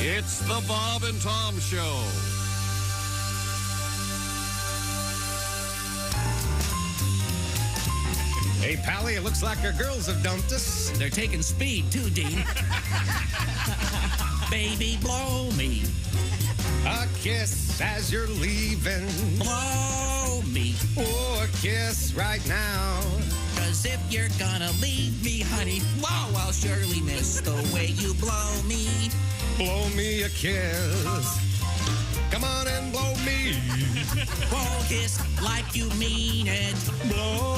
It's the Bob and Tom Show. Hey, Pally, it looks like our girls have dumped us. They're taking speed, too, Dean. Baby, blow me. A kiss as you're leaving. Blow me. Or a kiss right now. 'Cause if you're gonna leave me, honey, wow, I'll surely miss the way you blow me. Blow me a kiss. Come on and blow me. Blow kiss like you mean it. Blow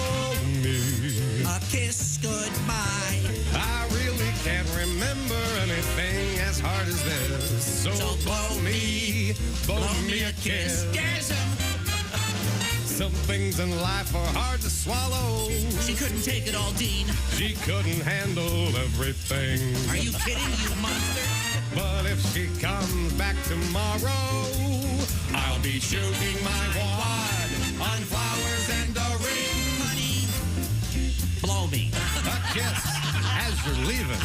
me. A kiss goodbye. I really can't remember anything as hard as this. So blow me a kiss. Gasm. Some things in life are hard to swallow. She couldn't take it all, Dean. She couldn't handle everything. Are you kidding, you monster? But if she comes back tomorrow, I'll be shooting my wad on flowers and a ring. Honey, blow me. A kiss as you're leaving.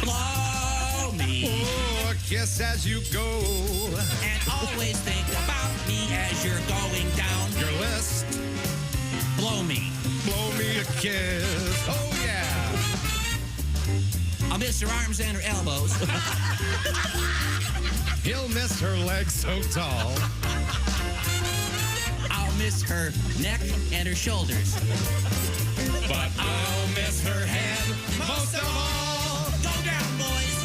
Blow me. Oh, a kiss as you go. And always think about me as you're going down Your list. Blow me. Blow me a kiss. Oh, yeah. I'll miss her arms and her elbows. He'll miss her legs so tall. I'll miss her neck and her shoulders. But I'll miss her head most of all. Go down, boys.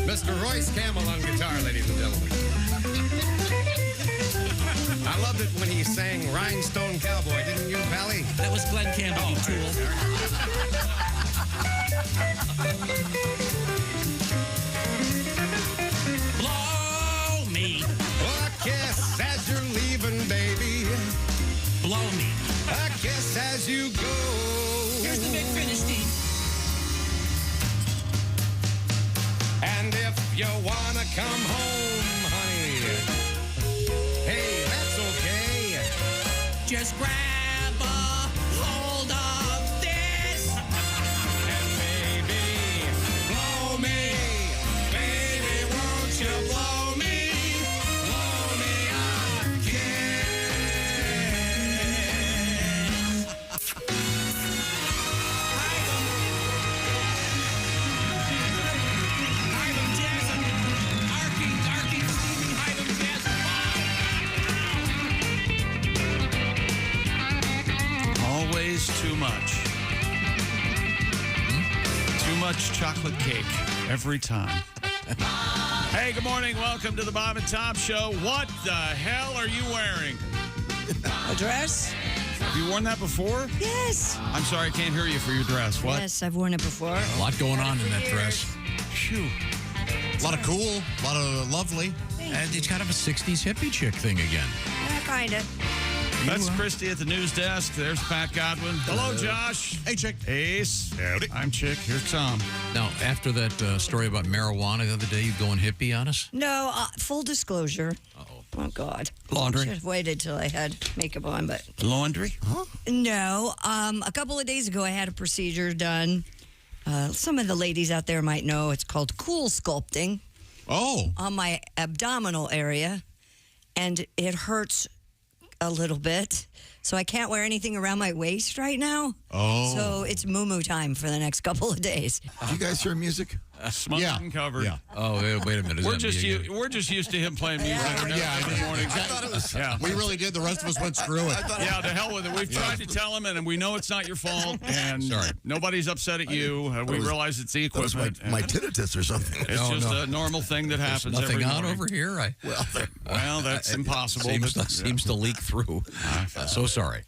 Mr. Royce Camel on guitar, ladies and gentlemen. I loved it when he sang Rhinestone Cowboy, didn't you, Pally? That was Glenn Campbell, you tool. Blow me. A kiss as you're leaving, baby. Blow me. A kiss as you go. Here's the big finish, Dean. And if you wanna come home, honey, hey, that's okay. Just grab a hold of this. And baby, blow me. Baby, won't you blow me? Blow me a kiss. Hyman Jasmine. Arky, Stevie, Hyman Jasmine. Always too much. Too much chocolate cake every time. Hey, good morning. Welcome to the Bob and Tom Show. What the hell are you wearing? A dress? Have you worn that before? Yes. I'm sorry, I can't hear you for your dress. What? Yes, I've worn it before. A lot going on in that dress. Phew. A lot of cool, a lot of lovely. And it's kind of a 60s hippie chick thing again. Yeah, kind of. That's Christy at the news desk. There's Pat Godwin. Hello, Josh. Hey, chick. Ace. I'm Chick. Here's Tom. Now, after that story about marijuana the other day, you going hippie on us? No, full disclosure. Uh-oh. Oh, God. Laundry. Should have waited till I had makeup on, but Laundry? Huh? no. A couple of days ago, I had a procedure done. Some of the ladies out there might know it's called cool sculpting Oh. on my abdominal area, and it hurts a little bit. So I can't wear anything around my waist right now. Oh. So it's moo-moo time for the next couple of days. Did you guys hear music? Smoked and covered. Yeah. Oh, wait a minute. Is We're that just me again? we're just used to him playing music. Every morning. I thought it was. Yeah. We really did. The rest of us went screw it. Yeah, to hell with it. We've tried to tell him, and we know it's not your fault, and Sorry. nobody's upset at you. We was- realize it's the That was equipment. my tinnitus or something. It's No, just no. a normal thing that happens Nothing every on morning. over here. Well, that's impossible. Seems to leak through. So sorry.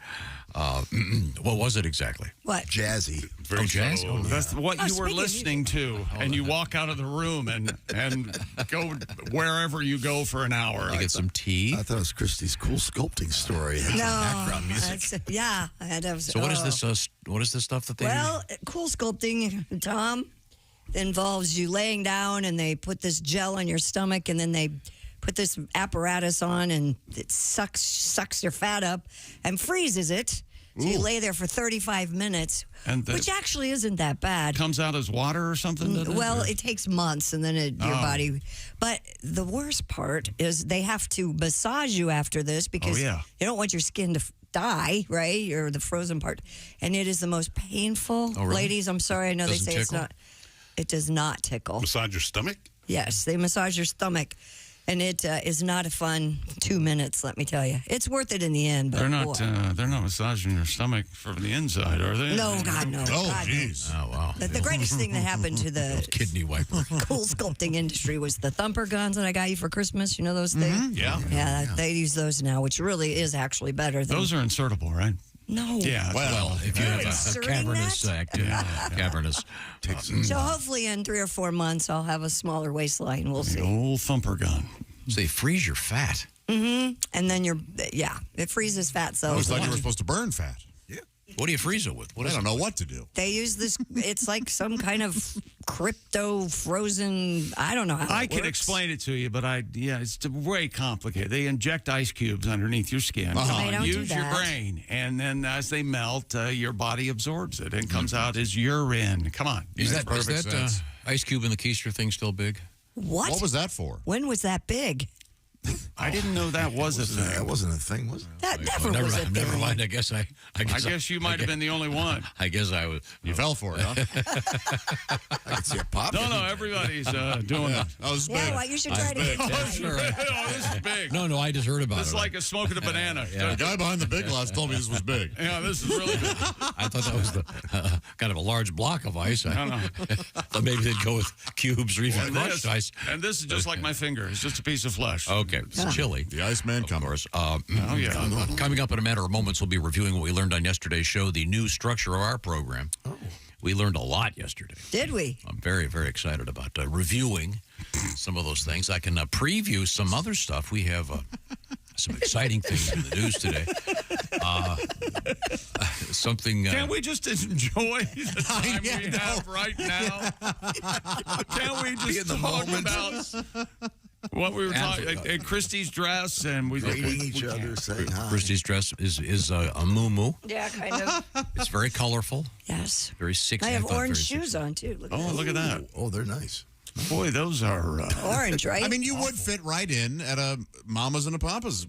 What was it exactly? What? Jazzy. Jazz? Oh, That's what you were speaking of listening to, and you walk out of the room and go wherever you go for an hour. You get some tea. I thought it was Christy's cool sculpting story. It had some background music. Yeah. I had to have, So what is this? What is this stuff that they? Well, cool sculpting, Tom, involves you laying down and they put this gel on your stomach and then they put this apparatus on and it sucks your fat up and freezes it So you lay there for 35 minutes, which actually isn't that bad. Comes out as water or something? Well, it takes months, and then your body. But the worst part is they have to massage you after this because you don't want your skin to die, right? Or the frozen part. And it is the most painful. Oh, really? Ladies, I'm sorry. I know Doesn't they say tickle? it's not. It does not tickle. Massage your stomach? Yes, they massage your stomach. And it is not a fun 2 minutes, let me tell you. It's worth it in the end. But they're not massaging your stomach from the inside, are they? No, God, no. Oh, God, no. jeez. Oh, wow. The greatest thing that happened to the Kidney wiper. cool sculpting industry was the thumper guns that I got you for Christmas. You know those things? Yeah. Yeah, they use those now, which really is actually better than... Those are insertable, right? No. Yeah. Well, if you You're have a inserting cavernous cavernous. So hopefully in 3 or 4 months, I'll have a smaller waistline. We'll The see. old thumper gun. So they freeze your fat. And then it freezes fat I cells. always thought you were supposed to burn fat. Yeah. What do you freeze it with? I don't know what to do. They use this, it's like some kind of crypto frozen, I don't know how I it can works. explain it to you, but it's way complicated. They inject ice cubes underneath your skin. They don't do Use your that. brain, and then as they melt, your body absorbs it and comes out as urine. Come on. Is Makes that perfect sense. ice cube in the keister thing still big? What was that for? When was that big? I didn't know that was a thing. That wasn't a thing, was it? That never was a thing. Never mind. I guess I guess you might have been the only one. I guess I was. You fell for it, huh? I could see a pop. No, everybody's doing it. That was big. Yeah, well, you should try to get Oh, that. sure. Oh, this is big. No, I just heard about This it. is like a smoking a banana. The guy behind the big glass told me this was big. Yeah, this is really big. I thought that was the kind of a large block of ice. I don't know. Thought maybe they'd go with cubes or even crushed ice. And this is just like my finger. It's just a piece of flesh. Okay, it's chilly. The Iceman Of comes. course. Yeah. Coming up in a matter of moments, we'll be reviewing what we learned on yesterday's show, the new structure of our program. We learned a lot yesterday. Did we? I'm very, very excited about reviewing some of those things. I can preview some other stuff. We have some exciting things in the news today. Something. Can't we just enjoy the time we have right now? Can't we just talk about what we were talking? Christy's dress, and we Greeting each other, saying hi. Christy's dress is a moo-moo. Yeah, kind of. It's very colorful. Yes. Very 60s. I have thought orange very 60s. shoes on, too. Look at Oh, that. look at that. Oh, they're nice. Boy, those are... Orange, right? I mean, you would fit right in at a Mamas and a Papas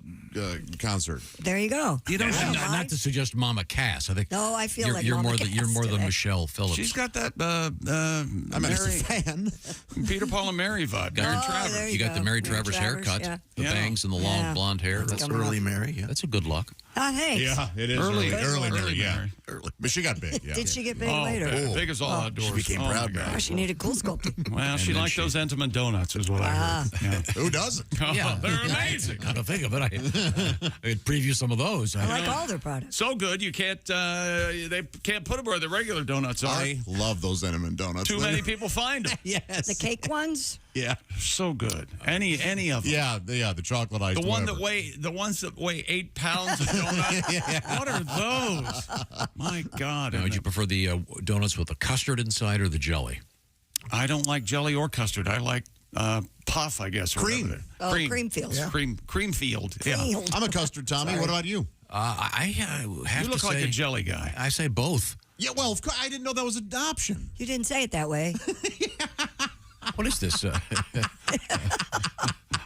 concert. There you go. You don't Yeah. not to suggest Mama Cass. I think. No, I feel like you're Mama more Cass you're more the today. Michelle Phillips. She's got that I'm a fan. Peter, Paul, and Mary vibe. Mary Oh, Travers. there You got the Mary Mary Travers haircut, yeah. the Yeah. bangs and the long Yeah. blonde hair. That's That's coming Early up. Mary, yeah. a good look. Oh, thanks. Yeah, it is Early early Mary, yeah. Mary. Early. But she got big, yeah. Did she get big Oh, later? big as all outdoors. She became Oh, proud my Mary. Oh, she needed cool sculpting. Well, she then liked she- those Entenmann donuts, is what I heard. Yeah. Who doesn't? Yeah. They're amazing. Kind of think of it. I could preview some of those. I like all their products. So good, you can't. They can't put them where the regular donuts are. I love those Entenmann donuts. Too many people find them. Yes. The cake ones? Yeah. So good. Any of them. Yeah, the chocolate ice. The ones that weigh 8 pounds of donut. What are those? My God. Now, would you prefer the donuts with the custard inside or the jelly? I don't like jelly or custard. I like puff, I guess. or Cream. whatever. Oh, cream fields. Yeah. Cream field. Yeah. Field. I'm a custard Tommy. What about you? I have You look to like say, a jelly guy. I say both. Yeah, well, of course, I didn't know that was an option. You didn't say it that way. What is this?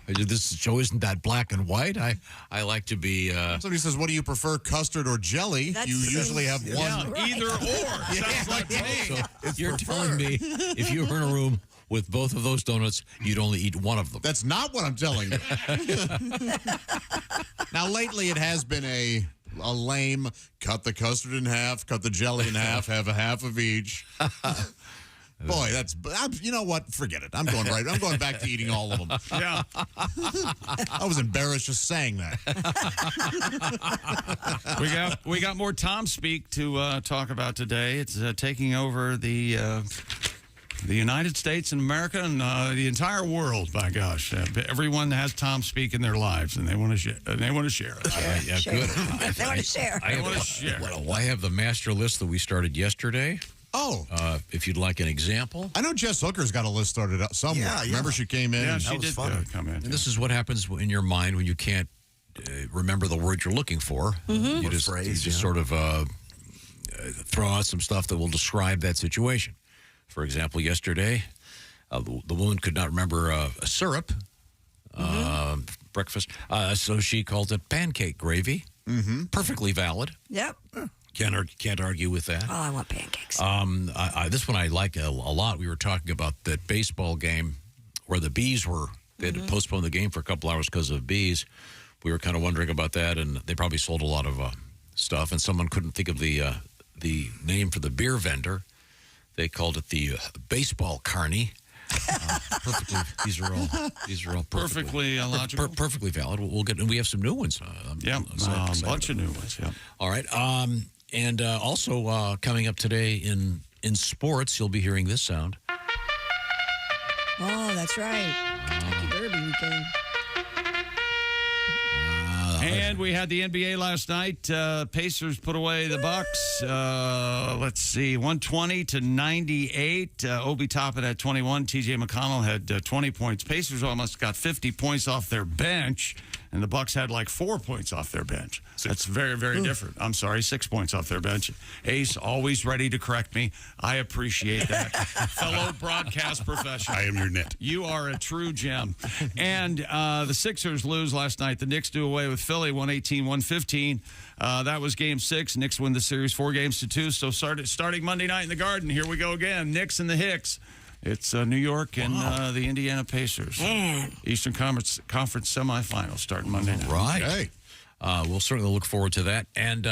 This show isn't that black and white. I like to be. Somebody says, what do you prefer, custard or jelly? That you usually have seems- one. Right. Either or. Sounds like to me. So you're telling me if you were in a room with both of those donuts, you'd only eat one of them. That's not what I'm telling you. Now, lately, it has been a lame cut the custard in half, cut the jelly in half, have a half of each. Boy, you know what? Forget it. I'm going back to eating all of them. Yeah. I was embarrassed just saying that. We got more Tom Speak to talk about today. It's taking over the United States and America and the entire world. By gosh, everyone has Tom Speak in their lives, and they want to share. They want to share it. Yeah, Share. good. They want to share. I wanna share. I have the master list that we started yesterday. Oh, If you'd like an example. I know Jess Hooker's got a list started out somewhere. Yeah, yeah. Remember she came in? Yeah, and she was did fun. come in. And this is what happens in your mind when you can't remember the word you're looking for. Mm-hmm. You just sort of throw out some stuff that will describe that situation. For example, yesterday, the woman could not remember a syrup, breakfast, so she called it pancake gravy. Mm-hmm. Perfectly valid. Yep. Can't argue with that. Oh, I want pancakes. This one I like a lot. We were talking about that baseball game where the bees were. They had to postpone the game for a couple hours because of bees. We were kind of wondering about that, and they probably sold a lot of stuff. And someone couldn't think of the name for the beer vendor. They called it the baseball carny. Perfectly. These are all perfectly logical, perfectly valid. We'll get. And we have some new ones. A bunch of new ones. Yeah. All right. And also coming up today in sports, you'll be hearing this sound. Oh, that's right. Kentucky Derby weekend. And we had the NBA last night. Pacers put away the Bucks. Let's see, 120-98. Obi Toppin had 21. T.J. McConnell had 20 points. Pacers almost got 50 points off their bench, and the Bucks had like 4 points off their bench. That's very, very different. I'm sorry, 6 points off their bench. Ace, always ready to correct me. I appreciate that. Fellow broadcast professional. I am your net. You are a true gem. And the Sixers lose last night. The Knicks do away with Philly, 118-115. That was Game 6. Knicks win the series 4-2. So starting Monday night in the Garden, here we go again. Knicks and the Hicks. It's New York and the Indiana Pacers. Man. Eastern Conference semifinals starting Monday night. Right. Okay. We'll certainly look forward to that. And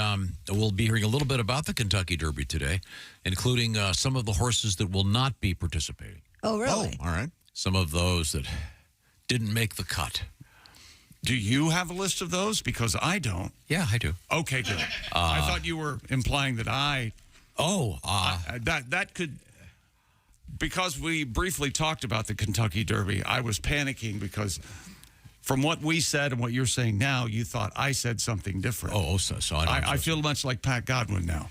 we'll be hearing a little bit about the Kentucky Derby today, including some of the horses that will not be participating. Oh, really? Oh, all right. Some of those that didn't make the cut. Do you have a list of those? Because I don't. Yeah, I do. Okay, good. I thought you were implying that that could... Because we briefly talked about the Kentucky Derby, I was panicking because from what we said and what you're saying now, you thought I said something different. So I feel much like Pat Godwin now.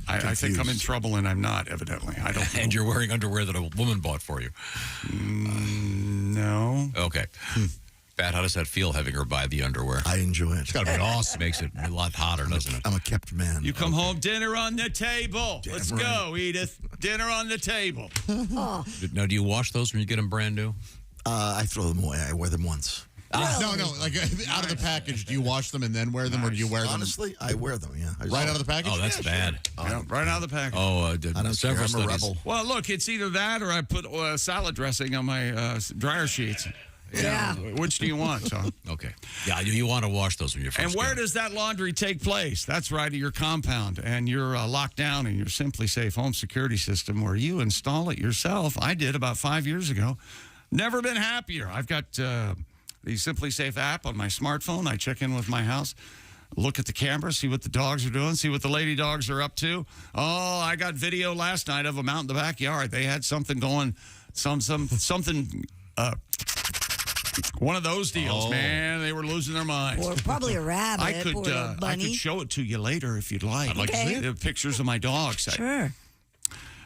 I think I'm in trouble, and I'm not, evidently. I don't know. And you're wearing underwear that a woman bought for you. No. Okay. Pat, how does that feel, having her buy the underwear? I enjoy it. It's got to be awesome. Makes it a lot hotter, doesn't it? I'm a kept man. You come home, dinner on the table. Damn Let's right. go, Edith. Dinner on the table. Oh. Now, do you wash those when you get them brand new? I throw them away. I wear them once. No, like out of the package, do you wash them and then wear them, or do you wear them? Honestly, I wear them, yeah. Right out of the package? Oh, that's bad. Yeah, right out of the package. Oh, I don't care. several I'm a studies. rebel. Well, look, it's either that or I put salad dressing on my dryer sheets. Yeah. Which do you want, Tom? Okay. Yeah, you want to wash those when you're first And where getting does that laundry take place? That's right, at your compound. And you're locked down in your Simply Safe home security system where you install it yourself. I did about 5 years ago. Never been happier. I've got the Simply Safe app on my smartphone. I check in with my house, look at the camera, see what the dogs are doing, see what the lady dogs are up to. Oh, I got video last night of them out in the backyard. They had something going, something... one of those deals, man. They were losing their minds. Or probably a rabbit. I could or a bunny. I could show it to you later if you'd like. I'd like to see it. The pictures of my dogs. Sure.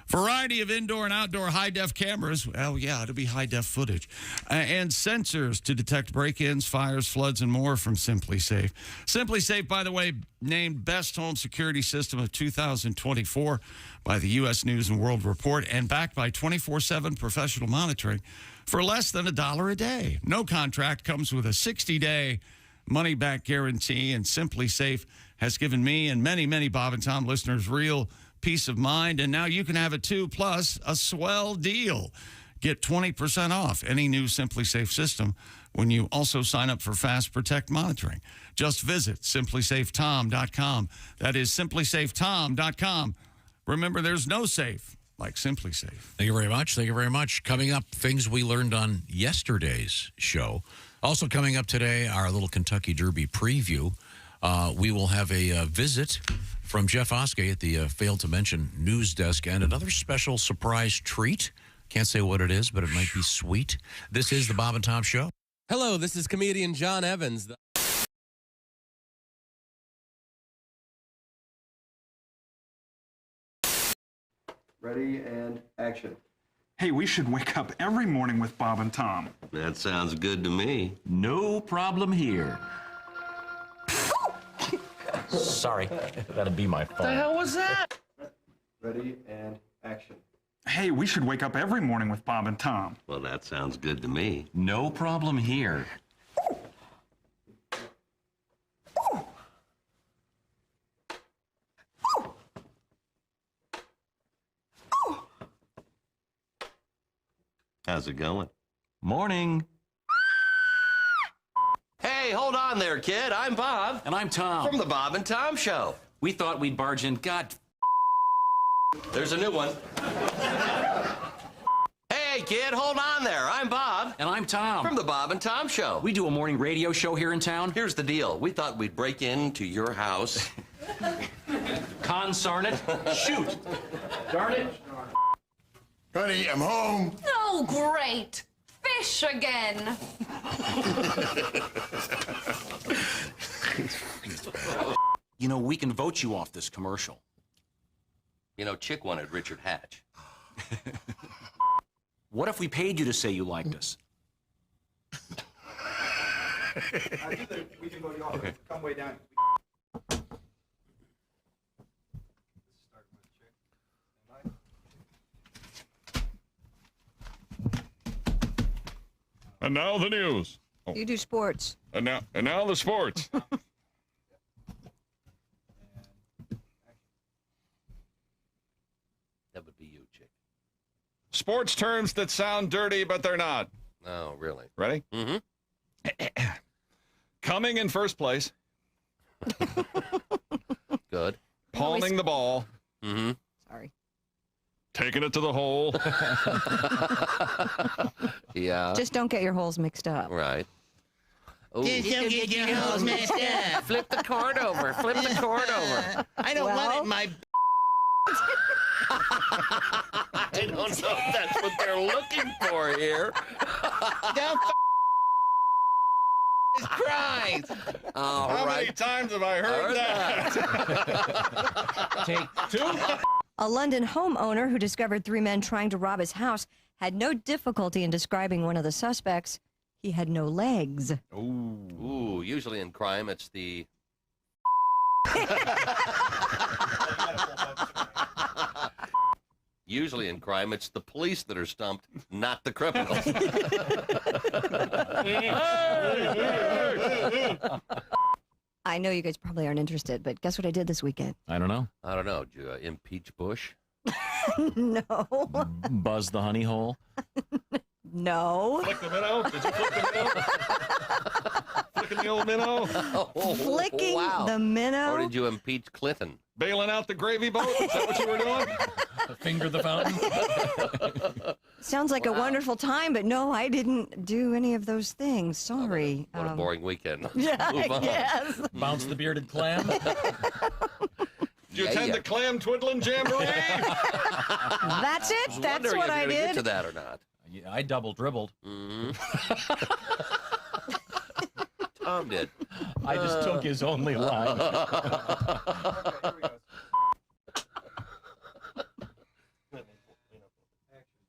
Variety of indoor and outdoor high-def cameras. Well, yeah, it'll be high-def footage. And sensors to detect break-ins, fires, floods, and more from Simply Safe. Simply Safe, by the way, named Best Home Security System of 2024 by the U.S. News & World Report and backed by 24/7 professional monitoring for less than $1 a day. No contract, comes with a 60-day money-back guarantee, and Simply Safe has given me and many, many Bob and Tom listeners real peace of mind, and now you can have it too, plus a swell deal. Get 20% off any new Simply Safe system when you also sign up for Fast Protect monitoring. Just visit simplysafetom.com. That is simplysafetom.com. Remember, there's no safe like Simply Safe. Thank you very much. Thank you very much. Coming up, things we learned on yesterday's show. Also coming up today, our little Kentucky Derby preview. We will have a visit from Jeff Oskay at the Failed to Mention news desk and another special surprise treat. Can't say what it is, but it might be sweet. This is the Bob and Tom Show. Hello, this is comedian John Evans. Ready and action. Hey, we should wake up every morning with Bob and Tom. That sounds good to me. No problem here. Sorry, that'd be my fault. The hell was that? Ready and action. Hey, we should wake up every morning with Bob and Tom. Well, that sounds good to me. No problem here. How's it going? Morning. Hey, hold on there, kid. I'm Bob. And I'm Tom. From the Bob and Tom Show. We thought we'd barge in. God. There's a new one. Hey, kid, hold on there. I'm Bob. And I'm Tom. From the Bob and Tom Show. We do a morning radio show here in town. Here's the deal. We thought we'd break into your house. Consarn it. Shoot. Darn it. Honey, I'm home. Oh, great. Fish again. You know, we can vote you off this commercial. You know, Chick wanted Richard Hatch. What if we paid you to say you liked us? We can vote you off. Okay. Come way down. And now the news. Oh. You do sports. And now the sports. That would be you, Chick. Sports terms that sound dirty, but they're not. Oh, really? Ready? Mm-hmm. Coming in first place. Good. Palming the ball. Mm-hmm. Sorry. Taking it to the hole. Yeah. Just don't get your holes mixed up. Right. Ooh. Just don't get your holes messed up. Flip the cord over. Flip the cord over. I don't want it in my... I don't know if that's what they're looking for here. Don't Christ. How many times have I heard that? Take two. A London homeowner who discovered 3 men trying to rob his house had no difficulty in describing one of the suspects. He had no legs. Ooh, usually in crime, it's the... Usually in crime, it's the police that are stumped, not the criminals. I know you guys probably aren't interested, but guess what I did this weekend? I don't know. I don't know. Did you impeach Bush? No. Buzz the honey hole. No. Flick the minnow? Did you flick the minnow? Flicking the old minnow? Flicking wow. the minnow? Or did you impeach Clinton? Bailing out the gravy boat? Is that what you were doing? Finger the fountain. Sounds like a wonderful time, but no, I didn't do any of those things. Sorry. What a boring weekend. Yeah, Move on. yes. Bounce the bearded clam. Did you attend the clam twiddling jamboree? That's it. I was That's wondering what if I you were gonna did. get to that or not. Yeah, I double dribbled. Mm-hmm. Tom did. I just took his only line.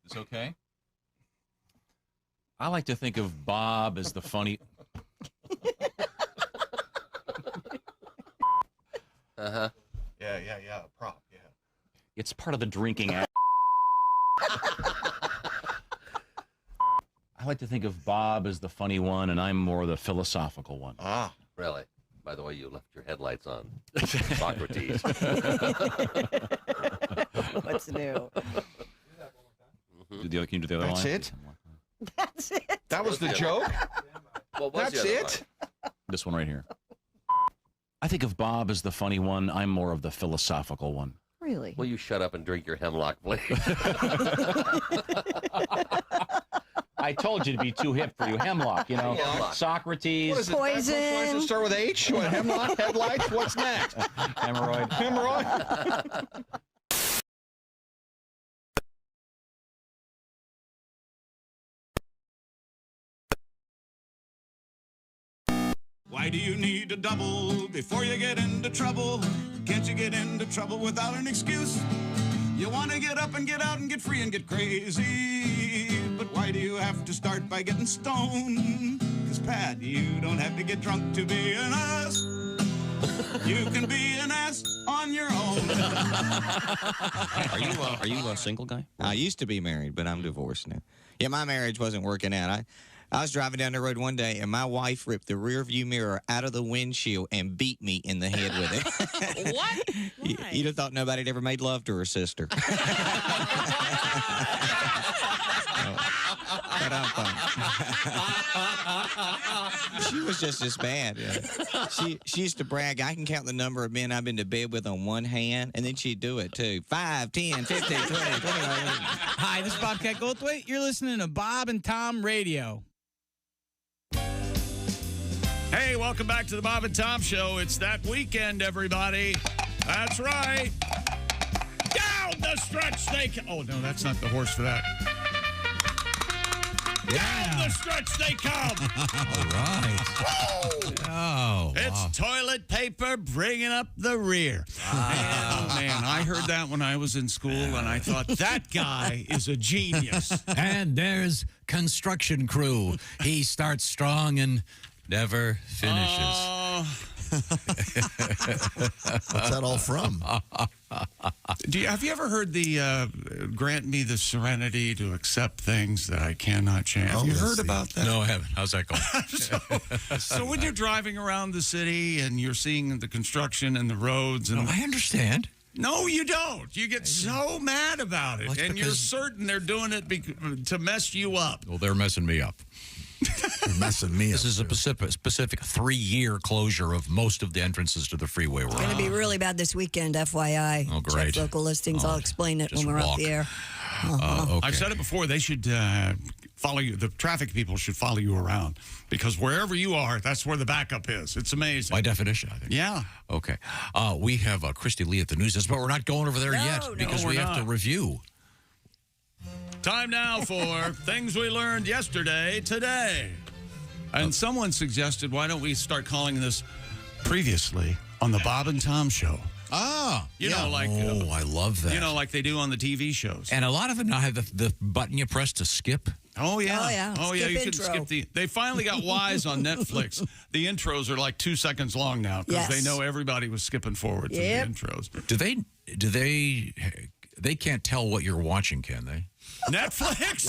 It's okay. I like to think of Bob as the funny. Uh-huh. Yeah. Prop, yeah. It's part of the drinking act. I like to think of Bob as the funny one, and I'm more the philosophical one. Ah. Really? By the way, you left your headlights on. Socrates. What's new? Can you do the other That's line? it? That's it. That was the joke? What was That's the other it? This one right here. I think of Bob as the funny one. I'm more of the philosophical one. Really? Will you shut up and drink your hemlock, please? I told you to be too hip for you. Hemlock, you know. Hemlock. Socrates. What is it? Poison. Does it start with H? What, hemlock? Headlights? What's next? Hemorrhoid. Hemorrhoid? Why do you need a double before you get into trouble? Can't you get into trouble without an excuse? You want to get up and get out and get free and get crazy. But why do you have to start by getting stoned? 'Cause Pat, you don't have to get drunk to be an ass. You can be an ass on your own. Are you a single guy? I used to be married, but I'm divorced now. Yeah, my marriage wasn't working out. I was driving down the road one day, and my wife ripped the rear view mirror out of the windshield and beat me in the head with it. What? You'd have thought nobody had ever made love to her sister. But I'm fine. She was just as bad. She used to brag, I can count the number of men I've been to bed with on one hand, and then she'd do it, too. 5, 10, 15, 20, 21. Hi, this is Bobcat Goldthwait. You're listening to Bob and Tom Radio. Hey, welcome back to the Bob and Tom Show. It's that weekend, everybody. That's right. Down the stretch they come. Oh, no, that's not the horse for that. Yeah. Down the stretch they come. All right. Oh, it's toilet paper bringing up the rear. Oh, man, I heard that when I was in school, and I thought, that guy is a genius. And there's construction crew. He starts strong and never finishes. What's that all from? Have you ever heard the grant me the serenity to accept things that I cannot change? Have you heard about that? No, I haven't. How's that going? So when you're driving around the city and you're seeing the construction and the roads. And I understand. No, you don't. You get so mad about it. Well, and you're certain they're doing it to mess you up. Well, they're messing me up. You're messing me up. This is a specific 3-year closure of most of the entrances to the freeway. It's going to be really bad this weekend, FYI. Oh, great. Check local listings. I'll explain it when we're off the air. Okay. I've said it before. They should follow you. The traffic people should follow you around because wherever you are, that's where the backup is. It's amazing. By definition, I think. Yeah. Okay. We have Christy Lee at the news desk, but we're not going over there yet because we have to review. Time now for things we learned yesterday, today. And someone suggested, why don't we start calling this previously on the Bob and Tom Show? Ah, you know, like I love that. You know, like they do on the TV shows. And a lot of them now have the button you press to skip. Oh yeah, skip you intro. can skip they finally got wise on Netflix. The intros are like 2 seconds long now because they know everybody was skipping forward to the intros. Do they can't tell what you're watching, can they? Netflix?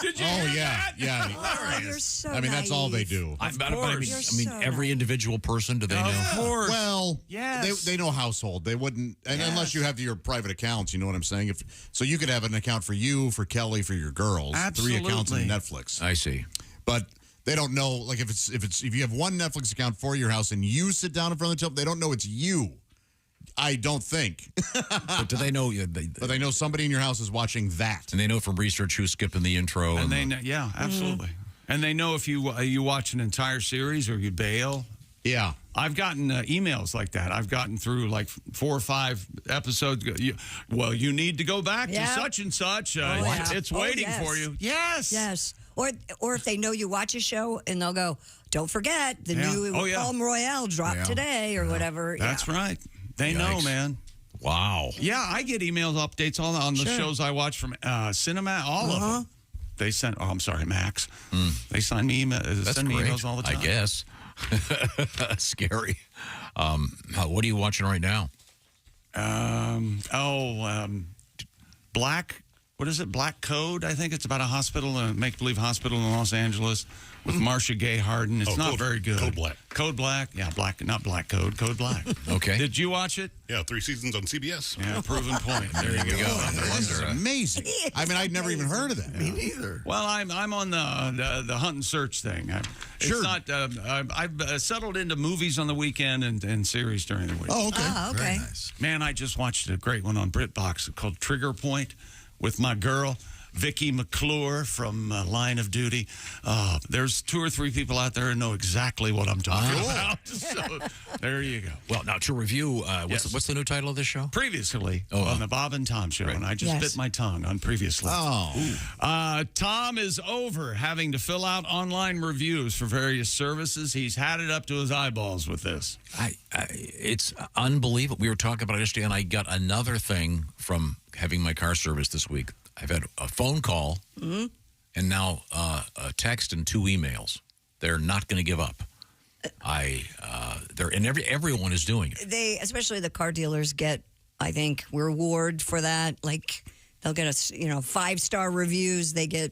Did you hear that? Yeah. Oh, you're so that's all they do. I mean, every individual person, do they know? Of course. Well, yes. They know household. They wouldn't, unless you have your private accounts. You know what I'm saying? So you could have an account for you, for Kelly, for your girls. Absolutely. 3 accounts on Netflix. I see. But they don't know. Like if you have one Netflix account for your house and you sit down in front of the television, they don't know it's you. I don't think. But do they know? But they know somebody in your house is watching that. And they know from research who's skipping the intro. And they know, absolutely. And they know if you watch an entire series or you bail. Yeah. I've gotten emails like that. I've gotten through like 4 or 5 episodes. You need to go back to such and such. It's waiting for you. Yes. Or if they know you watch a show and they'll go, don't forget the new Palm Royale dropped today or whatever. That's right. They know, man. Wow. Yeah, I get email updates on the shows I watch from Cinema, all of them. They send, I'm sorry, Max. They send me emails all the time. I guess. Scary. What are you watching right now? What is it? Black Code, I think. It's about a hospital, a make-believe hospital in Los Angeles with Marcia Gay Harden. It's not very good. Code Black. Code Black. Yeah, not Black Code. Code Black. Okay. Did you watch it? Yeah, 3 seasons on CBS. Yeah, proven point. There you go. That's amazing. I mean, I'd never even heard of that. Me neither. Well, I'm on the hunt and search thing. It's not. I've settled into movies on the weekend and series during the week. Oh, okay. Very nice. Man, I just watched a great one on BritBox called Trigger Point with my girl, Vicky McClure from Line of Duty. There's 2 or 3 people out there who know exactly what I'm talking about. So there you go. Well, now to review, what's the new title of this show? Previously on the Bob and Tom Show, and I just bit my tongue on previously. Tom is over having to fill out online reviews for various services. He's had it up to his eyeballs with this. It's unbelievable. We were talking about it yesterday, and I got another thing from having my car serviced this week. I've had a phone call and now a text and 2 emails. They're not going to give up. Everyone is doing it. They, especially the car dealers, get, I think, reward for that. Like they'll get 5-star reviews. They get,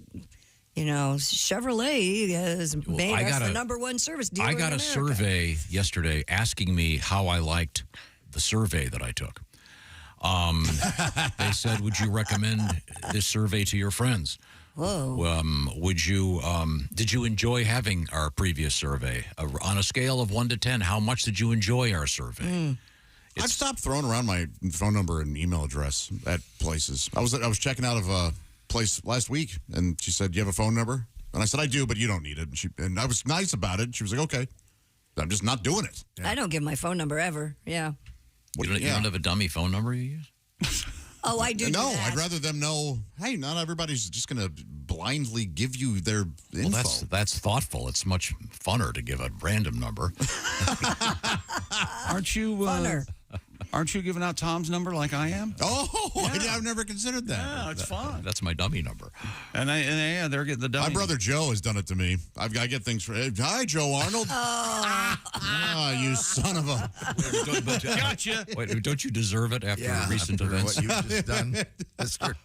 Chevrolet has made us the #1 service dealer. I got a survey yesterday asking me how I liked the survey that I took. They said, "Would you recommend this survey to your friends?" Whoa. Did you enjoy having our previous survey? On a scale of 1 to 10, how much did you enjoy our survey? I've stopped throwing around my phone number and email address at places. I was checking out of a place last week, and she said, "Do you have a phone number?" And I said, "I do, but you don't need it." And I was nice about it. She was like, "Okay." I'm just not doing it. I don't give my phone number ever. Yeah. You don't have a dummy phone number you use? Oh, I do. No, I'd rather them know, hey, not everybody's just going to blindly give you their info. Well, that's thoughtful. It's much funner to give a random number. Aren't you giving out Tom's number like I am? Oh, yeah. I've never considered that. Yeah, it's fun. That's my dummy number. And they're getting the dummy. My brother Joe has done it to me. I get things for, hi, Joe Arnold. You son of a. Gotcha. Wait, don't you deserve it after recent events? What you've just done, mister.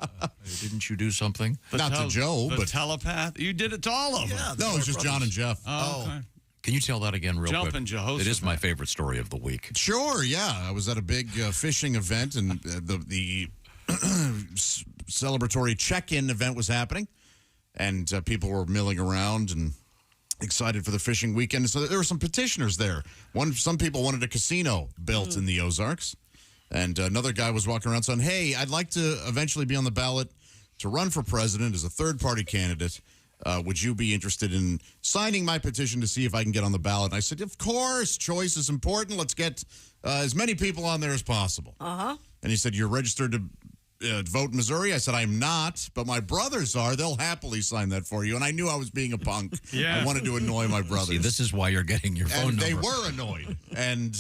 Didn't you do something? Not to Joe, but telepath. You did it to all of them. Yeah, no, it's just John and Jeff. Oh, okay. Can you tell that again real quick? Jumping Jehoshaphat. It is my favorite story of the week. Sure, yeah. I was at a big fishing event, and the celebratory check-in event was happening, and people were milling around and excited for the fishing weekend. So there were some petitioners there. Some people wanted a casino built in the Ozarks, and another guy was walking around saying, "Hey, I'd like to eventually be on the ballot to run for president as a third-party candidate. Would you be interested in signing my petition to see if I can get on the ballot?" And I said, "Of course, choice is important. Let's get as many people on there as possible." Uh-huh. And he said, "You're registered to vote in Missouri?" I said, "I'm not, but my brothers are. They'll happily sign that for you." And I knew I was being a punk. Yeah. I wanted to annoy my brothers. See, this is why you're getting your phone number. And they were annoyed. And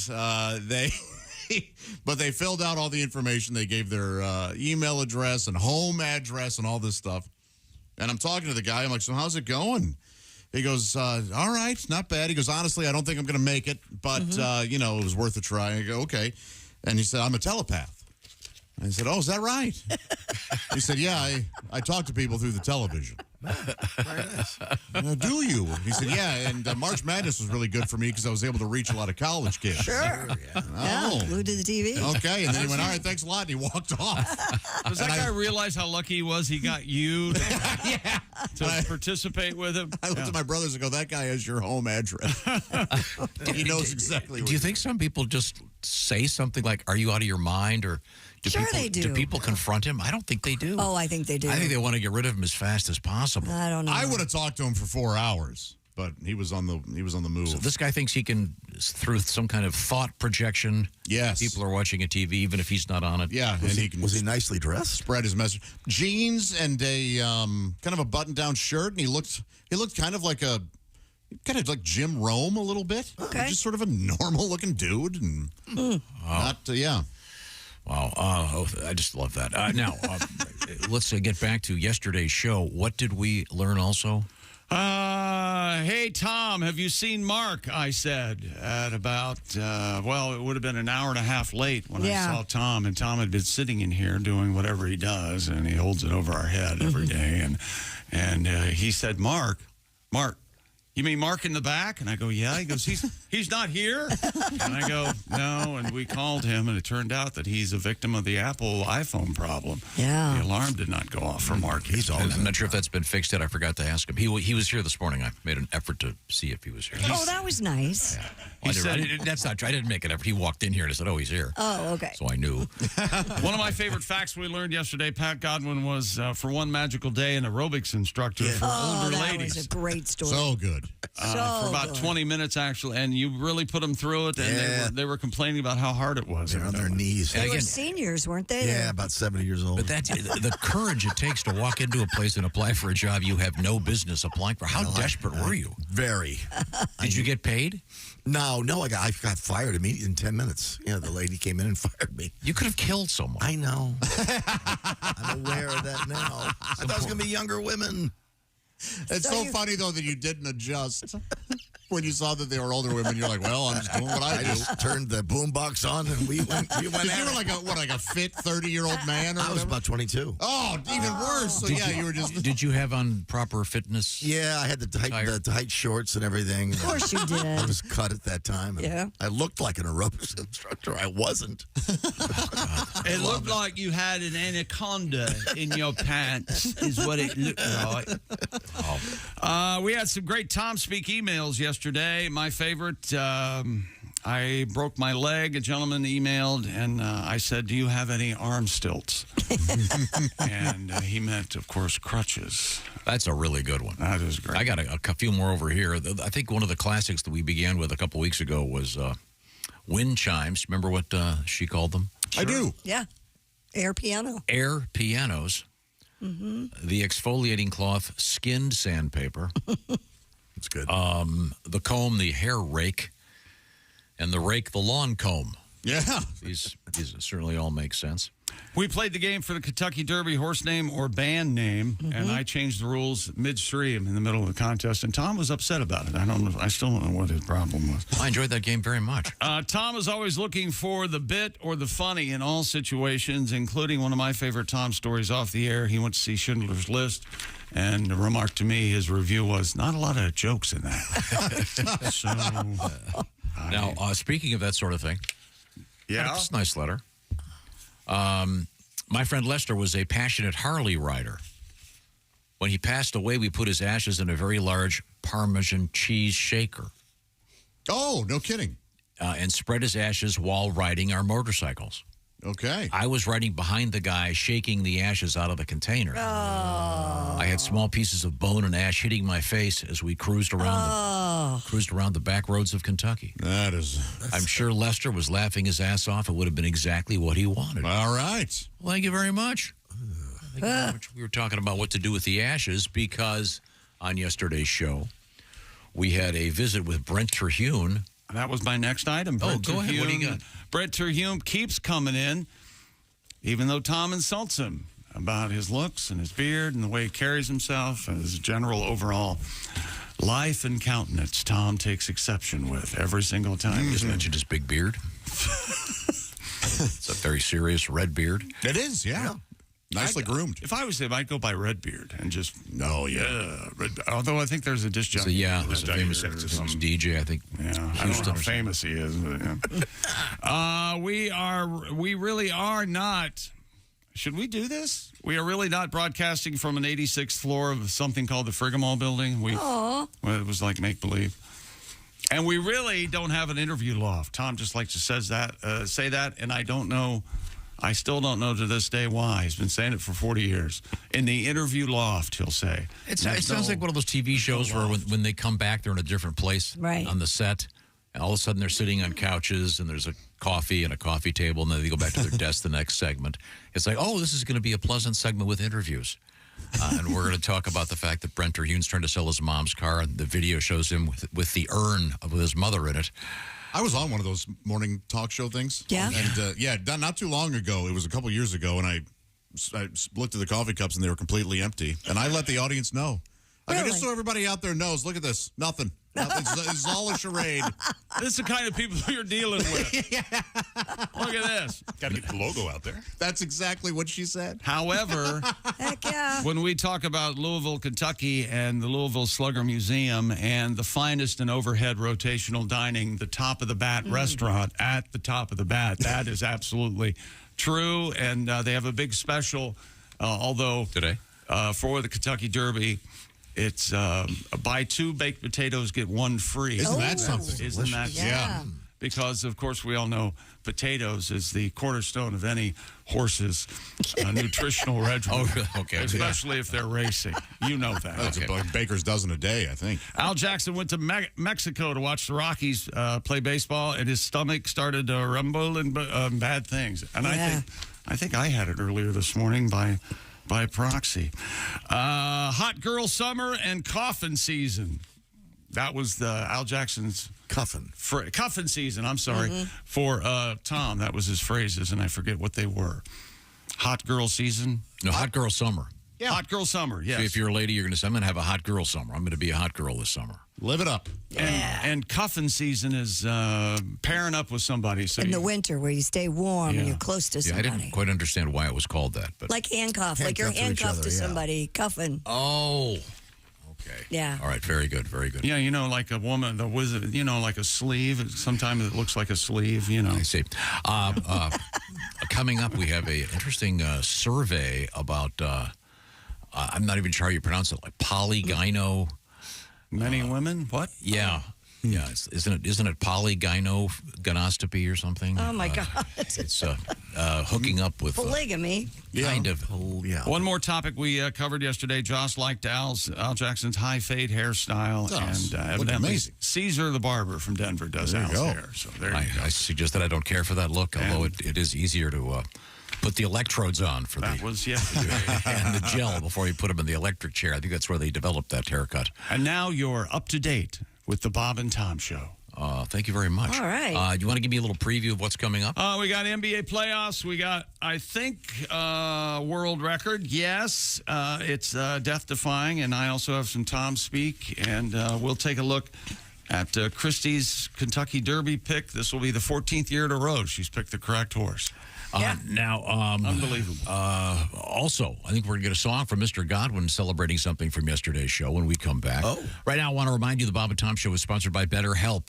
but they filled out all the information. They gave their email address and home address and all this stuff. And I'm talking to the guy. I'm like, "So how's it going?" He goes, "All right, not bad." He goes, "Honestly, I don't think I'm going to make it, but, it was worth a try." I go, "Okay." And he said, "I'm a telepath." I said, "Oh, is that right?" He said, "Yeah, I talk to people through the television." Very nice. "Do you?" He said, "Yeah, and March Madness was really good for me because I was able to reach a lot of college kids." Sure. Oh. Glued to the TV. Okay, and then he went, "All right, thanks a lot," and he walked off. Does that guy realize how lucky he was he got you to participate with him? I looked at my brothers and go, "That guy has your home address." He knows exactly what Do you think some people just say something like, "Are you out of your mind?" Or they do. Do people confront him? I don't think they do. Oh, I think they do. I think they want to get rid of him as fast as possible. I don't know. I would have talked to him for 4 hours, but he was on the move. So this guy thinks he can, through some kind of thought projection. Yes. People are watching a TV even if he's not on it. Yeah, Was and he nicely dressed? Spread his message. Jeans and a kind of a button-down shirt, and he looked kind of like Jim Rome a little bit. Okay. Just sort of a normal-looking dude, and yeah. Wow. I just love that. Now, let's get back to yesterday's show. What did we learn also? Hey, Tom, have you seen Mark? I said at about, it would have been an hour and a half late when I saw Tom. And Tom had been sitting in here doing whatever he does, and he holds it over our head every day. And he said, Mark, you mean Mark in the back? And I go, yeah. He goes, he's not here? And I go, no. And we called him, and it turned out that he's a victim of the Apple iPhone problem. Yeah. The alarm did not go off for Mark. I'm not sure if that's been fixed yet. I forgot to ask him. He was here this morning. I made an effort to see if he was here. Oh, that was nice. Yeah. That's not true. I didn't make an effort. He walked in here and I said, oh, he's here. Oh, okay. So I knew. One of my favorite facts we learned yesterday, Pat Godwin was, for one magical day, an aerobics instructor for older ladies. That was a great story. So good. For about 20 minutes, actually, and you really put them through it, and they were complaining about how hard it was. They're on their knees. They were seniors, weren't they? Yeah, about 70 years old. But that's the courage it takes to walk into a place and apply for a job you have no business applying for. How desperate were you? Very. Did you get paid? No, I got fired immediately in 10 minutes. The lady came in and fired me. You could have killed someone. I know. I'm aware of that now. I thought it was going to be younger women. It's so funny, though, that you didn't adjust. When you saw that they were older women, you're like, well, I'm just doing what I do. just turned the boombox on and we went You were like a fit 30-year-old man? Or I was about 22. Oh, even worse. So, you were just... Did you have on proper fitness? Yeah, I had the tight shorts and everything. Of course you did. I was cut at that time. Yeah. I looked like an aerobics instructor. I wasn't. It looked like you had an anaconda in your pants, is what it looked like. We had some great Tom Speak emails yesterday. My favorite, I broke my leg. A gentleman emailed, and I said, do you have any arm stilts? And he meant, of course, crutches. That's a really good one. That is great. I got a few more over here. I think one of the classics that we began with a couple weeks ago was wind chimes. Remember what she called them? Sure. I do. Yeah. Air piano. Air pianos. Mm-hmm. The exfoliating cloth, skinned sandpaper. It's good. The comb, the hair rake, and the rake, the lawn comb. Yeah. These certainly all make sense. We played the game for the Kentucky Derby, horse name or band name, and I changed the rules midstream in the middle of the contest, and Tom was upset about it. I still don't know what his problem was. I enjoyed that game very much. Tom is always looking for the bit or the funny in all situations, including one of my favorite Tom stories off the air. He went to see Schindler's List, and remarked to me, his review was, not a lot of jokes in that. Now, speaking of that sort of thing, that's a nice letter. My friend Lester was a passionate Harley rider. When he passed away, we put his ashes in a very large Parmesan cheese shaker. Oh, no kidding. And spread his ashes while riding our motorcycles. Okay. I was riding behind the guy, shaking the ashes out of the container. I had small pieces of bone and ash hitting my face as we cruised around the back roads of Kentucky. I'm sure Lester was laughing his ass off. It would have been exactly what he wanted. All right. Well, thank you very much. We were talking about what to do with the ashes because on yesterday's show, we had a visit with Brent Truh. That was my next item. Go ahead. What do you got? Brent Truh keeps coming in, even though Tom insults him about his looks and his beard and the way he carries himself and his general overall life and countenance. Tom takes exception with every single time. You just mentioned his big beard. It's a very serious red beard. It is, yeah. Nicely groomed. If I was him, I'd go by Redbeard and just, Red, although I think there's a disc jockey. There's a famous DJ, I think. Yeah, I don't know how famous he is. But, we really are not. Should we do this? We are really not broadcasting from an 86th floor of something called the Frigamall building. Well, it was like make-believe. And we really don't have an interview loft. Tom just likes to say that, and I still don't know to this day why. He's been saying it for 40 years. In the interview loft, he'll say. It sounds like one of those TV shows where when they come back, they're in a different place on the set. And all of a sudden, they're sitting on couches, and there's a coffee and a coffee table, and then they go back to their desk the next segment. It's like, this is going to be a pleasant segment with interviews. And we're going to talk about the fact that Brent Truh's trying to sell his mom's car, and the video shows him with the urn with his mother in it. I was on one of those morning talk show things. Yeah. And not too long ago, it was a couple years ago, and I looked at the coffee cups, and they were completely empty. And I let the audience know. I go, just so everybody out there knows, look at this. Nothing. It's all a charade. This is the kind of people you're dealing with. Look at this. Got to get the logo out there. That's exactly what she said. However, when we talk about Louisville, Kentucky, and the Louisville Slugger Museum and the finest in overhead rotational dining, the Top of the Bat restaurant at the Top of the Bat, that is absolutely true. And they have a big special, although today for the Kentucky Derby. It's buy 2 baked potatoes, get 1 free. Isn't that something? Isn't that yeah. Because, of course, we all know potatoes is the cornerstone of any horse's nutritional regimen. Especially if they're racing. You know that. That's a baker's dozen a day, I think. Al Jackson went to Mexico to watch the Rockies play baseball, and his stomach started to rumble and bad things. And I think I had it earlier this morning by proxy. Hot girl summer and coffin season. That was the Al Jackson's cuffin season. I'm sorry for Tom. That was his phrases, and I forget what they were. Hot girl season. No, hot girl summer. Hot girl summer, yes. So if you're a lady, you're going to say, I'm going to have a hot girl summer. I'm going to be a hot girl this summer. Live it up. And cuffing season is pairing up with somebody. So in the winter where you stay warm and you're close to somebody. I didn't quite understand why it was called that. But like handcuff, like you're handcuffed to somebody, cuffing. Oh, okay. Yeah. All right, very good, very good. Yeah, like a woman, the wizard, like a sleeve. Sometimes it looks like a sleeve, I see. Coming up, we have an interesting survey about, I'm not even sure how you pronounce it, like polygyno. Many women? What? Yeah. Yeah, isn't it polygynogonoscopy or something? Oh, my God. It's hooking up with... polygamy. Kind of. Yeah. One more topic we covered yesterday. Josh liked Al Jackson's high fade hairstyle. And evidently amazing. Caesar the barber from Denver does Al's hair. So there you go. I suggest that I don't care for that look, although it is easier to... put the electrodes on for that was yesterday. And the gel before you put them in the electric chair. I think that's where they developed that haircut. And now you're up to date with the Bob and Tom Show. Thank you very much. All right. You want to give me a little preview of what's coming up? We got NBA playoffs. We got, I think, world record. Yes, it's death-defying. And I also have some Tom speak. And we'll take a look at Christy's Kentucky Derby pick. This will be the 14th year in a row she's picked the correct horse. Now, unbelievable. Also, I think we're going to get a song from Mr. Godwin celebrating something from yesterday's show when we come back. Oh. Right now, I want to remind you the Bob and Tom Show is sponsored by BetterHelp.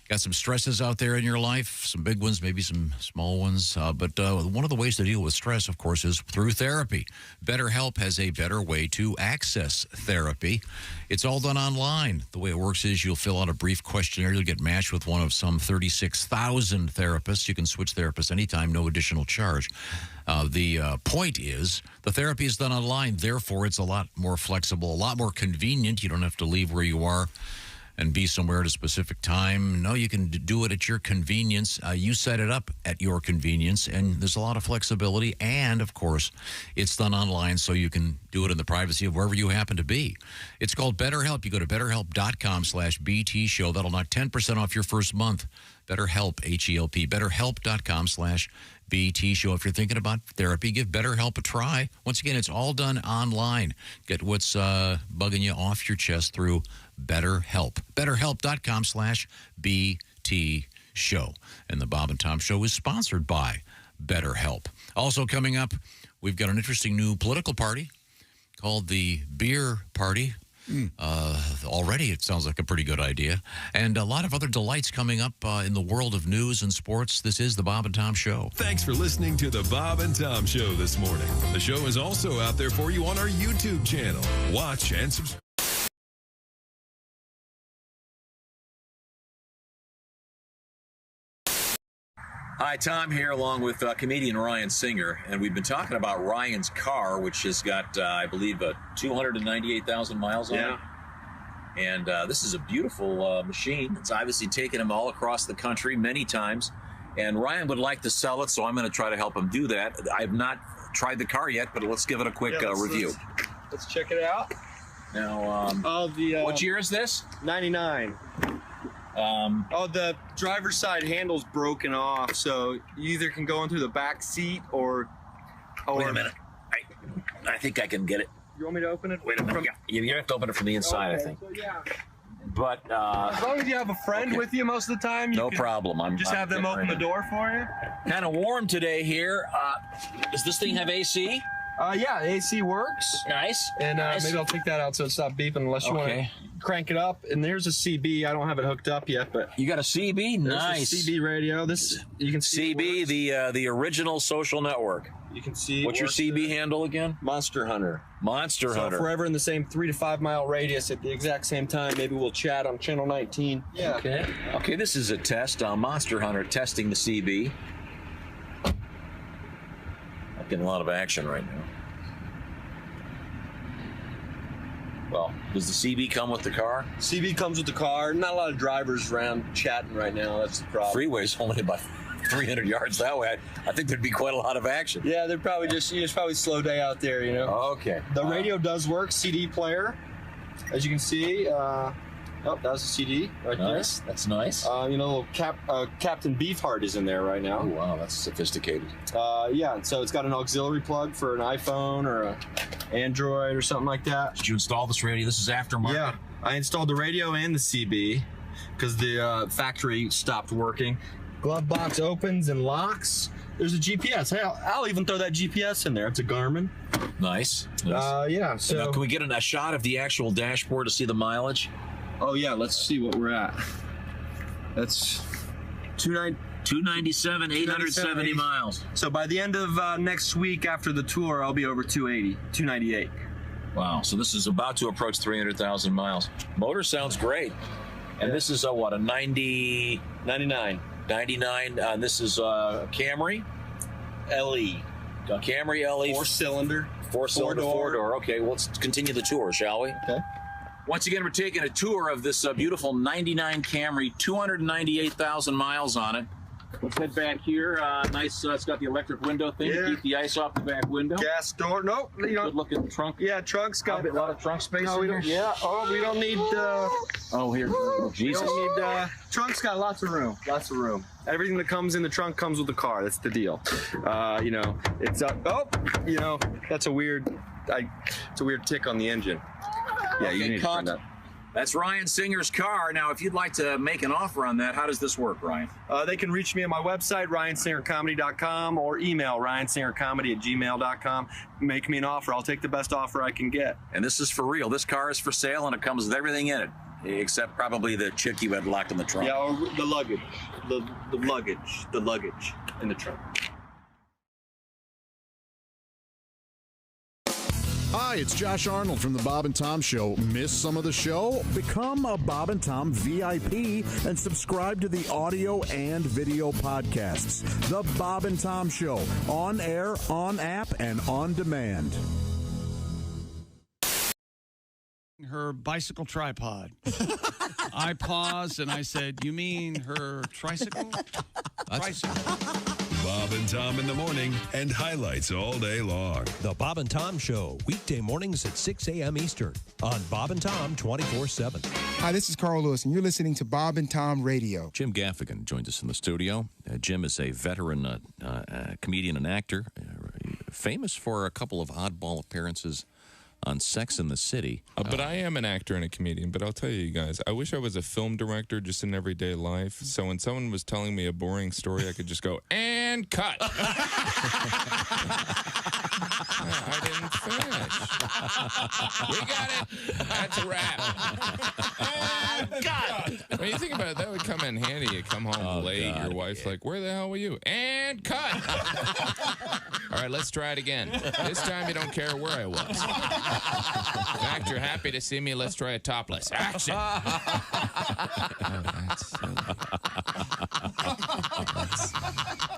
Got some stresses out there in your life, some big ones, maybe some small ones. But one of the ways to deal with stress, of course, is through therapy. BetterHelp has a better way to access therapy. It's all done online. The way it works is you'll fill out a brief questionnaire. You'll get matched with one of some 36,000 therapists. You can switch therapists anytime, no additional charge. The point is the therapy is done online. Therefore, it's a lot more flexible, a lot more convenient. You don't have to leave where you are and be somewhere at a specific time. No, you can do it at your convenience. You set it up at your convenience, and there's a lot of flexibility. And, of course, it's done online, so you can do it in the privacy of wherever you happen to be. It's called BetterHelp. You go to BetterHelp.com/BT Show. That'll knock 10% off your first month. BetterHelp, H-E-L-P. BetterHelp.com/BT Show. If you're thinking about therapy, give BetterHelp a try. Once again, it's all done online. Get what's bugging you off your chest through BetterHelp. BetterHelp.com/BT Show. And the Bob and Tom Show is sponsored by BetterHelp. Also coming up, we've got an interesting new political party called the Beer Party. Already it sounds like a pretty good idea. And a lot of other delights coming up in the world of news and sports. This is the Bob and Tom Show. Thanks for listening to the Bob and Tom Show this morning. The show is also out there for you on our YouTube channel. Watch and subscribe. Hi, Tom here along with comedian Ryan Singer, and we've been talking about Ryan's car, which has got, I believe, 298,000 miles on it. And this is a beautiful machine. It's obviously taken him all across the country many times, and Ryan would like to sell it, so I'm going to try to help him do that. I have not tried the car yet, but let's give it a quick review. Let's check it out. Now, what year is this? 99. The driver's side handle's broken off, so you either can go in through the back seat or Wait a minute. I think I can get it. You want me to open it? Wait a minute. You have to open it from the inside, I think. So, yeah. But as long as you have a friend with you most of the time, no problem. I'm have them open the door for you. Kind of warm today here. Does this thing have AC? Yeah, AC works. Nice. And nice. maybe I'll take that out so it's not beeping unless you want to crank it up. And there's a CB. I don't have it hooked up yet, but you got a CB? Nice. There's a CB radio. This you can see. CB, the original social network. You can see. What's your CB handle again? Monster Hunter. Monster Hunter. So forever in the same 3 to 5 mile radius at the exact same time. Maybe we'll chat on channel 19. Yeah. Okay. Okay. This is a test. Monster Hunter testing the CB. Not getting a lot of action right now. Well, does the CB come with the car? CB comes with the car. Not a lot of drivers around chatting right now. That's the problem. Freeway's only about 300 yards that way. I think there'd be quite a lot of action. Yeah, they're probably it's probably a slow day out there, you know. Okay. The radio does work. CD player, as you can see. Oh, that was a CD right Nice. there. That's nice. Little Captain Beefheart is in there right now. Oh, wow, that's sophisticated. Yeah, so it's got an auxiliary plug for an iPhone or an Android or something like that. Did you install this radio? This is aftermarket? Yeah, I installed the radio and the CB because the factory stopped working. Glove box opens and locks. There's a GPS. Hey, I'll even throw that GPS in there. It's a Garmin. Nice. Yeah, so... Now, can we get a shot of the actual dashboard to see the mileage? Oh, yeah, let's see what we're at. That's 297, 870 miles. So by the end of next week after the tour, I'll be over 280, 298. Wow, so this is about to approach 300,000 miles. Motor sounds great. And this is a 99. 99. This is a Camry LE. A Camry LE. Four-cylinder. Four-door. Okay, well, let's continue the tour, shall we? Okay. Once again, we're taking a tour of this beautiful 99 Camry, 298,000 miles on it. Let's head back here. Nice, it's got the electric window thing to keep the ice off the back window. Gas door. Nope. Good looking trunk. Yeah, trunk's got a lot of trunk space in here. Yeah. Oh, we don't need... Oh, here. Oh, Jesus. We don't need... Trunk's got lots of room. Lots of room. Everything that comes in the trunk comes with the car. That's the deal. It's that's a weird... it's a weird tick on the engine. Yeah, you need to turn that. That's Ryan Singer's car. Now, if you'd like to make an offer on that, how does this work, Ryan? They can reach me on my website, ryansingercomedy.com, or email ryansingercomedy@gmail.com. Make me an offer. I'll take the best offer I can get. And this is for real. This car is for sale, and it comes with everything in it, except probably the chick you had locked in the trunk. Yeah, or the luggage. The luggage in the trunk. Hi, it's Josh Arnold from the Bob and Tom Show. Miss some of the show? Become a Bob and Tom VIP and subscribe to the audio and video podcasts. The Bob and Tom Show, on air, on app, and on demand. Her bicycle tripod. I paused and I said, "You mean her tricycle?" Tricycle. Bob and Tom in the morning and highlights all day long. The Bob and Tom Show, weekday mornings at 6 a.m. Eastern on Bob and Tom 24/7. Hi, this is Carl Lewis, and you're listening to Bob and Tom Radio. Jim Gaffigan joins us in the studio. Jim is a veteran comedian and actor, famous for a couple of oddball appearances on Sex and the City. But I am an actor and a comedian, but I'll tell you guys, I wish I was a film director just in everyday life, so when someone was telling me a boring story, I could just go, and cut. I didn't finish. We got it. That's a wrap. And cut. When you think about it, that would come in handy. You come home late, your wife's like, where the hell were you? And cut. All right, let's try it again. This time you don't care where I was. In fact, you're happy to see me. Let's try a topless. Action.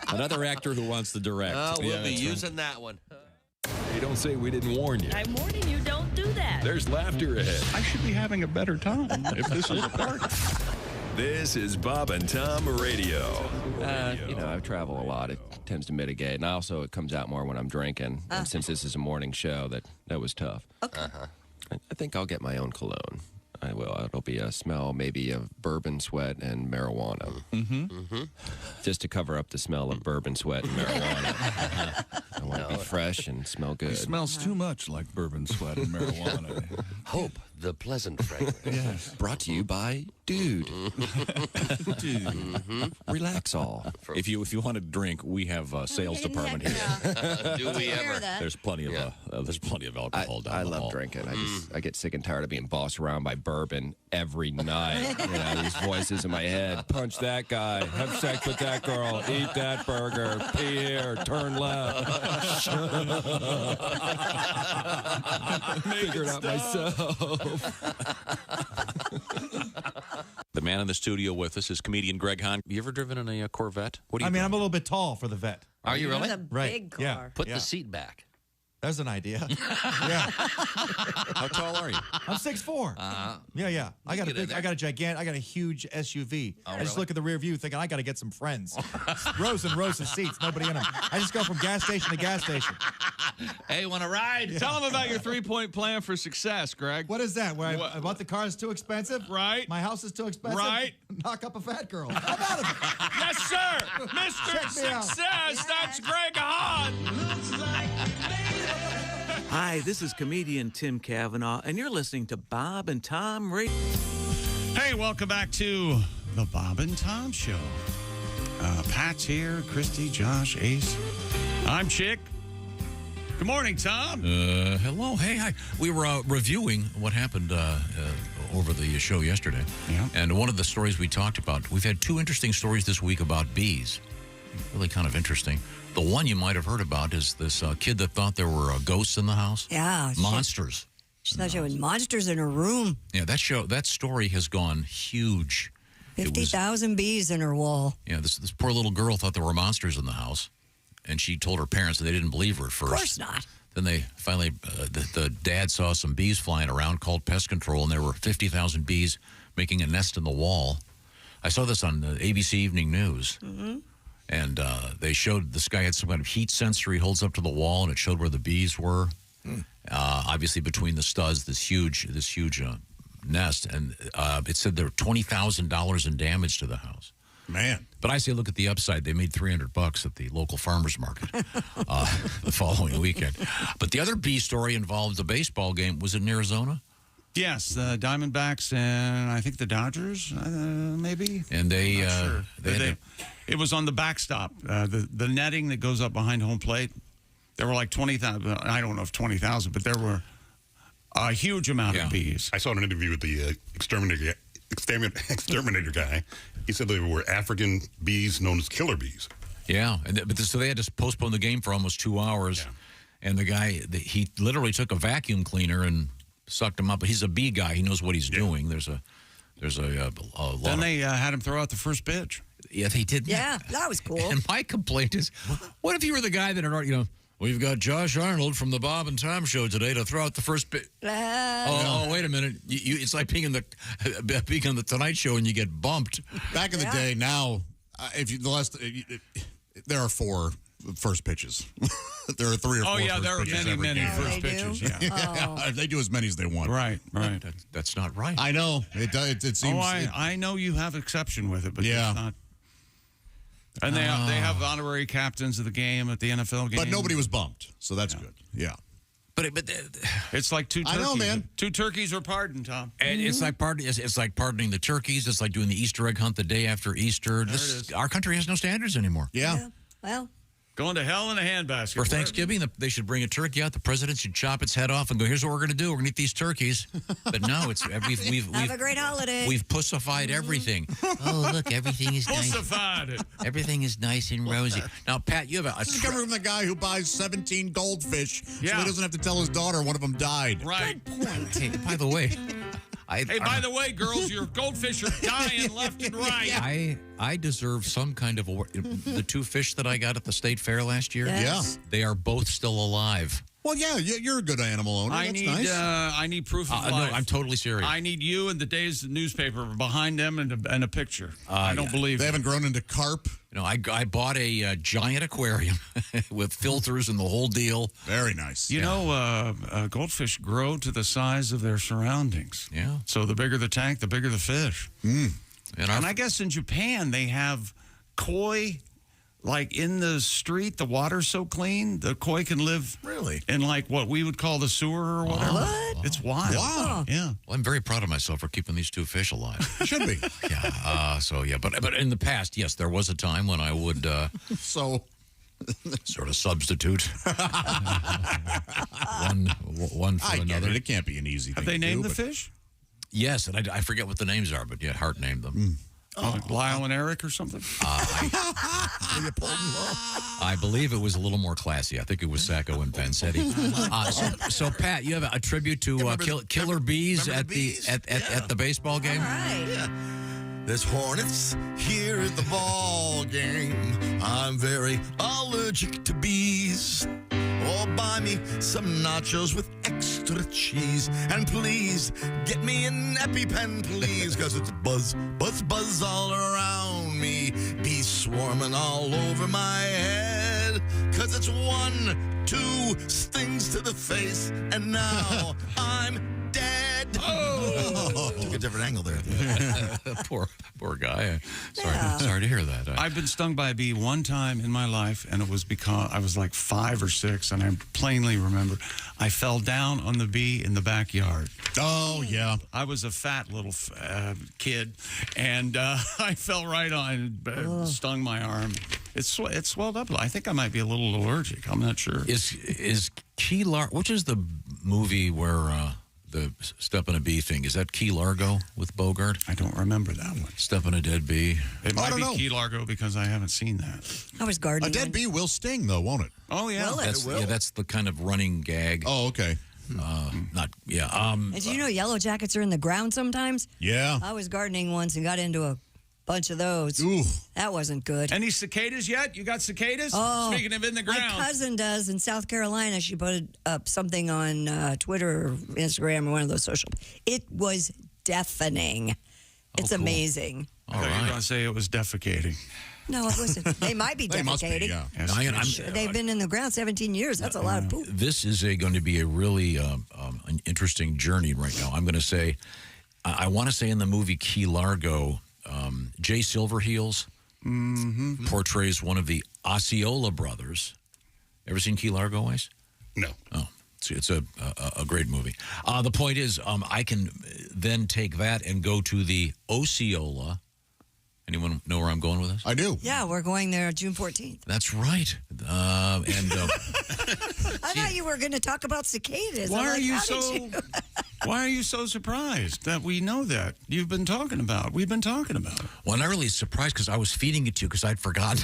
Another actor who wants to direct. We'll be using that one. Hey, don't say we didn't warn you. I'm warning you, don't do that. There's laughter ahead. I should be having a better time if this is a party. This is Bob and Tom Radio. I travel a lot. It tends to mitigate. And also, it comes out more when I'm drinking. And since this is a morning show, that was tough. Okay. I think I'll get my own cologne. I will. It'll be a smell maybe of bourbon sweat and marijuana. Just to cover up the smell of bourbon sweat and marijuana. I want to be fresh and smell good. It smells too much like bourbon sweat and marijuana. Hope, the pleasant fragrance. Yes. Brought to you by Dude. Dude. Relax all. If you want to drink, we have a sales department here. Do we ever? There's plenty of alcohol down I the love hall. drinking. I get sick and tired of being bossed around by bourbon every night. These voices in my head. Punch that guy. Have sex with that girl. Eat that burger. Pee here. Turn left. Figure it out myself. The man in the studio with us is comedian Greg Hahn. You ever driven in a Corvette? What do you I'm a little bit tall for the vet. Are you really? It's a big car. Put the seat back. There's an idea. Yeah. How tall are you? I'm 6'4". Yeah. I got a huge SUV. I just look at the rear view thinking I got to get some friends. Rows and rows of seats, nobody in them. I just go from gas station to gas station. Hey, want to ride? Yeah. Tell them about your 3-point plan for success, Greg. What is that? Where I bought the car is too expensive? Right. My house is too expensive? Right. Knock up a fat girl. How about it? Yes, sir. Mr. Check me out. Success. That's Greg Hahn. Hi, this is comedian Tim Cavanaugh, and you're listening to Bob and Tom Radio. Hey, welcome back to the Bob and Tom Show. Pat's here, Christy, Josh, Ace. I'm Chick. Good morning, Tom. Hello. Hey, hi. We were reviewing what happened over the show yesterday. Yeah. And one of the stories we talked about, we've had 2 interesting stories this week about bees. Really kind of interesting. The one you might have heard about is this kid that thought there were ghosts in the house. Yeah. Monsters. She thought she had monsters in her room. Yeah, that story has gone huge. 50,000 bees in her wall. Yeah, this poor little girl thought there were monsters in the house, and she told her parents, and they didn't believe her at first. Of course not. Then they finally, the dad saw some bees flying around, called pest control, and there were 50,000 bees making a nest in the wall. I saw this on the ABC Evening News. Mm-hmm. And they showed this guy had some kind of heat sensor he holds up to the wall, and it showed where the bees were. Obviously, between the studs, this huge nest, and it said there were $20,000 in damage to the house. Man. But I say, look at the upside. They made $300 at the local farmers market the following weekend. But the other bee story involved a baseball game. Was it in Arizona? Yes, the Diamondbacks and I think the Dodgers, maybe. And they, it was on the backstop, the netting that goes up behind home plate. There were like 20,000. I don't know if 20,000, but there were a huge amount of bees. I saw an interview with the exterminator guy. He said they were African bees known as killer bees. Yeah, so they had to postpone the game for almost 2 hours. Yeah. And the guy, he literally took a vacuum cleaner and sucked him up. He's a bee guy. He knows what he's doing. There's a lot. Then they had him throw out the first pitch. Yeah, they did. Yeah, that was cool. And my complaint is, what if you were the guy that had, we've got Josh Arnold from the Bob and Tom Show today to throw out the first pitch. Oh, wait a minute. It's like being on the Tonight Show and you get bumped. Back in the day, now, there are 4 first pitches. There are 3 or 4. Oh yeah, there are many first pitches. Yeah, they do as many as they want. Right. That's not right. I know it does. It seems. I know you have exception with it, but yeah. It's not. And they have honorary captains of the game at the NFL game. But nobody was bumped, so that's good. Yeah. But it's like 2 turkeys. I know, man. 2 turkeys are pardoned, Tom. And it's like pardoning the turkeys. It's like doing the Easter egg hunt the day after Easter. Our country has no standards anymore. Yeah. Well. Going to hell in a handbasket. For Thanksgiving, they should bring a turkey out. The president should chop its head off and go, here's what we're going to do. We're going to eat these turkeys. But no, we've have a great holiday. We've pussified everything. Oh, look, everything is nice. Pussified it. Everything is nice and rosy. Now, Pat, you have This is coming from the guy who buys 17 goldfish so he doesn't have to tell his daughter one of them died. Right. Good point. Hey, by the way... by the way, girls, your goldfish are dying left and right. I deserve some kind of award. The 2 fish that I got at the state fair last year, they are both still alive. Well, yeah, you're a good animal owner. That's nice. I need proof of life. No, I'm totally serious. I need you and the day's newspaper behind them and a picture. I don't believe they haven't grown into carp. No, I bought a giant aquarium with filters and the whole deal. Very nice. You know, goldfish grow to the size of their surroundings. Yeah. So the bigger the tank, the bigger the fish. Mm. And I guess in Japan they have koi. Like in the street, the water's so clean, the koi can live in like what we would call the sewer or whatever. What? It's wild. Wow. Yeah. Well, I'm very proud of myself for keeping these 2 fish alive. Should be. Yeah. But in the past, yes, there was a time when I would sort of substitute one for another. It can't be an easy thing. Have they named the fish? Yes, and I forget what the names are, but yeah, Hart named them. Like Lyle and Eric or something? I believe it was a little more classy. I think it was Sacco and Vanzetti. So Pat, you have a tribute to killer bees at the baseball game? All right. Yeah. There's hornets here at the ball game. I'm very allergic to bees. Oh, buy me some nachos with extra cheese. And please, get me an EpiPen, please. Because it's buzz, buzz, buzz all around me. Bees swarming all over my head. Because it's 1, 2 stings to the face. And now I'm dead. Oh, took a different angle there. poor guy. Sorry to hear that. I've been stung by a bee one time in my life, and it was because I was like 5 or 6, and I plainly remember I fell down on the bee in the backyard. Oh, yeah. I was a fat little kid, and I fell right on and stung my arm. It swelled up. I think I might be a little allergic. I'm not sure. Is Key Largo, which is the movie where the Step on a Bee thing, is that Key Largo with Bogart? I don't remember that one. Step on a Dead Bee. It might be Key Largo because I haven't seen that. I was gardening. A dead bee will sting, though, won't it? Oh, yeah. That's the kind of running gag. Oh, okay. And do you know yellow jackets are in the ground sometimes? Yeah. I was gardening once and got into a bunch of those. Ooh. That wasn't good. Any cicadas yet? You got cicadas? Oh, speaking of in the ground. My cousin does in South Carolina. She put up something on Twitter or Instagram or one of those social. It was deafening. It's cool. amazing. All right. You're going to say it was defecating. No, it wasn't. They might be They must be, defecating. yeah. Sure, they've been in the ground 17 years. That's a lot of poop. This is going to be a really an interesting journey right now. I'm going to say, I want to say in the movie Key Largo, Jay Silverheels portrays one of the Osceola brothers. Ever seen Key Largo, Weiss? No. Oh, it's a great movie. The point is, I can then take that and go to the Osceola. Anyone know where I'm going with this? I do. Yeah, we're going there June 14th. That's right. I thought you were going to talk about cicadas. Why are you so surprised that we know that? We've been talking about it. Well, I'm not really surprised because I was feeding it to you because I'd forgotten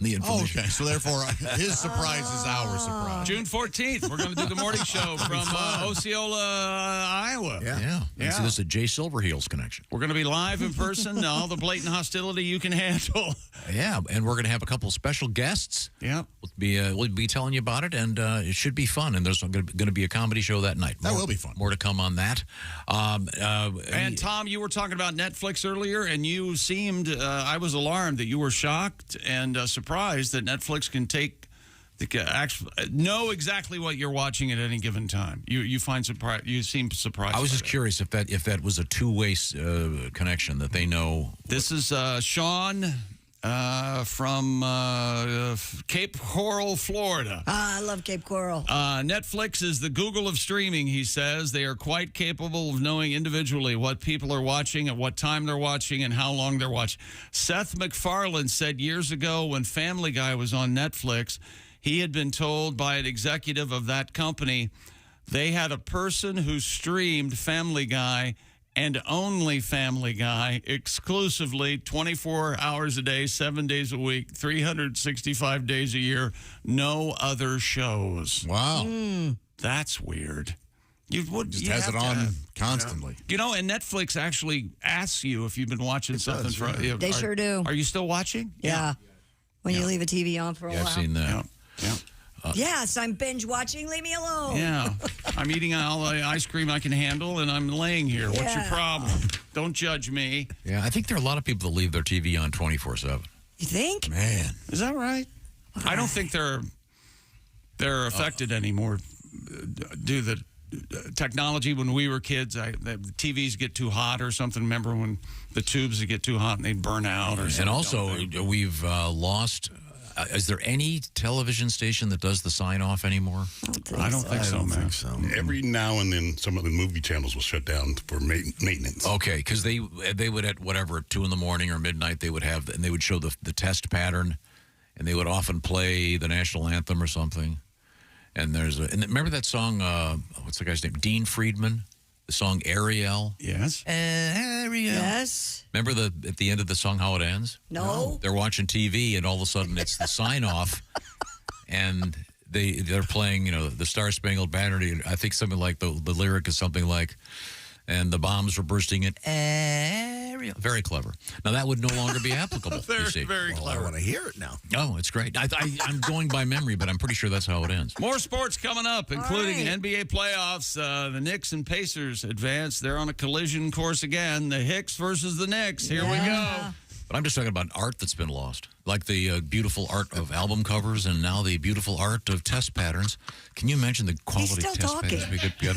the information. Oh, okay. So therefore, his surprise is our surprise. June 14th, we're going to do the morning show from Osceola, Iowa. Yeah. So this is a Jay Silverheels connection. We're going to be live in person. All the blatant hostility you can handle. Yeah, and we're going to have a couple of special guests. Yeah. We'll be telling you about it, and it should be fun. And there's going to be a comedy show that night. That will be fun. More to come on that. And Tom, you were talking about Netflix earlier, and you seemed, I was alarmed that you were shocked and surprised that Netflix can know exactly what you're watching at any given time. You seem surprised. I was just curious if that was a two-way connection, that they know. This is Sean from Cape Coral, Florida. I love Cape Coral. Netflix is the Google of streaming, he says. They are quite capable of knowing individually what people are watching, at what time they're watching, and how long they're watching. Seth MacFarlane said years ago when Family Guy was on Netflix, he had been told by an executive of that company they had a person who streamed Family Guy and only Family Guy exclusively 24 hours a day, 7 days a week, 365 days a year, no other shows. Wow. That's weird. Just has it on constantly. You know, and Netflix actually asks you if you've been watching something. They sure do. Are you still watching? Yeah. When you leave a TV on for a while. I've seen that. Yeah. Yes, I'm binge watching. Leave me alone. Yeah. I'm eating all the ice cream I can handle, and I'm laying here. What's your problem? Don't judge me. Yeah, I think there are a lot of people that leave their TV on 24/7. You think? Man. Is that right? I don't think they're affected anymore due to the technology. When we were kids, the TVs get too hot or something. Remember when the tubes would get too hot and they'd burn out? Or something? And also, we've lost... is there any television station that does the sign-off anymore? I don't think so, man. Every now and then, some of the movie channels will shut down for maintenance. Okay, because they would at 2 in the morning or midnight they would have, and they would show the test pattern, and they would often play the national anthem or something. And and remember that song? What's the guy's name? Dean Friedman. The song Ariel. Yes. Ariel. Yes. Remember at the end of the song how it ends? No. They're watching TV and all of a sudden it's the sign off, and they're playing the Star Spangled Banner. I think something like the lyric is something like, and the bombs were bursting in Ariel. scenario. Very clever. Now, that would no longer be applicable, you see. Very clever. I want to hear it now. Oh, it's great. I'm going by memory, but I'm pretty sure that's how it ends. More sports coming up, including NBA playoffs. The Knicks and Pacers advance. They're on a collision course again. The Hicks versus the Knicks. Here we go. But I'm just talking about art that's been lost, like the beautiful art of album covers and now the beautiful art of test patterns. Can you imagine the quality of test patterns we could get?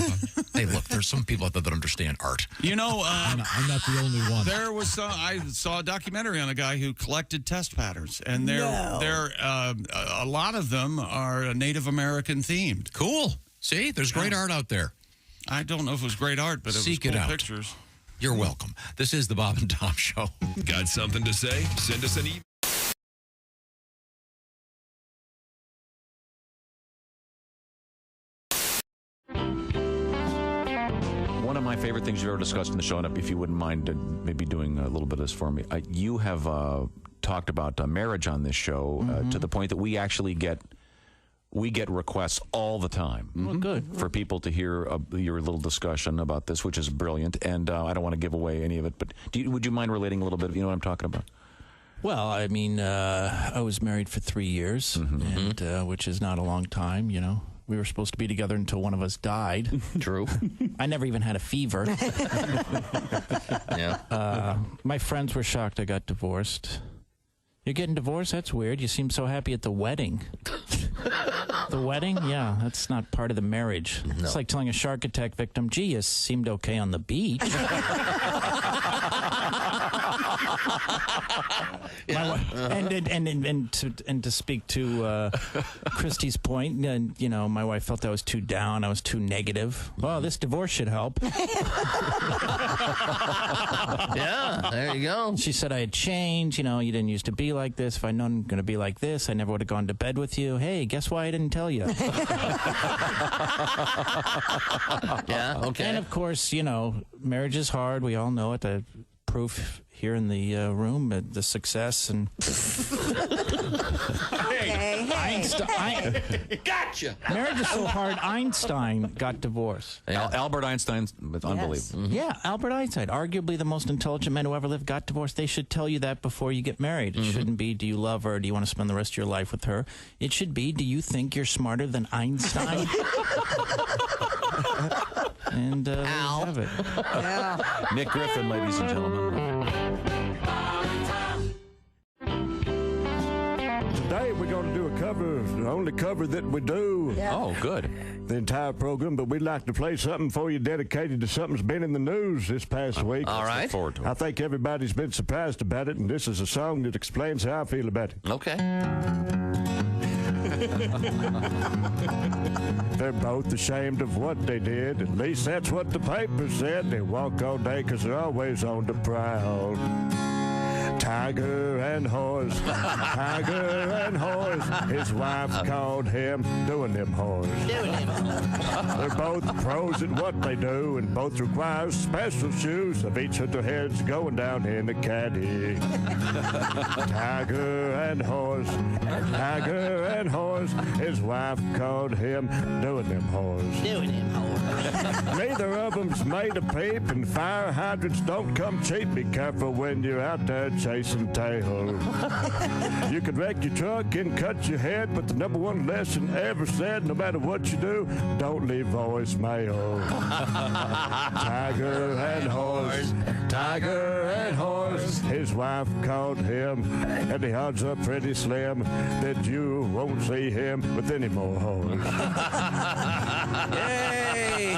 Hey, look, there's some people out there that understand art. You know, I'm not the only one. There was I saw a documentary on a guy who collected test patterns, and a lot of them are Native American themed. Cool. See, there's great art out there. I don't know if it was great art, but it was cool pictures. You're welcome. This is the Bob and Tom Show. Got something to say? Send us an email. One of my favorite things you've ever discussed in the show, and if you wouldn't mind maybe doing a little bit of this for me, you have talked about marriage on this show to the point that we actually get requests all the time. Well, good. For people to hear your little discussion about this, which is brilliant. And I don't want to give away any of it, but would you mind relating a little bit? You know what I'm talking about? Well, I mean, I was married for 3 years, and which is not a long time, you know. We were supposed to be together until one of us died. True. I never even had a fever. My friends were shocked I got divorced. You're getting divorced? That's weird. You seem so happy at the wedding. The wedding? Yeah, that's not part of the marriage. No. It's like telling a shark attack victim, gee, you seemed okay on the beach. And to speak to Christy's point, you know, my wife felt I was too down, I was too negative. Oh, this divorce should help. Yeah, there you go. She said I had changed. You know, you didn't used to be like this. If I'd known I'm going to be like this, I never would have gone to bed with you. Hey, guess why I didn't tell you? Yeah, okay. And of course, you know, marriage is hard. We all know it. The proof here in the room, the success and. Einstein. Gotcha. Marriage is so hard. Einstein got divorced. Albert Einstein, it's unbelievable. Yeah, Albert Einstein, arguably the most intelligent man who ever lived, got divorced. They should tell you that before you get married. It shouldn't be, do you love her? Do you want to spend the rest of your life with her? It should be, do you think you're smarter than Einstein? And there you have it. Nick Griffin, ladies and gentlemen. Today we're going to do a cover, the only cover that we do. Yeah. Oh, good. The entire program, but we'd like to play something for you dedicated to something that's been in the news this past week. All right. Look forward to it. I think everybody's been surprised about it, and this is a song that explains how I feel about it. Okay. They're both ashamed of what they did. At least that's what the paper said. They walk all day because they're always on the prowl. Tiger and horse, tiger and horse. His wife called him doing them horse. They're both pros at what they do, and both require special shoes of each of their heads going down in the caddy. Tiger and horse, tiger and horse. His wife called him doing them horse. Doing him horse. Neither of them's made a peep, and fire hydrants don't come cheap. Be careful when you're out there chasing tail. You could wreck your truck and cut your head, but the number one lesson ever said, no matter what you do, don't leave voicemail. Tiger and horse, tiger and horse. His wife called him, and the odds are pretty slim that you won't see him with any more horse. Yay!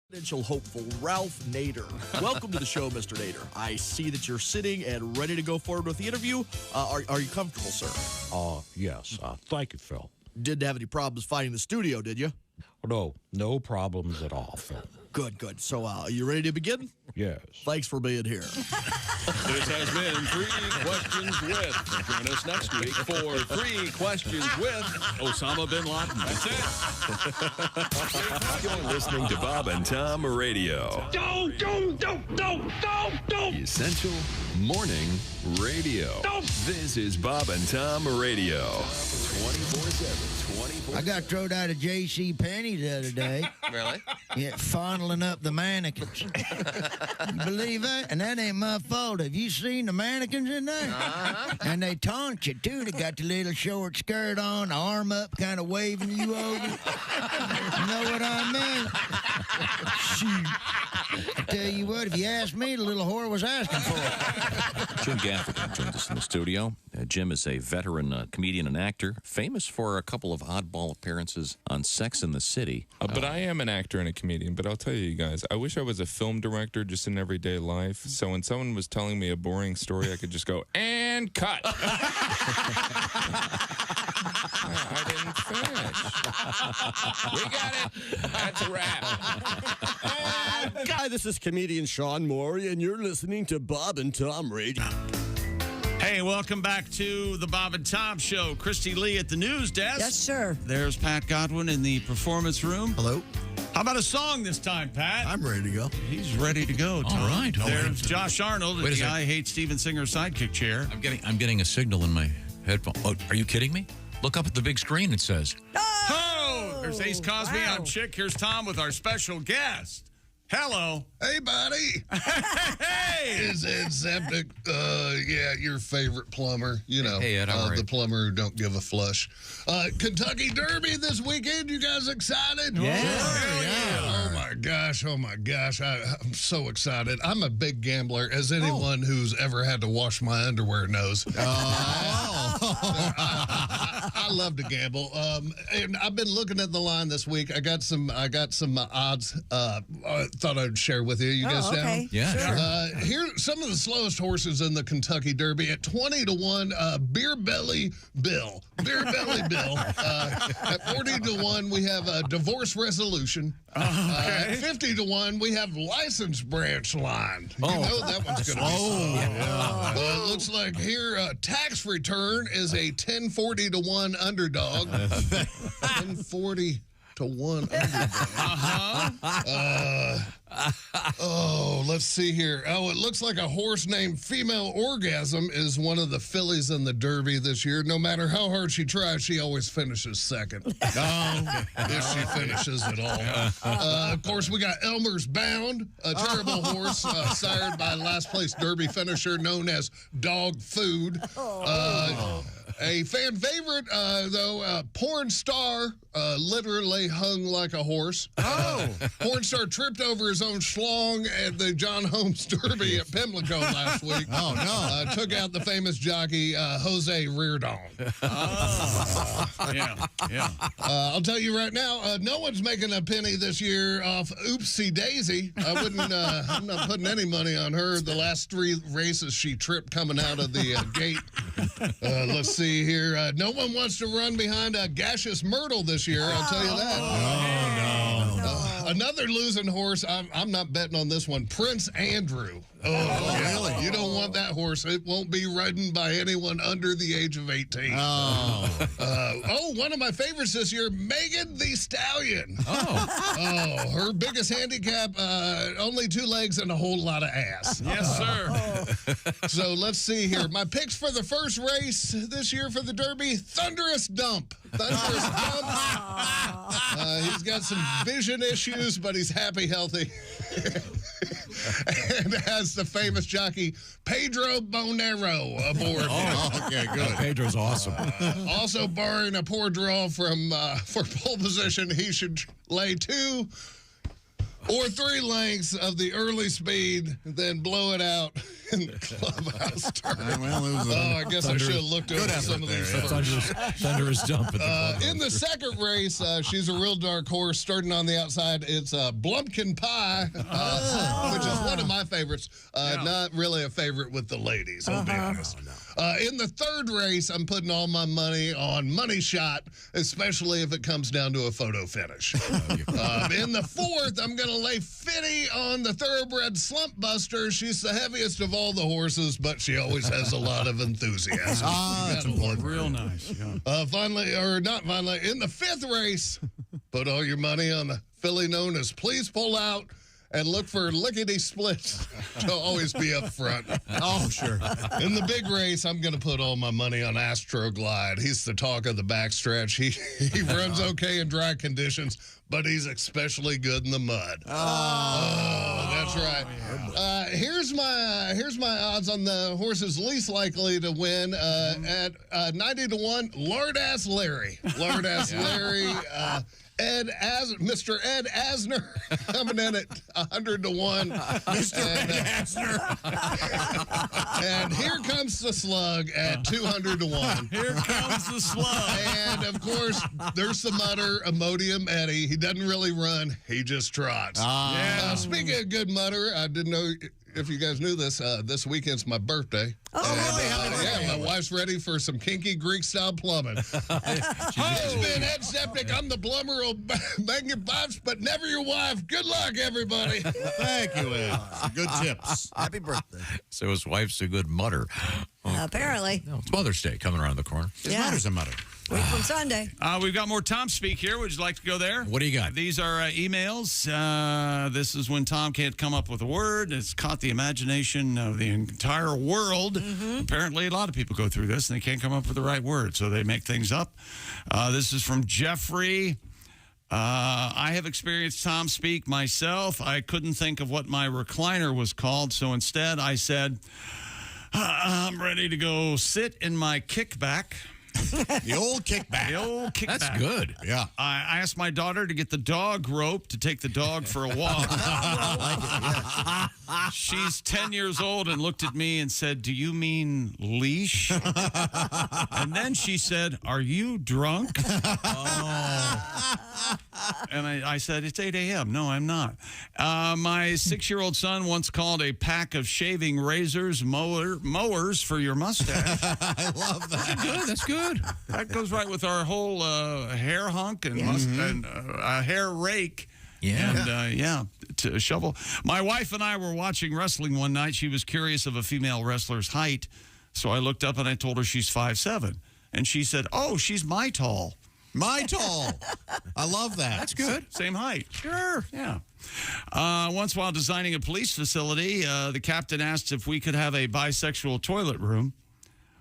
Presidential hopeful Ralph Nader. Welcome to the show, Mr. Nader. I see that you're sitting and ready to go forward with the interview. Are you comfortable, sir? Yes. Thank you, Phil. Didn't have any problems finding the studio, did you? No problems at all, Phil. Good. So, are you ready to begin? Yes. Thanks for being here. This has been 3 Questions With. Join us next week for 3 Questions with Osama Bin Laden. That's it. You're listening to Bob and Tom Radio. Don't. Essential Morning Radio. This is Bob and Tom Radio. 24/7, I got thrown out of J.C. Penney the other day. Really? Yeah, fondling up the mannequins. You believe that? And that ain't my fault. Have you seen the mannequins in there? And they taunt you, too. They got the little short skirt on, arm up, kind of waving you over. You know what I mean? Shoot. I tell you what, if you ask me, the little whore was asking for it. Jim Gaffigan joins us in the studio. Jim is a veteran comedian and actor, famous for a couple of oddball appearances on Sex and the City. But I am an actor and a comedian. But I'll tell you guys, I wish I was a film director just in everyday life. So when someone was telling me a boring story, I could just go, and cut. I didn't finish. We got it. That's a wrap. Hi, this is comedian Sean Morey, and you're listening to Bob and Tom Radio. Hey, welcome back to the Bob and Tom Show. Christy Lee at the news desk. Yes, sir. There's Pat Godwin in the performance room. Hello. How about a song this time, Pat? I'm ready to go. He's ready to go, Tom. All right. There's Josh Arnold Wait at a the sec. I Hate Steven Singer sidekick chair. I'm getting a signal in my headphone. Oh, are you kidding me? Look up at the big screen. It says. Oh! There's Ace Cosby. Wow. I'm Chick. Here's Tom with our special guest. Hello. Hey, buddy. Hey! Is Ed Septic, your favorite plumber, you know, Hey, Ed, how are you? the plumber who don't give a flush. Kentucky Derby this weekend. You guys excited? Yeah. Oh, my gosh. I'm so excited. I'm a big gambler, as anyone who's ever had to wash my underwear knows. I love to gamble. And I've been looking at the line this week. I got some odds thought I'd share with you. You guys down? Yeah, sure. Here's some of the slowest horses in the Kentucky Derby at 20-1. Beer Belly Bill. At 40-1, we have a divorce resolution. At 50-1, we have license branch line. You know that one's going to be slow. It looks like here tax return is a 1040-1 underdog. 1040 to 1 underdog. Let's see here. Oh, it looks like a horse named Female Orgasm is one of the fillies in the Derby this year. No matter how hard she tries, she always finishes second. If she finishes at all. Of course, we got Elmer's Bound, a terrible horse sired by last place Derby finisher known as Dog Food. A fan favorite, though, Porn Star literally hung like a horse. Porn Star tripped over his own schlong at the John Holmes Derby at Pimlico last week. Took out the famous jockey, Jose Reardon. I'll tell you right now, no one's making a penny this year off Oopsie Daisy. I'm not putting any money on her. The last 3 races she tripped coming out of the gate. Let's see here. No one wants to run behind a Gaseous Myrtle this year, I'll tell you that. Another losing horse, I'm not betting on this one, Prince Andrew. Really? You don't want that horse. It won't be ridden by anyone under the age of 18. One of my favorites this year, Megan the Stallion. Her biggest handicap, only 2 legs and a whole lot of ass. Yes, sir. So let's see here. My picks for the first race this year for the Derby, Thunderous Dump. He's got some vision issues, but he's happy, healthy. And has the famous jockey Pedro Bonero aboard. Okay, good. Pedro's awesome. Also, barring a poor draw for pole position, he should lay 2 or 3 lengths of the early speed, then blow it out in the clubhouse tournament. I guess I should have looked over some of these. Thunderous dump. In the second race, she's a real dark horse. Starting on the outside, it's Blumpkin Pie, which is one of my favorites. Not really a favorite with the ladies, I'll be honest. In the third race, I'm putting all my money on Money Shot, especially if it comes down to a photo finish. In the fourth, I'm going to lay 50 on the thoroughbred Slump Buster. She's the heaviest of all the horses, but she always has a lot of enthusiasm. That's important. Real nice. Yeah. Finally, or not finally, in the fifth race, put all your money on the filly known as Please Pull Out and look for lickety-splits to always be up front. Oh, sure. In the big race, I'm going to put all my money on Astroglide. He's the talk of the backstretch. He runs okay in dry conditions, but he's especially good in the mud. Oh, that's right. Here's my odds on the horses least likely to win at 90-1. Lard-ass Larry. Lard-ass Larry. Mr. Ed Asner coming in at 100-1. Mr. Ed Asner. And here comes the slug at 200-1. Here comes the slug. And of course, there's the mutter, Imodium Eddie. He doesn't really run, he just trots. Speaking of good mutter, I didn't know if you guys knew this. This weekend's my birthday. Yeah, my wife's ready for some kinky Greek-style plumbing. Husband, Ed Septic, I'm the plumber, will bang your pipes, but never your wife. Good luck, everybody. Thank you, Ed. Good tips. Happy birthday. So his wife's a good mutter. Apparently. No, it's Mother's Day coming around the corner. His mother's a mutter. Week from Sunday. We've got more Tom Speak here. Would you like to go there? What do you got? These are emails. This is when Tom can't come up with a word. It's caught the imagination of the entire world. Apparently, a lot of people go through this, and they can't come up with the right word, so they make things up. This is from Jeffrey. I have experienced Tom Speak myself. I couldn't think of what my recliner was called, so instead I said, I'm ready to go sit in my kickback. The old kickback. The old kickback. That's good. Yeah. I asked my daughter to get the dog rope to take the dog for a walk. She's 10 years old and looked at me and said, "Do you mean leash?" And then she said, "Are you drunk?" And I said, "It's 8 a.m. No, I'm not. My 6-year-old son once called a pack of shaving razors mowers for your mustache. I love that. That's good. That goes right with our whole hair hunk and a hair rake. And to shovel. My wife and I were watching wrestling one night. She was curious of a female wrestler's height, so I looked up and I told her she's 5'7", and she said, "Oh, she's my tall." My tall. I love that. That's good. Same height. Sure. Yeah. Once while designing a police facility, the captain asked if we could have a bisexual toilet room.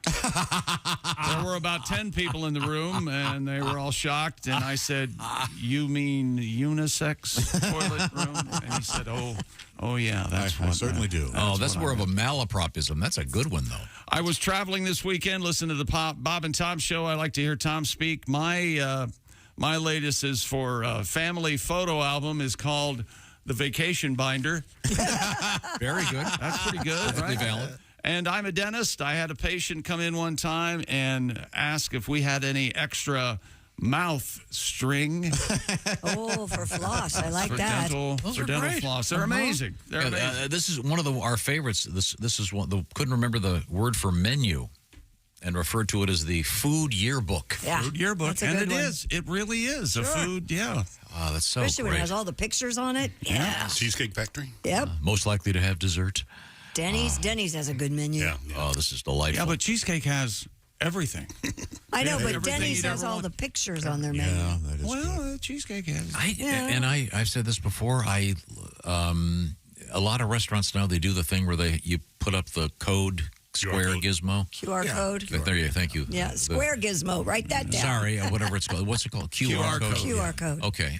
There were about 10 people in the room, and they were all shocked. And I said, "You mean unisex toilet room?" And he said, "Oh yeah, that's what I certainly do." That's more of a malapropism. That's a good one, though. I was traveling this weekend, listening to the Bob and Tom show. I like to hear Tom speak. My latest is for a family photo album is called The Vacation Binder. Very good. That's pretty good, Perfectly right? valid. And I'm a dentist. I had a patient come in one time and ask if we had any extra mouth string. Oh, for floss. I like for that. Those for are dental great. floss. They're amazing. They're amazing. This is one of our favorites. This is one. Couldn't remember the word for menu, and referred to it as the food yearbook. Yeah, food yearbook, that's a and good it one. is. It really is a food. Yeah. Oh, that's so Especially great. when it has all the pictures on it. Yeah. Cheesecake Factory. Yep. Most likely to have dessert. Denny's has a good menu. Yeah. Oh, this is delightful. Yeah, but Cheesecake has everything. I know, but Everything Denny's you'd has ever all want. the pictures on their menu. Yeah, that is Well, Cheesecake has. I've said this before. A lot of restaurants now, they do the thing where you put up the code, square gizmo. QR code. There you thank you. Yeah, square gizmo. Write that down. Sorry, whatever it's called. What's it called? QR code. QR code. Okay.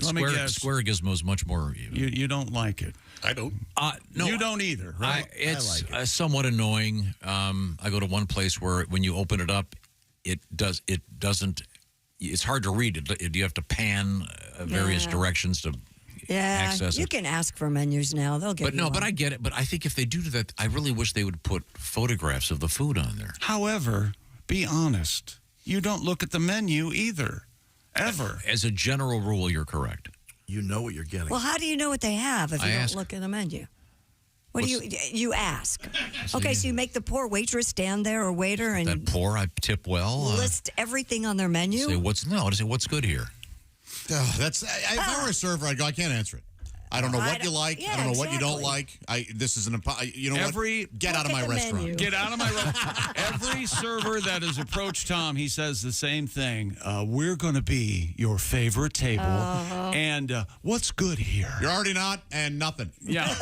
Let me guess. Square gizmo is much more. You don't like it. I don't. No, you don't either, right? It's somewhat annoying. I go to one place where when you open it up, it doesn't. It's hard to read. You have to pan various directions to. access you it. can ask for menus now. They'll get But I get it. But I think if they do that, I really wish they would put photographs of the food on there. However, be honest. You don't look at the menu either, ever. As a general rule, you're correct. You know what you're getting. Well, how do you know what they have if you I don't ask. look at the menu? What do you ask? Okay, so you make the poor waitress stand there or waiter and That poor, I tip well. list everything on their menu? Say what's good here. If I were a server, I'd go, I can't answer it. I don't know what you like. yeah, I don't know what you don't exactly. like. This is get out of my restaurant. Get out of my restaurant. Every server that has approached Tom, he says the same thing. We're going to be your favorite table. And what's good here? You're already not, and nothing. Yeah.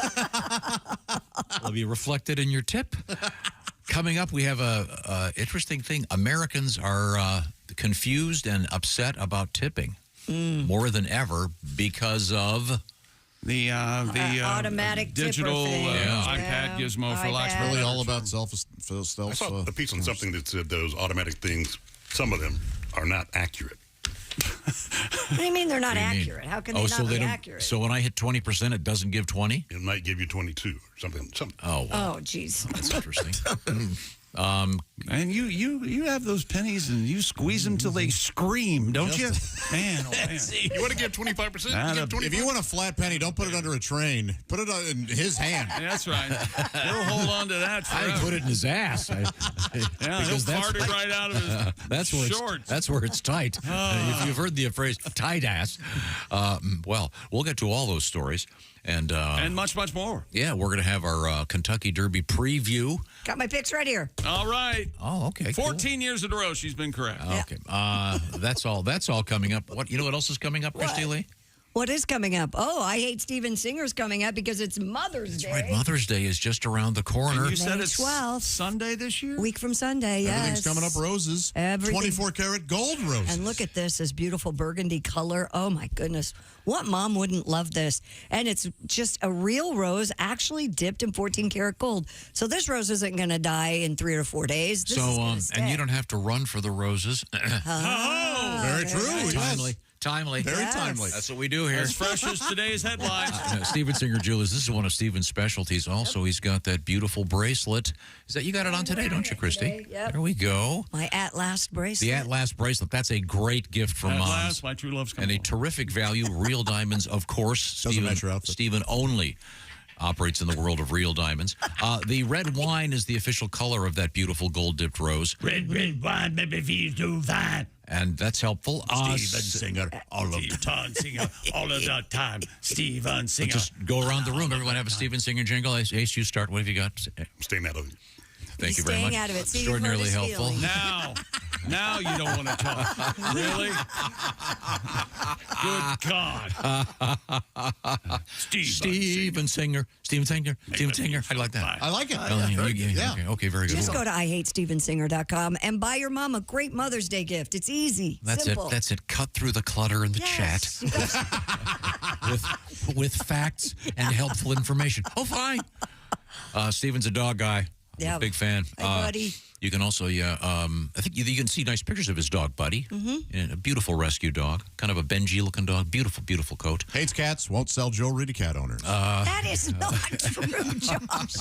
Will be reflected in your tip. Coming up, we have a interesting thing. Americans are confused and upset about tipping more than ever because of the automatic digital tipper iPad gizmo for lack of really all about self. I saw a piece on something that said those automatic things, some of them are not accurate. What do you mean they're not accurate? How can they not be accurate? So when I hit 20%, it doesn't give 20? It might give you 22 or something. Oh, wow. Oh, jeez. That's interesting. And you have those pennies and you squeeze them till they scream, don't you? Man, oh man. You want to give 25%? If you want a flat penny, don't put it under a train. Put it in his hand. That's right. He'll hold on to that forever. I put it in his ass. He'll fart it right out of his shorts. That's where it's tight. If you've heard the phrase tight ass, well, we'll get to all those stories. And much, much more. Yeah, we're going to have our Kentucky Derby preview. Got my picks right here. All right. Oh, okay. 14 years in a row, she's been correct. Okay. That's all coming up. You know what else is coming up, Christy Lee? What is coming up? Oh, I Hate Steven Singer's coming up because it's Mother's Day. Right, Mother's Day is just around the corner. And you said May it's 12th. Sunday this year? Week from Sunday, yes. Everything's coming up roses. 24-karat gold roses. And look at this beautiful burgundy color. Oh, my goodness. What mom wouldn't love this? And it's just a real rose actually dipped in 14-karat gold. So this rose isn't going to die in 3 or 4 days. This is gonna stay. And you don't have to run for the roses. Very true. Timely. Very timely. That's what we do here. As fresh as today's headlines. Steven Singer Jewelers, this is one of Steven's specialties. Also, he's got that beautiful bracelet. Is that you got it on today, don't you, Christy? Yep. There we go. My At Last bracelet. The At Last bracelet. That's a great gift from At Moms. last, my true love's coming. And a terrific value. Real diamonds, of course. Doesn't match your outfit. Steven only operates in the world of real diamonds. The red wine is the official color of that beautiful gold-dipped rose. Red wine, baby, feels too fine. And that's helpful. Steven Singer, all of the Steven Singer, all of the time. Steven Singer. Just go around the room. Everyone have a Steven Singer jingle. Ace, you start. What have you got? Staying out of it. Thank you very much. Staying out of it. See, Extraordinarily you've hurt his helpful. feelings. Now you don't want to talk. Really? Good God. Steven Singer. I like that. I like it. Yeah. Okay, very good. Just go to IHateStevenSinger.com and buy your mom a great Mother's Day gift. It's easy. That's simple. it. That's it. Cut through the clutter in the chat with facts and helpful information. Oh, fine. Steven's a dog guy. I'm a big fan. Hi, buddy. You can also, I think you can see nice pictures of his dog, Buddy. Mm-hmm. A beautiful rescue dog. Kind of a Benji-looking dog. Beautiful, beautiful coat. Hates cats, won't sell jewelry to cat owners. That is not true, Josh.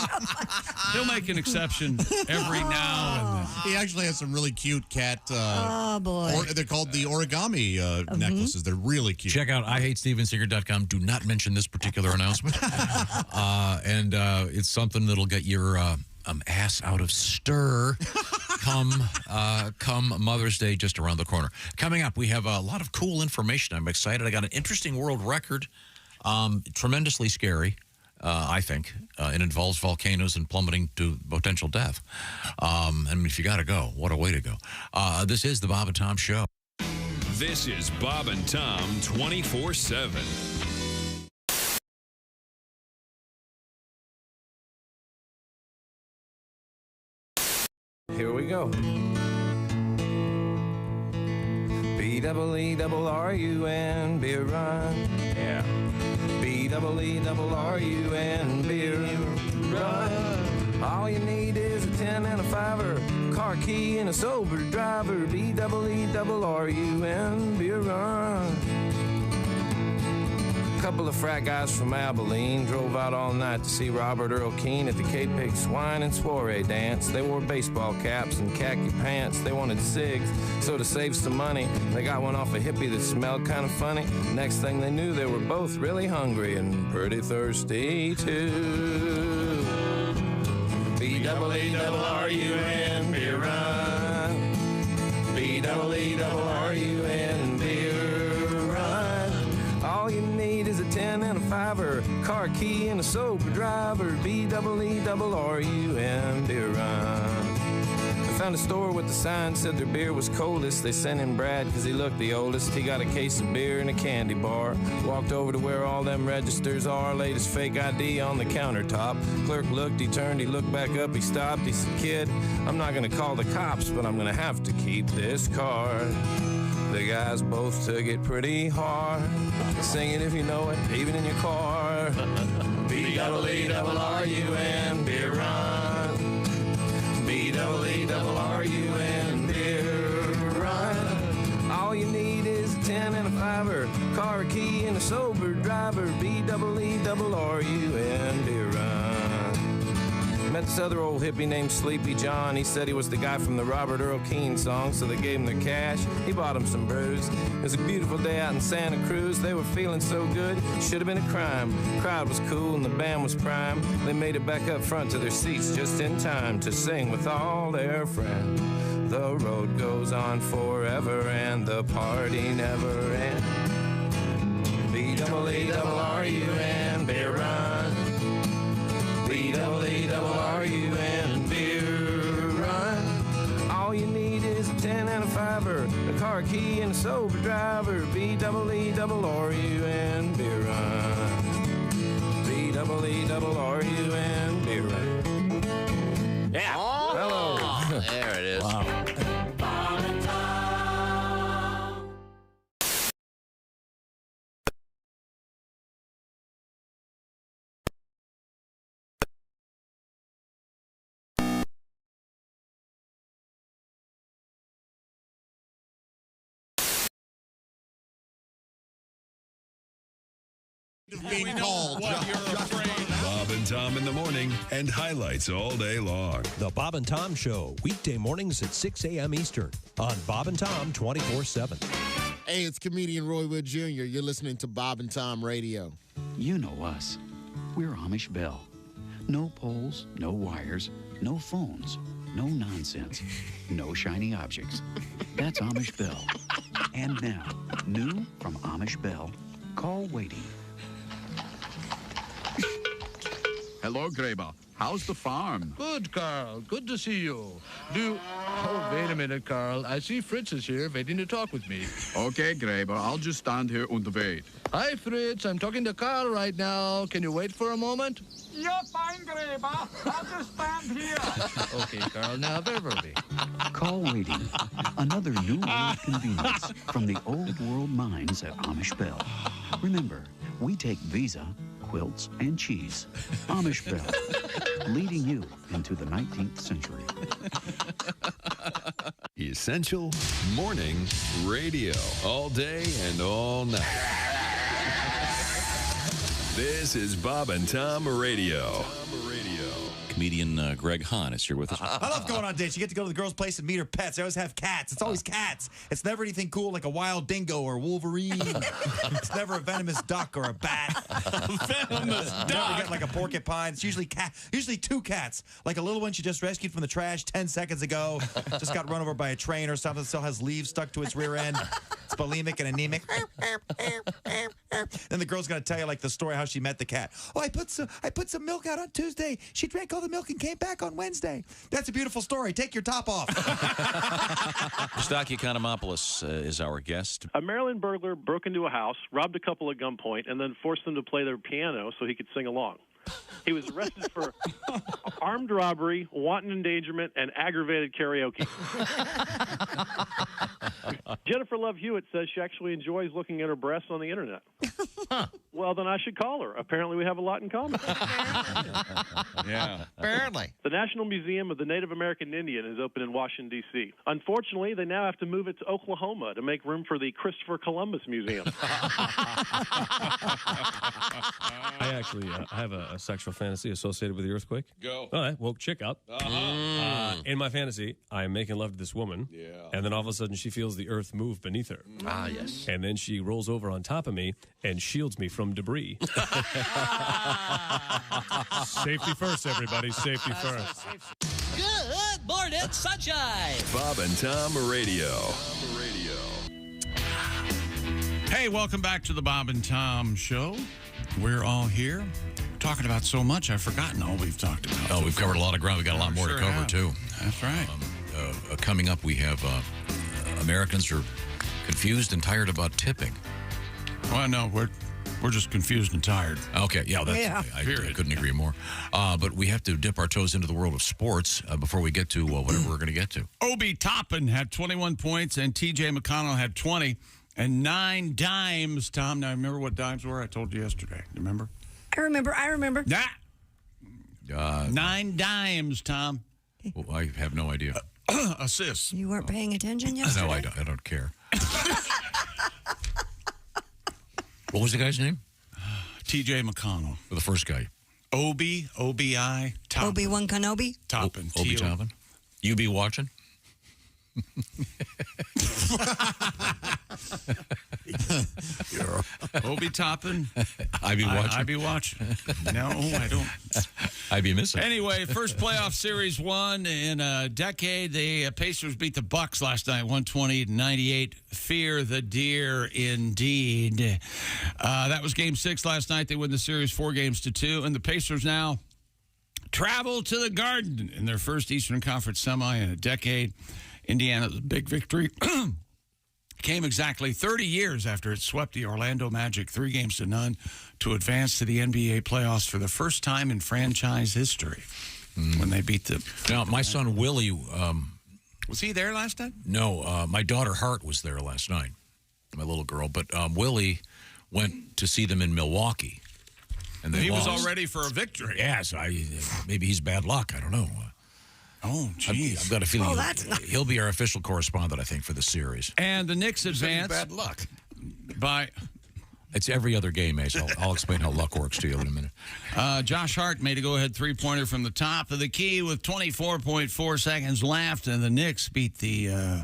He'll make an exception every now and then. He actually has some really cute cat. Oh, boy. They're called the origami necklaces. They're really cute. Check out IHateStevenSinger.com. Do not mention this particular announcement. And it's something that'll get your ass out of stir come Mother's Day just around the corner. Coming up, we have a lot of cool information. I'm excited. I got an interesting world record. Tremendously scary, I think. It involves volcanoes and plummeting to potential death. And if you got to go, what a way to go. This is the Bob and Tom Show. This is Bob and Tom 24/7. Here we go. B-double-E-double-R-U-N, beer run. Yeah. B-double-E-double-R-U-N, beer run. All you need is a 10 and a 5-er, car key and a sober driver. B-double-E-double-R-U-N, beer run. couple of frat guys from Abilene drove out all night to see Robert Earl Keen at the K-Pig Swine and Soiree dance. They wore baseball caps and khaki pants. They wanted cigs, so to save some money, they got one off a hippie that smelled kind of funny. Next thing they knew, they were both really hungry and pretty thirsty, too. B-double-E-double-R-U-N, beer run. B-double-E-double-R-U-N, beer run. All you need is a 10 and a 5-er, car key and a sober driver. B-double-E-double-R-U-N, beer run. I found a store with the sign said their beer was coldest. They sent in Brad because he looked the oldest. He got a case of beer and a candy bar. Walked over to where all them registers are. Laid his fake ID on the countertop. Clerk looked, he turned, he looked back up, he stopped. He said, "Kid, I'm not going to call the cops, but I'm going to have to keep this card." The guys both took it pretty hard. Sing it if you know it, even in your car. B-double-E-double-R-U-N, beer run. B-double-E-double-R-U-N, beer run. All you need is a 10 and a 5-er, car key and a sober driver. B-double-E-double-R-U-N, beer run. Met this other old hippie named Sleepy John. He said he was the guy from the Robert Earl Keen song, so they gave him their cash. He bought him some brews. It was a beautiful day out in Santa Cruz. They were feeling so good, should have been a crime. The crowd was cool and the band was prime. They made it back up front to their seats just in time to sing with all their friends. The road goes on forever and the party never ends. B-double-E-double-R-U-N, beer run. B-double-E-double-R-U-N, beer run. All you need is a 10 and a 5-er, a car key and a sober driver. B-double-E-double-R-U-N, beer run. B-double-E-double-R-U-N, beer run. Yeah. Oh, hello. There it is. Wow. Being called. Bob and Tom in the morning and highlights all day long. The Bob and Tom Show, weekday mornings at 6 a.m. Eastern on Bob and Tom 24/7. Hey, it's comedian Roy Wood Jr. You're listening to Bob and Tom Radio. You know us. We're Amish Bell. No poles, no wires, no phones, no nonsense, no shiny objects. That's Amish Bell. And now, new from Amish Bell, call waiting. Hello, Graber. How's the farm? Good, Carl. Good to see you. Oh, wait a minute, Carl. I see Fritz is here waiting to talk with me. Okay, Graber. I'll just stand here and wait. Hi, Fritz. I'm talking to Carl right now. Can you wait for a moment? Yeah, fine, Graber. I'll just stand here. Okay, Carl. Now, verbally. Call waiting. Another new world convenience from the old world minds at Amish Bell. Remember, we take Visa, quilts, and cheese. Amish Bell, leading you into the 19th century. Essential morning radio. All day and all night. This is Bob and Tom Radio. Comedian Greg Hahn is here with us. I love going on dates. You get to go to the girl's place and meet her pets. They always have cats. It's always cats. It's never anything cool like a wild dingo or Wolverine. It's never a venomous duck or a bat. Venomous You duck. never get like a porcupine. It's usually two cats. Like a little one she just rescued from the trash 10 seconds ago. Just got run over by a train or something. Still has leaves stuck to its rear end. It's bulimic and anemic. Then the girl's gonna tell you like the story how she met the cat. Oh, I put some milk out on Tuesday. She drank all the milk and came back on Wednesday. That's a beautiful story. Take your top off. Stocky Economopoulos is our guest. A Maryland burglar broke into a house, robbed a couple at gunpoint, and then forced them to play their piano so he could sing along. He was arrested for armed robbery, wanton endangerment, and aggravated karaoke. Jennifer Love Hewitt says she actually enjoys looking at her breasts on the internet. Well, then I should call her. Apparently, we have a lot in common. Yeah. Apparently. The National Museum of the Native American Indian is open in Washington, D.C. Unfortunately, they now have to move it to Oklahoma to make room for the Christopher Columbus Museum. I actually I have a sexual fantasy associated with the earthquake. Go. All right, woke chick up. In my fantasy, I'm making love to this woman. Yeah. And then all of a sudden, she feels the earth move beneath her. Ah, yes. And then she rolls over on top of me and shields me from debris. Safety first, everybody. Safety first. Good morning, sunshine. Bob and Tom Radio. Hey, welcome back to the Bob and Tom Show. We're all here talking about so much, I've forgotten all we've talked about. Oh, we've covered a lot of ground. We got a lot more to cover, too. That's right. Coming up, we have Americans are confused and tired about tipping. Well, no, we're just confused and tired. Okay, yeah, I couldn't agree more. But we have to dip our toes into the world of sports before we get to whatever we're going to get to. Obi Toppin had 21 points, and T.J. McConnell had 20, and 9 dimes. Tom, now remember what dimes were? I told you yesterday. Remember? I remember. Nah. 9 dimes, Tom. Well, I have no idea. Assists. You weren't paying attention yesterday? No, I don't care. What was the guy's name? T.J. McConnell. The first guy. O-B-I, Toppin. Obi-Wan Kenobi? Toppin. Obi Toppin. You be watching? Obi Toppin. I be watching. I be watching. No, I don't. I be missing. Anyway, first playoff series won in a decade. The Pacers beat the Bucks last night, 120-98. Fear the deer, indeed. That was Game 6 last night. They win the series 4-2, and the Pacers now travel to the Garden in their first Eastern Conference semi in a decade. Indiana's big victory came exactly 30 years after it swept the Orlando Magic 3-0 to advance to the NBA playoffs for the first time in franchise history when they beat the... Now, my son Willie... was he there last night? No, my daughter Hart was there last night, my little girl. But Willie went to see them in Milwaukee. And he was all ready for a victory. Yes, maybe he's bad luck. I don't know. Oh, jeez. I've got a feeling he'll be our official correspondent, I think, for the series. And the Knicks advance. Bad luck. By... It's every other game, Ace. I'll explain how luck works to you in a minute. Josh Hart made a go-ahead three-pointer from the top of the key with 24.4 seconds left, and the Knicks beat the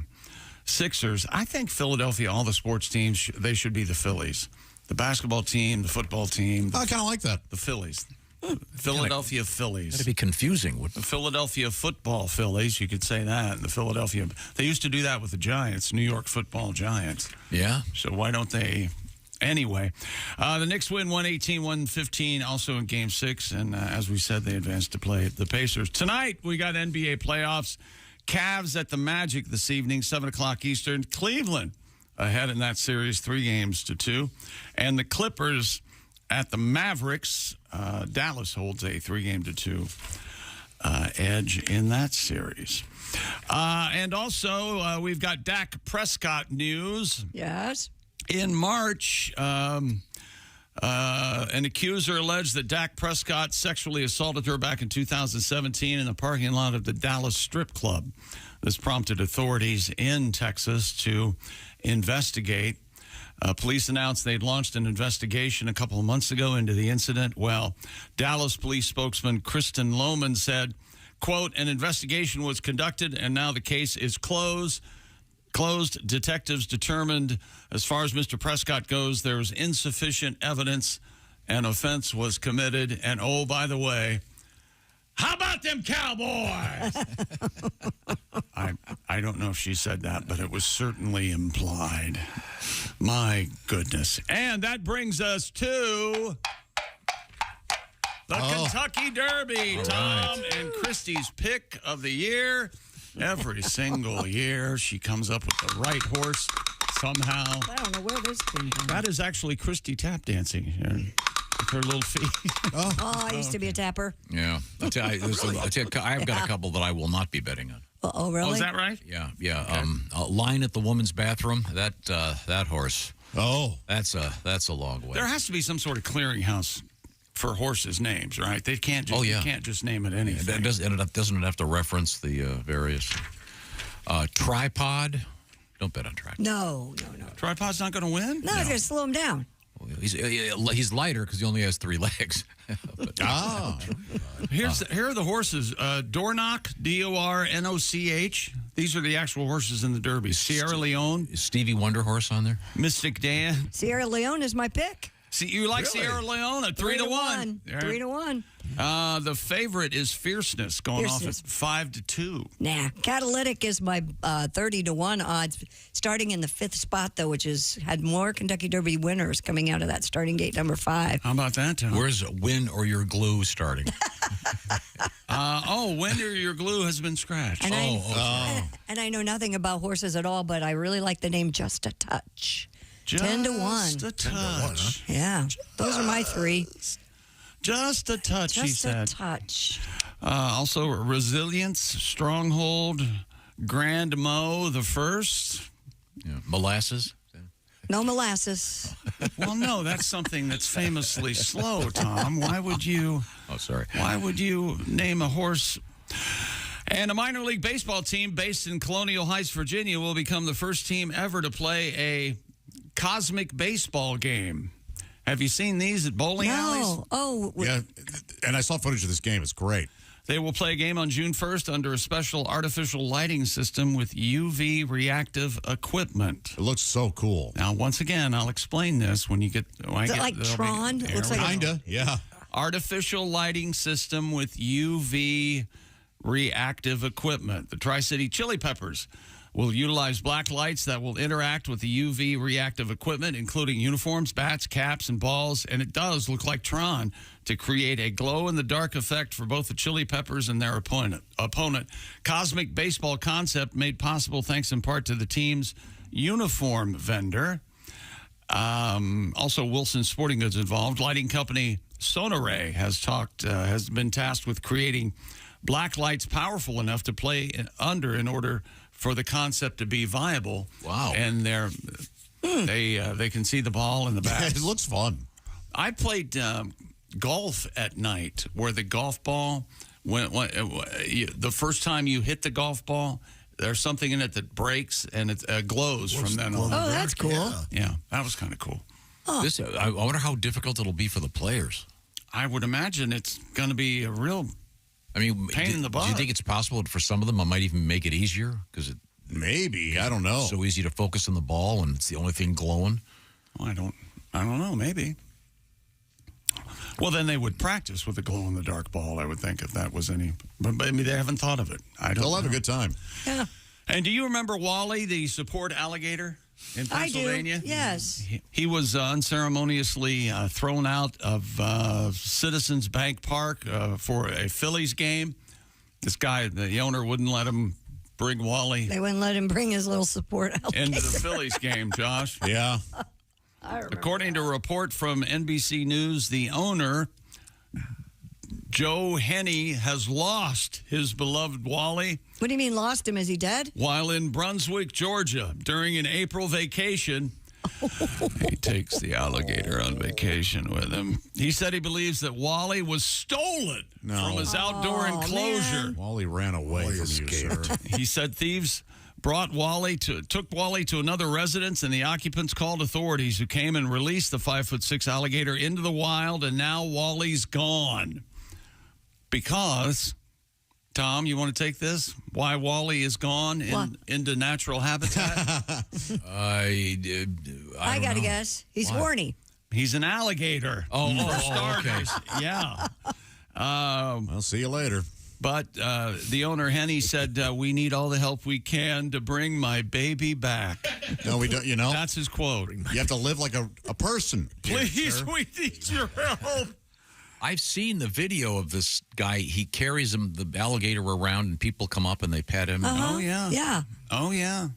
Sixers. I think Philadelphia, all the sports teams, they should be the Phillies. The basketball team, the football team. I kind of like that. The Phillies. Philadelphia Phillies. That'd be confusing. The Philadelphia football Phillies, you could say that. The Philadelphia, they used to do that with the Giants, New York football Giants. Yeah. So why don't they? Anyway, the Knicks win 118-115, also in Game 6, and as we said, they advanced to play the Pacers. Tonight, we got NBA playoffs. Cavs at the Magic this evening, 7 o'clock Eastern. Cleveland ahead in that series, 3-2. And the Clippers at the Mavericks. Dallas holds a 3-2 edge in that series. And also, we've got Dak Prescott news. Yes. In March, an accuser alleged that Dak Prescott sexually assaulted her back in 2017 in the parking lot of the Dallas Strip Club. This prompted authorities in Texas to investigate. Police announced they'd launched an investigation a couple of months ago into the incident. Well, Dallas police spokesman Kristen Lohman said, quote, an investigation was conducted and now the case is closed. Detectives determined, as far as Mr. Prescott goes, there was insufficient evidence. An offense was committed. And, oh, by the way, how about them Cowboys? I don't know if she said that, but it was certainly implied. My goodness. And that brings us to the Kentucky Derby, Tom, and Christy's pick of the year. Every single year, she comes up with the right horse somehow. I don't know where this came from. That is actually Christy tap dancing with her little feet. I used to be a tapper. Yeah. I've got a couple that I will not be betting on. Oh, really? Oh, is that right? Yeah. A line at the woman's bathroom. That horse. Oh, that's a long way. There has to be some sort of clearinghouse for horses' names, right? They can't just, you can't just name it anything. Doesn't it have to reference the various tripod? Don't bet on tripod. No. Tripod's not going to win? No, it's going to slow him down. He's lighter because he only has 3 legs. Here are the horses. Dornoch, Dornoch. These are the actual horses in the Derby. Sierra Leone. Is Stevie Wonder horse on there? Mystic Dan. Sierra Leone is my pick. See, you like Really? Sierra Leone at 3 to 1. 3 to 1. The favorite is Fierceness, going off at 5 to 2. Nah, Catalytic is my 30 to 1 odds, starting in the 5th spot though, which has had more Kentucky Derby winners coming out of that starting gate number 5. How about that, Tom? Where's Win or Your Glue starting? Win or Your Glue has been scratched. And I know nothing about horses at all, but I really like the name Just a Touch. 10 to 1. Just a touch. Huh? Yeah, those are my 3. Just a touch, he said. Just a touch. Also, Resilience, Stronghold, Grand Mo, the first. Yeah. Molasses? No molasses. Well, no, that's something that's famously slow, Tom. Why would you... Oh, sorry. Why would you name a horse... And a minor league baseball team based in Colonial Heights, Virginia, will become the first team ever to play a cosmic baseball game. Have you seen these at bowling alleys? Oh. Yeah, and I saw footage of this game. It's great. They will play a game on June 1st under a special artificial lighting system with UV reactive equipment. It looks so cool. Now, once again, I'll explain this when you get... Is it like Tron? It looks like Kinda, yeah. Artificial lighting system with UV reactive equipment. The Tri-City Chili Peppers will utilize black lights that will interact with the UV reactive equipment, including uniforms, bats, caps, and balls. And it does look like Tron to create a glow-in-the-dark effect for both the Chili Peppers and their opponent. Cosmic baseball concept made possible thanks in part to the team's uniform vendor. Also, Wilson Sporting Goods involved. Lighting company Sonoray has been tasked with creating black lights powerful enough to play under in order for the concept to be viable. Wow. And they can see the ball in the back. It looks fun. I played golf at night where the golf ball, the first time you hit the golf ball, there's something in it that breaks and it glows from then on. Oh, that's cool. Yeah, that was kind of cool. Oh. I wonder how difficult it'll be for the players. I would imagine it's going to be a real... pain in the butt. Do you think it's possible for some of them I might even make it easier? Because maybe, I don't know. So easy to focus on the ball and it's the only thing glowing. Well, I don't know, maybe. Well, then they would practice with the glow-in-the-dark ball, I would think, if that was any... But maybe they haven't thought of it. They'll have a good time. Yeah. And do you remember Wally, the support alligator in Pennsylvania? I do, yes. He was unceremoniously thrown out of Citizens Bank Park for a Phillies game. This guy, the owner, wouldn't let him bring Wally They wouldn't let him bring his little support alligator. into the Phillies game, Josh. Yeah. According to a report from NBC News, the owner, Joe Henney, has lost his beloved Wally. What do you mean lost him? Is he dead? While in Brunswick, Georgia, during an April vacation. He takes the alligator on vacation with him. He said he believes that Wally was stolen from his outdoor enclosure. Man. Wally ran away from you, sir. He said thieves took Wally to another residence, and the occupants called authorities, who came and released the 5'6" alligator into the wild, and now Wally's gone. Because, Tom, you want to take this? Why Wally is gone into natural habitat? I got to guess. He's horny. He's an alligator. For starters. Okay. Yeah. I'll see you later. But the owner, Henny, said, we need all the help we can to bring my baby back. No, we don't, That's his quote. You have to live like a person. Please, we need your help. I've seen the video of this guy. He carries the alligator around, and people come up and they pet him. Uh-huh. Oh, yeah. Yeah. Oh, yeah.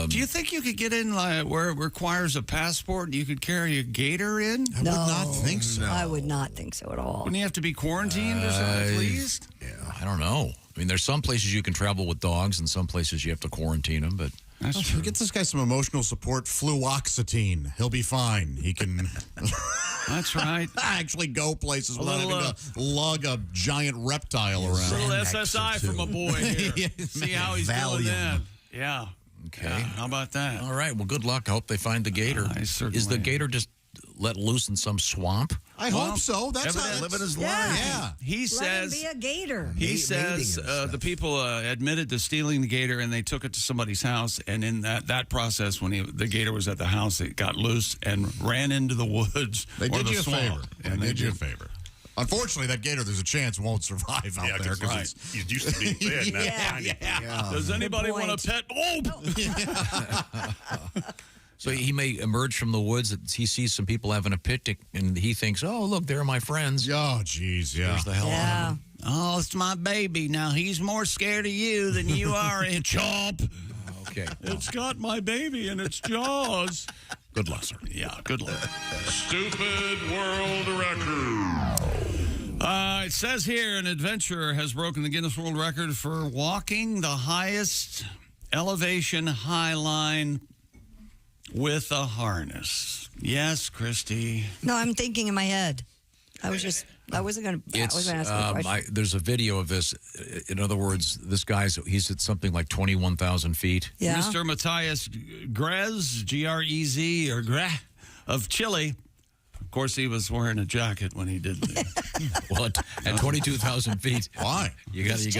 Do you think you could get in where it requires a passport and you could carry a gator in? I would not think so. I would not think so at all. Wouldn't you have to be quarantined or something at least? Yeah, I don't know. I mean, there's some places you can travel with dogs, and some places you have to quarantine them. But that's true. Get this guy some emotional support. Fluoxetine. He'll be fine. He can. That's right. Actually, go places without having to lug a giant reptile around. A little SSI from a boy here. See how he's doing then. Yeah. Okay. How about that? All right. Well, good luck. I hope they find the gator. Is the gator just let loose in some swamp? I hope so. That's how living his life. Yeah. He says be a gator. He says the people admitted to stealing the gator, and they took it to somebody's house. And in that process, when the gator was at the house, it got loose and ran into the woods. They did you a favor. And they did you a favor. Unfortunately, that gator, there's a chance, won't survive out there. Right. He's used to being fed. Yeah. Does anybody want a pet? So he may emerge from the woods. He sees some people having a picnic, and he thinks, "Oh, look, they're my friends." Oh, geez, yeah. Where's the hell out of him? Oh, it's my baby. Now he's more scared of you than you are. And chomp. Okay. It's got my baby in its jaws. Good luck, sir. Yeah, good luck. Stupid world record. It says here an adventurer has broken the Guinness World Record for walking the highest elevation Highline with a harness. Yes, Christy. No, I'm thinking in my head. I wasn't going to ask a question. There's a video of this. In other words, this guy's, he's at something like 21,000 feet. Yeah. Mr. Matthias Grez, Grez, or Greh, of Chile. Of course, he was wearing a jacket when he did this. What? At 22,000 feet. Why? You got It's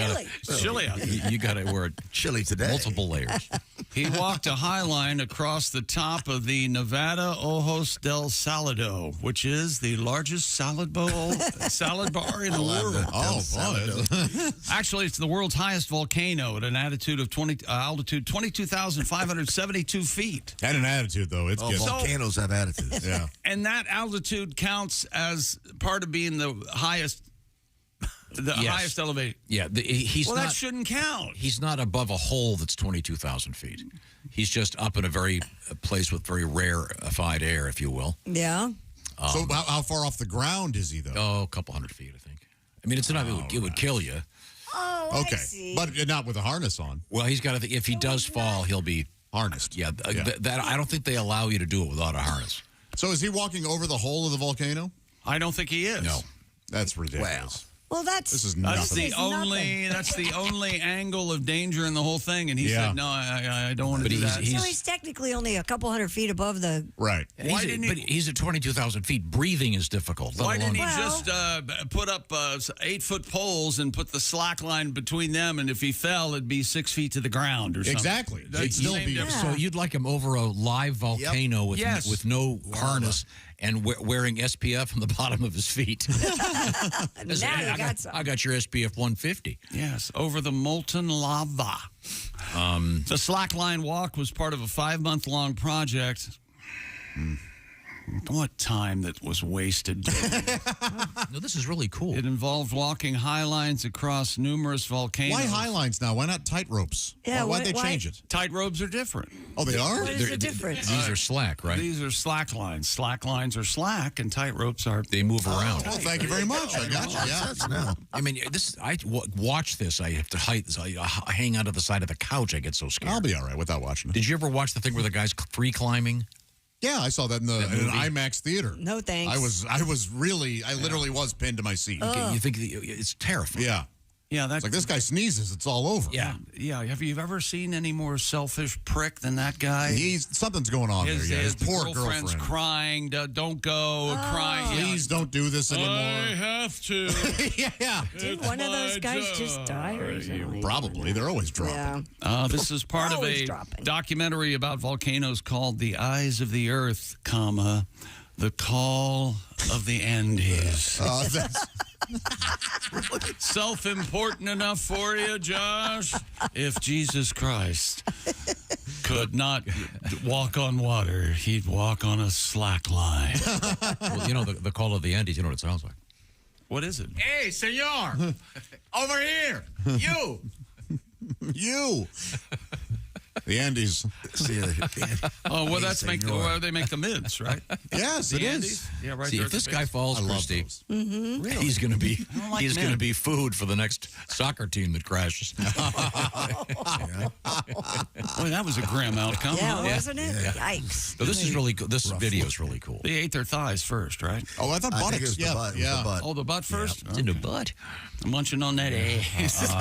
chilly out there. You got to wear chilly today. Multiple layers. He walked a Highline across the top of the Nevada Ojos del Salado, which is the largest salad bar in the world. Oh, boy. Actually, it's the world's highest volcano at an altitude 22,572 feet. And an attitude, though. It's good. Volcanoes have attitudes. Yeah. And that altitude counts as part of being the highest. Highest elevation. Yeah, that shouldn't count. He's not above a hole that's 22,000 feet. He's just up in a place with very rarefied air, if you will. Yeah. So how far off the ground is he, though? Oh, a couple hundred feet, I think. I mean, it would kill you. Oh, okay. I see. But not with a harness on. Well, he's got to. If he does fall, he'll be harnessed. Yeah, that I don't think they allow you to do it without a harness. So is he walking over the hole of the volcano? I don't think he is. No. That's ridiculous. Well, this is that's nothing. that's the only angle of danger in the whole thing. And he said, "No, I don't want to do that." So he's technically only a couple hundred feet above the. Right. But he's at 22,000 feet. Breathing is difficult. Why didn't he just put up 8-foot poles and put the slack line between them? And if he fell, it'd be 6 feet to the ground or something. Exactly. That'd still be. So you'd like him over a live volcano with no harness and wearing SPF on the bottom of his feet. I got your SPF 150. Yes, over the molten lava. The slackline walk was part of a 5-month-long project. What time that was wasted doing it. No, this is really cool. It involved walking high lines across numerous volcanoes. Why high lines now? Why not tight ropes? Yeah, why'd they change it? Tight ropes are different. Oh, they are? What is the difference? These are slack, right? These are slack lines. Slack lines are slack, and tight ropes are... They move around. Oh, thank you very much. I got you. Yeah. Now. I mean, watch this. I have to I hang out of the side of the couch. I get so scared. I'll be all right without watching it. Did you ever watch the thing where the guy's free climbing? Yeah, I saw that in an IMAX theater. No thanks. I literally was pinned to my seat. Okay, you think it's terrifying? Yeah. Yeah, that's like this guy sneezes, it's all over. Yeah. Have you ever seen any more selfish prick than that guy? Something's going on there. Yeah, his poor girlfriend's girlfriend crying. Don't go. Crying. Please don't do this anymore. I have to. Yeah. Did one of those guys just die or something? Probably. They're always dropping. Yeah. This is part of a documentary about volcanoes called "The Eyes of the Earth, The Call of the Andes." Self-important enough for you, Josh? If Jesus Christ could not walk on water, he'd walk on a slack line. Well, you know, the Call of the Andes, you know what it sounds like? What is it? Hey, senor! Over here! You! You! The Andes. Oh, well, that's where they make the mints, right? Yes, it is. Yeah, right. See, if this guy falls, Christy, Mm-hmm. he's going to be going to be food for the next soccer team that crashes. Boy, that was a grim outcome. Yeah, huh? wasn't it? Yeah. Yikes. So this is really good. This video is really cool. They ate their thighs first, right? Oh, I thought I think buttocks. it was the butt. It was the butt. Oh, the butt first? It's in the butt. I'm munching on that ass.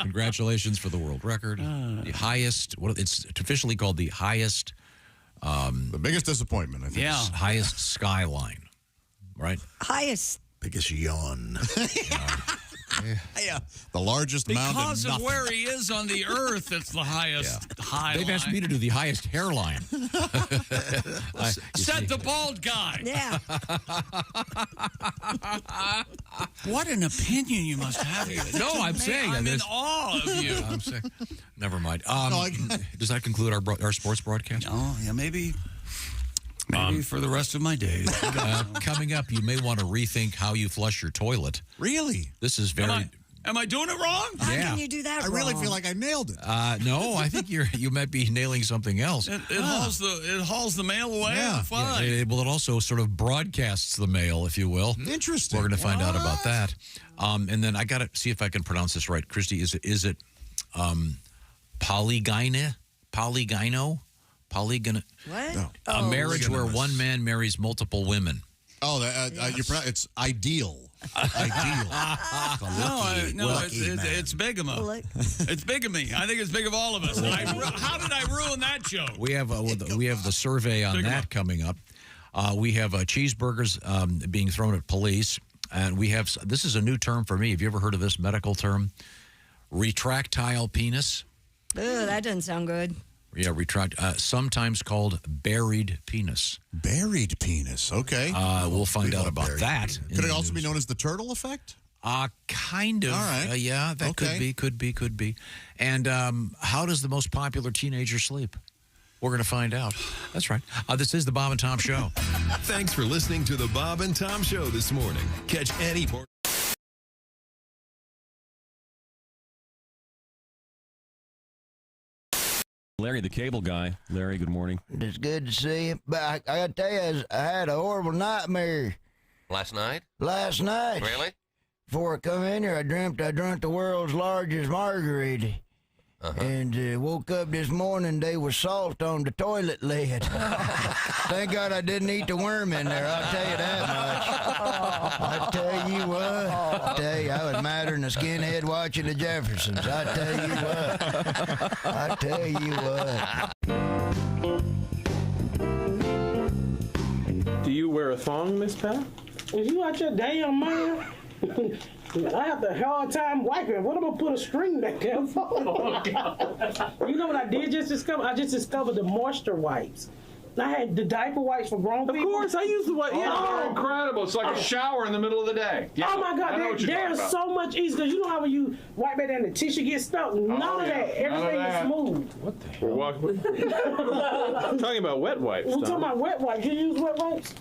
Congratulations for the world record. The highest. It's officially called the highest. The biggest disappointment, I think. Yeah. Highest skyline. Right. Highest. Biggest yawn. Yeah. The largest mound in Because of nothing. where he is on the earth, it's the highest high They've asked line. me to do the highest hairline. Set the bald guy. Yeah. What an opinion you must have. No, I'm saying I'm in this. awe of you. I'm saying. Never mind. Does that conclude our sports broadcast? Oh, yeah, maybe for the rest of my days. Coming up, you may want to rethink how you flush your toilet. Really? This is very. Am I doing it wrong? How can you do that I really wrong? feel like I nailed it. No, I think you might be nailing something else. It hauls the mail away. Yeah. Fine. It also sort of broadcasts the mail, if you will. Interesting. We're going to find out about that. And then I got to see if I can pronounce this right. Christy, is it polygyno? Polygyno? What? No. A marriage where one man marries multiple women. Oh, it's ideal. Ideal. It's bigamy. It's bigamy. I think it's big of all of us. How did I ruin that joke? We have the survey on that coming up. We have cheeseburgers being thrown at police, and we have this is a new term for me. Have you ever heard of this medical term? Retractile penis. Ugh, that doesn't sound good. Yeah, sometimes called buried penis. Buried penis. Okay. We'll find out about that. Could it also be known as the turtle effect? Kind of. All right. Yeah, that could be. And how does the most popular teenager sleep? We're going to find out. That's right. This is the Bob and Tom Show. Thanks for listening to the Bob and Tom Show this morning. Catch any part. Larry, the cable guy. Larry, good morning. It's good to see you. But I got to tell you, I had a horrible nightmare. Last night? Last night. Really? Before I come in here, I dreamt I drunk the world's largest margarita. And woke up this morning, they was salt on the toilet lid. Thank God I didn't eat the worm in there, I'll tell you that much. I tell you what, I was madder than a skinhead watching the Jeffersons. I tell you what. Do you wear a thong, Miss Pat? Is you out your damn mind? I have a hard time wiping. What am I gonna put a string back there for? Oh, God. You know what I did just discover? I just discovered the moisture wipes. I had the diaper wipes for grown people. Of course, I used to wipe. They're incredible. It's like a shower in the middle of the day. Yeah. Oh my God, they're so much easier because you know how when you wipe it and the tissue gets stuck. None of that. Everything is smooth. What the hell? I'm talking about wet wipes. We're talking about wet wipes. You use wet wipes?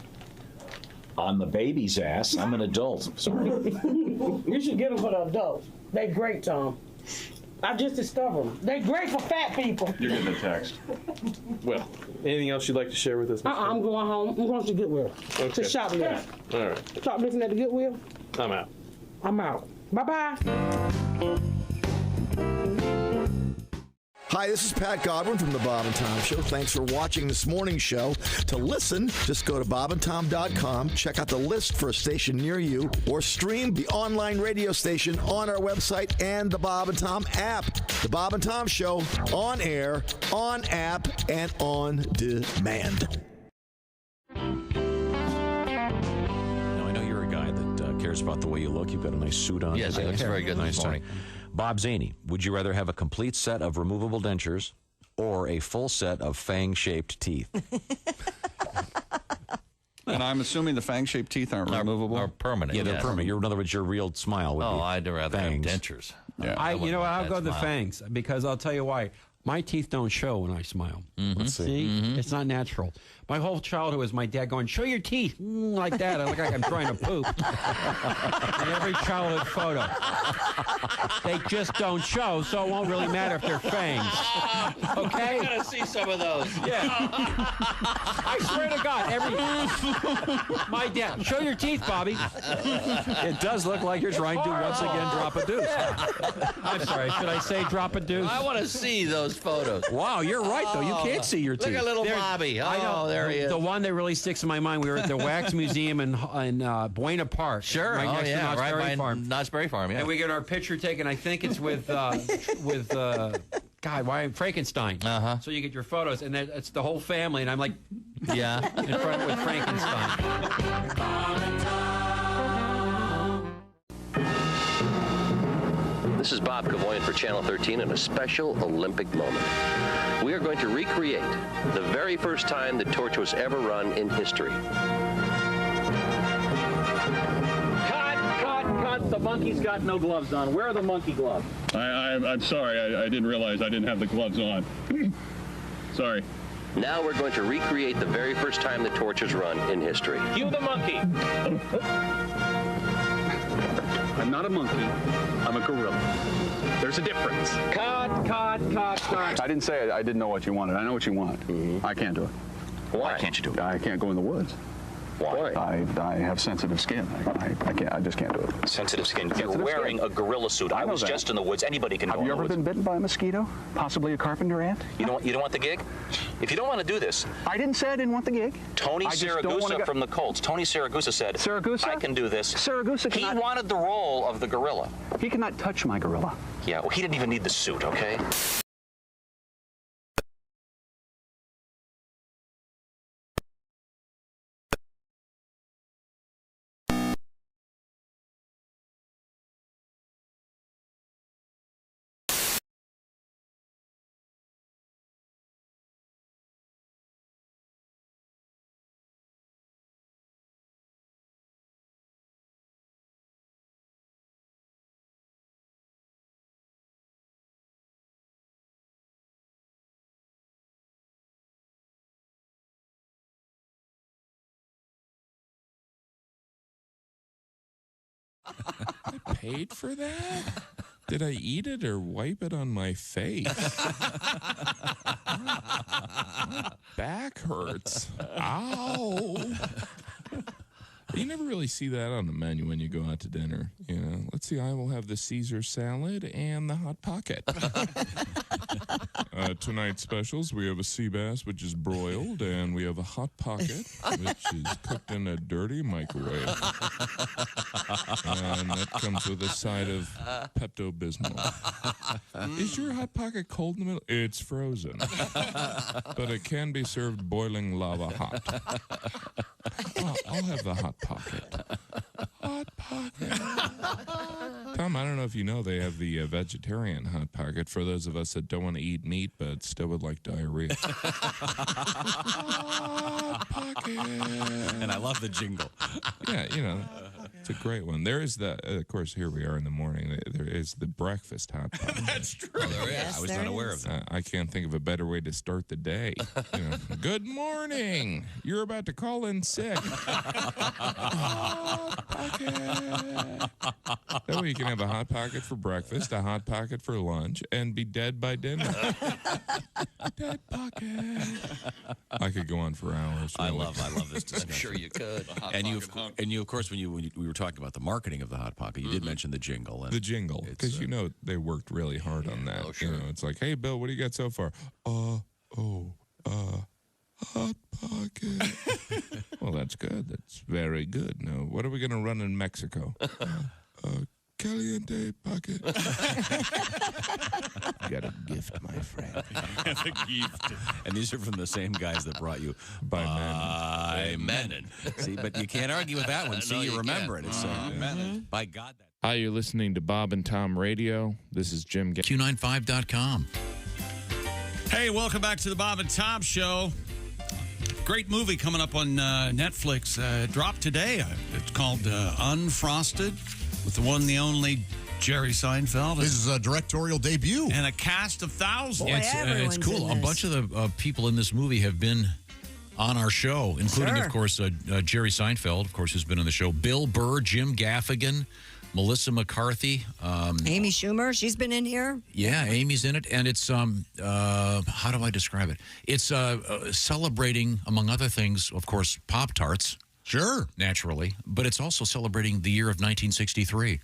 On the baby's ass. I'm an adult. Sorry. You should get them for the adults. They're great, Tom. I just discovered them. They're great for fat people. You're getting a text. Well, anything else you'd like to share with us? I'm going home. I'm going to Goodwill. Okay. To shoplift. All right. Shoplifting at the Goodwill. I'm out. I'm out. Bye-bye. Hi, this is Pat Godwin from the Bob and Tom Show. Thanks for watching this morning's show. To listen, just go to bobandtom.com, check out the list for a station near you, or stream the online radio station on our website and the Bob and Tom app. The Bob and Tom Show, on air, on app, and on demand. Now, I know you're a guy that cares about the way you look. You've got a nice suit on. Yes, it looks very good this morning. Bob Zaney, would you rather have a complete set of removable dentures or a full set of fang-shaped teeth? And I'm assuming the fang-shaped teeth aren't removable? Are permanent. Yeah, they're permanent. In other words, your real smile would be I'd rather fangs. have dentures. Yeah. I'll go the fangs because I'll tell you why. My teeth don't show when I smile. Let's see. It's not natural. My whole childhood was my dad going, show your teeth, like that. I look like I'm trying to poop. In every childhood photo. They just don't show, so it won't really matter if they're fangs. Okay? I gotta see some of those. Yeah. I swear to God, my dad, show your teeth, Bobby. It does look like you're trying to once again drop a deuce. I'm sorry, should I say drop a deuce? I want to see those photos. Wow, you're right, though. You can't see your teeth. Look at little Bobby. I know. There he is. The one that really sticks in my mind, we were at the Wax Museum in Buena Park. Sure. Right next to Knott's right Berry by Farm. Knott's Berry Farm, yeah. And we get our picture taken, I think it's with Frankenstein. So you get your photos, and then it's the whole family, and I'm like, yeah, in front with Frankenstein. This is Bob Cavoyan for Channel 13 in a special Olympic moment. We are going to recreate the very first time the torch was ever run in history. Cut! The monkey's got no gloves on. Where are the monkey gloves? I'm sorry. I didn't realize I didn't have the gloves on. Sorry. Now we're going to recreate the very first time the torch was run in history. Cue the monkey. I'm not a monkey. I'm a gorilla. There's a difference. Cut. I didn't say I didn't know what you wanted. I know what you want. I can't do it. Why can't you do it? I can't go in the woods. Why? I have sensitive skin. I can't. I just can't do it. Sensitive skin. You're wearing a gorilla suit. I was just in the woods. Anybody can go in the woods. Have you ever been bitten by a mosquito? Possibly a carpenter ant? You don't want the gig? If you don't want to do this, I didn't say I didn't want the gig. Tony Siragusa from the Colts. Tony Siragusa said, I can do this. Siragusa He wanted the role of the gorilla. He cannot touch my gorilla. Yeah, well, he didn't even need the suit, okay? I paid for that? Did I eat it or wipe it on my face? My back hurts. Ow. You never really see that on the menu when you go out to dinner. You know, let's see, I will have the Caesar salad and the Hot Pocket. Tonight's specials, we have a sea bass, which is broiled, and we have a Hot Pocket, which is cooked in a dirty microwave. And that comes with a side of Pepto-Bismol. Is your Hot Pocket cold in the middle? It's frozen. But it can be served boiling lava hot. I'll have the Hot Pocket. Hot Pocket. Tom, I don't know if you know, they have the vegetarian Hot Pocket for those of us that don't want to eat meat but still would like diarrhea. Hot Pocket. And I love the jingle. Yeah, you know, it's a great one. There is the, of course, here we are in the morning. There is the breakfast Hot Pocket. That's true. Yes, I was not aware of that. I can't think of a better way to start the day. You know, good morning. You're about to call in sick. Hot Pocket. That way you can have a Hot Pocket for breakfast, a Hot Pocket for lunch, and be dead by dinner. Dead Pocket. I could go on for hours. Really. I love this discussion. I'm sure you could. And you, of course, when we were talking about the marketing of the Hot Pocket, you did mention the jingle. And the jingle, because you know they worked really hard on that. Oh, sure. You know, it's like, hey, Bill, what do you got so far? Hot Pocket. Well, that's good. That's very good. Now, what are we going to run in Mexico? Caliente Pocket. Got a gift, my friend. A gift. And these are from the same guys that brought you By Menon. See, but you can't argue with that one. See, you remember it. It's by God. Hi, you're listening to Bob and Tom Radio. This is Jim Gaffigan. Q95.com. Hey, welcome back to the Bob and Tom Show. Great movie coming up on Netflix. Dropped today. It's called Unfrosted, with the one, the only Jerry Seinfeld. His directorial debut. And a cast of thousands. It's cool. A bunch of the people in this movie have been on our show, including, of course, Jerry Seinfeld, of course, who's been on the show. Bill Burr, Jim Gaffigan, Melissa McCarthy. Amy Schumer, she's been in here. Yeah, Amy's in it. And it's, how do I describe it? It's celebrating, among other things, of course, Pop-Tarts. Sure. Naturally. But it's also celebrating the year of 1963.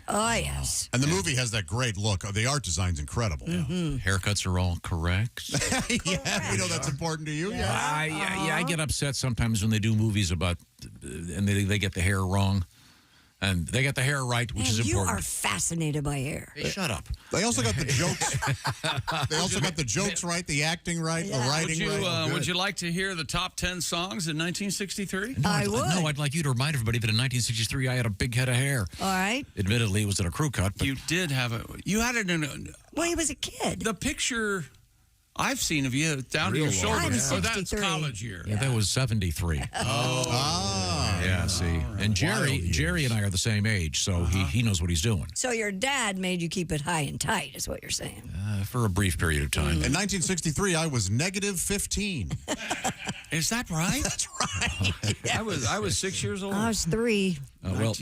Oh, yes. And the movie has that great look. The art design's incredible. Haircuts are all correct. Yeah, you know that's important to you. Yeah. I get upset sometimes when they do movies about, and they get the hair wrong. And they got the hair right, which is important. You are fascinated by hair. Hey, shut up. They also got the jokes. They also got the jokes right, the acting right, the writing right. Would you like to hear the top 10 songs in 1963? No, I'd like you to remind everybody that in 1963 I had a big head of hair. All right. Admittedly, it was in a crew cut. But You did have you had it in a... Well, he was a kid. The picture I've seen of you down to your shoulders. Oh, that's college year. Yeah, that was 73. Yeah, see. And Jerry and I are the same age, so he knows what he's doing. So your dad made you keep it high and tight, is what you're saying. For a brief period of time. In 1963, I was negative 15. Is that right? That's right. Yes. I was 6 years old. I was 3. Well,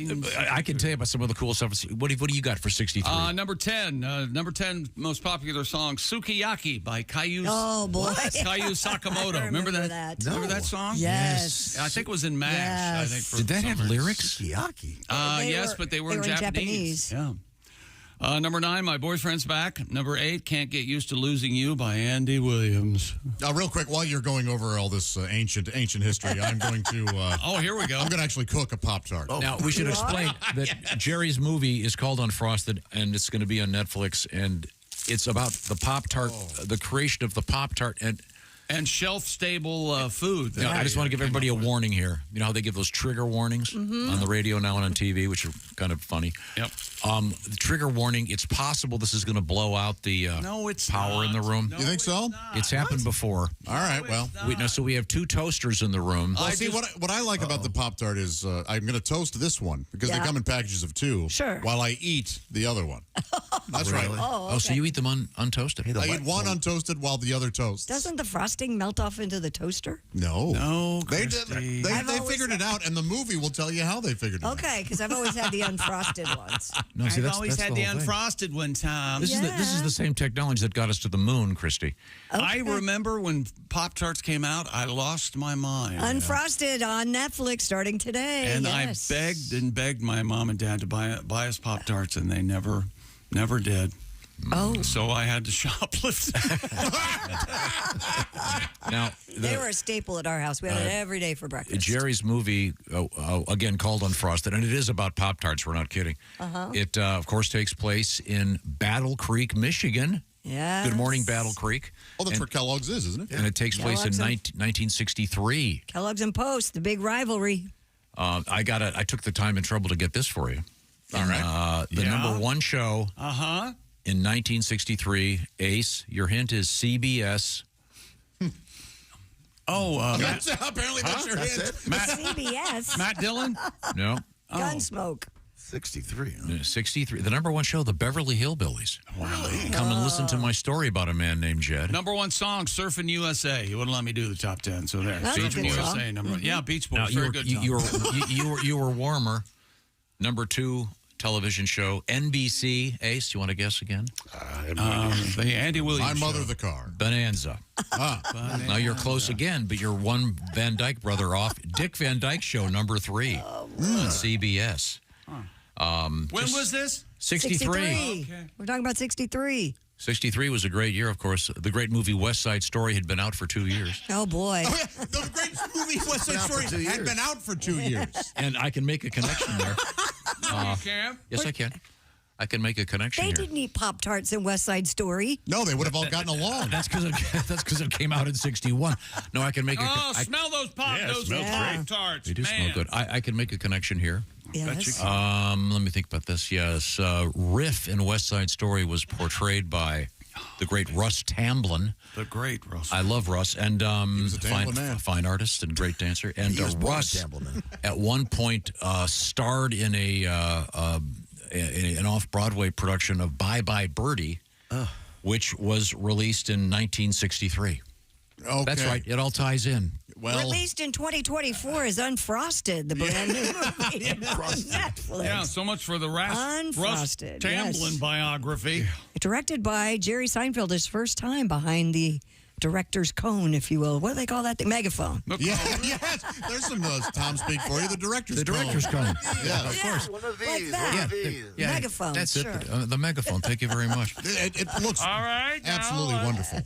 I can tell you about some of the cool stuff. What do you got for 63? Number 10 most popular song, Sukiyaki by Caillou. Oh, boy. Caillou Sakamoto. Remember that? No. Remember that song? Yes. I think it was in MASH. Yes. I think Did that have lyrics? Sukiyaki. Yes, but they were in Japanese. Yeah. Number 9, My Boyfriend's Back. Number 8, Can't Get Used to Losing You by Andy Williams. Real quick, while you're going over all this ancient history, I'm going to... oh, here we go. I'm going to actually cook a Pop-Tart. Now, we should explain that Jerry's movie is called Unfrosted, and it's going to be on Netflix, and it's about the Pop-Tart, the creation of the Pop-Tart, and shelf-stable food. I just want to give everybody a warning here. You know how they give those trigger warnings on the radio now and on TV, which are kind of funny? Yep. The trigger warning, it's possible this is going to blow out the power in the room. You think so? It's happened before. All right, well. So we have 2 toasters in the room. Well, see, what I like about the Pop-Tart is I'm going to toast this one because they come in packages of 2 while I eat the other one. That's right. Oh, okay. So you eat them untoasted? I eat one untoasted while the other toasts. Doesn't the frosting melt off into the toaster? No. They figured it out, and the movie will tell you how they figured it out. Okay, because I've always had the unfrosted ones. No, see, I've always had the unfrosted one, Tom. This is the same technology that got us to the moon, Christy. Okay. I remember when Pop-Tarts came out, I lost my mind. Unfrosted on Netflix starting today. And yes. I begged and begged my mom and dad to buy us Pop-Tarts, and they never did. Oh. So I had to shoplift. Now, they were a staple at our house. We had it every day for breakfast. Jerry's movie, again called Unfrosted, and it is about Pop-Tarts. We're not kidding. It, of course, takes place in Battle Creek, Michigan. Yeah. Good morning, Battle Creek. Oh, that's where Kellogg's is, isn't it? And it takes place in 1963. Kellogg's and Post, the big rivalry. I took the time and trouble to get this for you. All right. The number 1 show in 1963, Ace, your hint is CBS. Apparently that's your hint. CBS. Matt Dillon? No. Gunsmoke. 63. 63. The number 1 show, the Beverly Hillbillies. Really? Come and listen to my story about a man named Jed. Number 1 song, Surfing USA. He wouldn't let me do the top 10, so there. That's Surfing a good USA, song. number 1. Yeah, Beach Boys. Now, Very good song. you were warmer. Number 2 television show, NBC. Ace, you want to guess again? The Andy Williams My Mother show. the Car. Bonanza. Now you're close again, but you're one Van Dyke brother off. Dick Van Dyke Show, number 3 on CBS. When was this? 63. Okay. We're talking about 63. 63 was a great year, of course. The great movie West Side Story had been out for 2 years. Oh, boy. Oh, yeah. The great movie West Side Story had been out for 2 years. And I can make a connection there. You can? Yes, I can. I can make a connection They here. didn't eat Pop-Tarts in West Side Story. No, they would have all gotten along. That's because it came out in 61. No, I can make a... Smell those Pop-Tarts. They do smell good. I can make a connection here. Yes. Let me think about this. Yes, Riff in West Side Story was portrayed by the great Russ Tamblyn. The great Russ. I love Russ, and he was a fine artist and great dancer. And Russ, at one point, starred in an off-Broadway production of Bye Bye Birdie, which was released in 1963. Okay. That's right. It all ties in. Well, released in 2024 is Unfrosted, the brand new movie on Netflix. Yeah, so much for the Russ Unfrosted, Tamblyn yes. biography. Directed by Jerry Seinfeld, his first time behind the director's cone, if you will. What do they call that? The megaphone. Yes. There's some Tom speak for you. The director's cone. Yeah, of course. One of these. Like that. Megaphone. That's sure. it. The megaphone. Thank you very much. It looks All right, absolutely wonderful.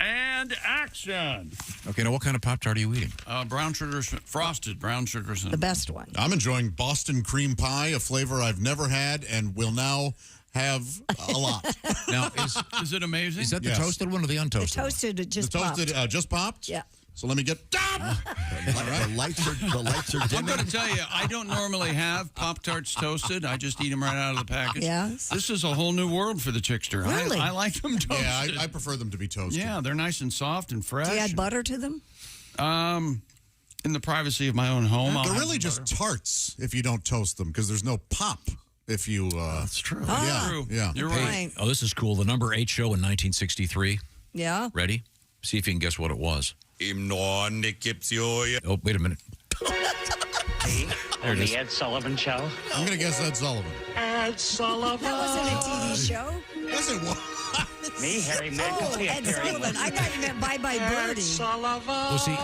And action. Okay, now what kind of Pop-Tart are you eating? Brown sugar, frosted brown sugar. The best one. I'm enjoying Boston cream pie, a flavor I've never had and will now have a lot. Now, is it amazing? Is that the toasted one or the untoasted? The toasted just the toasted popped. Just popped? Yeah. So let me get The lights are I'm dimming. going to tell you, I don't normally have Pop-Tarts toasted. I just eat them right out of the package. Yes. This is a whole new world for the chickster. Really? I like them toasted. Yeah, I prefer them to be toasted. Yeah, they're nice and soft and fresh. Do you add butter to them? In the privacy of my own home. They're really just tarts if you don't toast them because there's no pop if you... That's true. Yeah. You're right. Oh, this is cool. The number 8 show in 1963. Yeah. Ready? See if you can guess what it was. Oh, wait a minute. There it is. The Ed Sullivan Show. I'm going to guess Ed Sullivan. Ed Sullivan. That wasn't a TV show. Yes, it was. Me, Harry Oh, Ed Sullivan. I thought you meant Bye Bye Birdie. Sullivan. Well, see,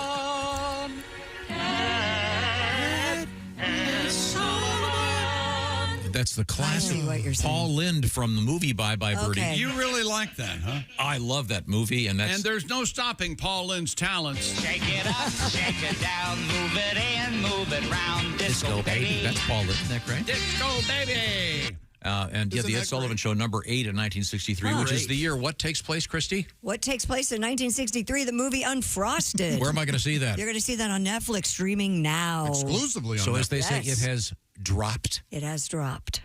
that's the classic what you're saying. Paul Lynde from the movie Bye Bye Birdie. Okay. You really like that, huh? I love that movie, and that's... And there's no stopping Paul Lynde's talents. Shake it up, shake it down, move it in, move it round. Disco, baby. That's Paul Lynde, isn't that great? Disco baby. And yeah, Isn't the Ed that Sullivan great? Show, number 8 in 1963, which is the year what takes place, Christy? What takes place in 1963? The movie Unfrosted. Where am I going to see that? You're going to see that on Netflix, streaming now. Exclusively on So Netflix. as they say, Yes. it has dropped. It has dropped.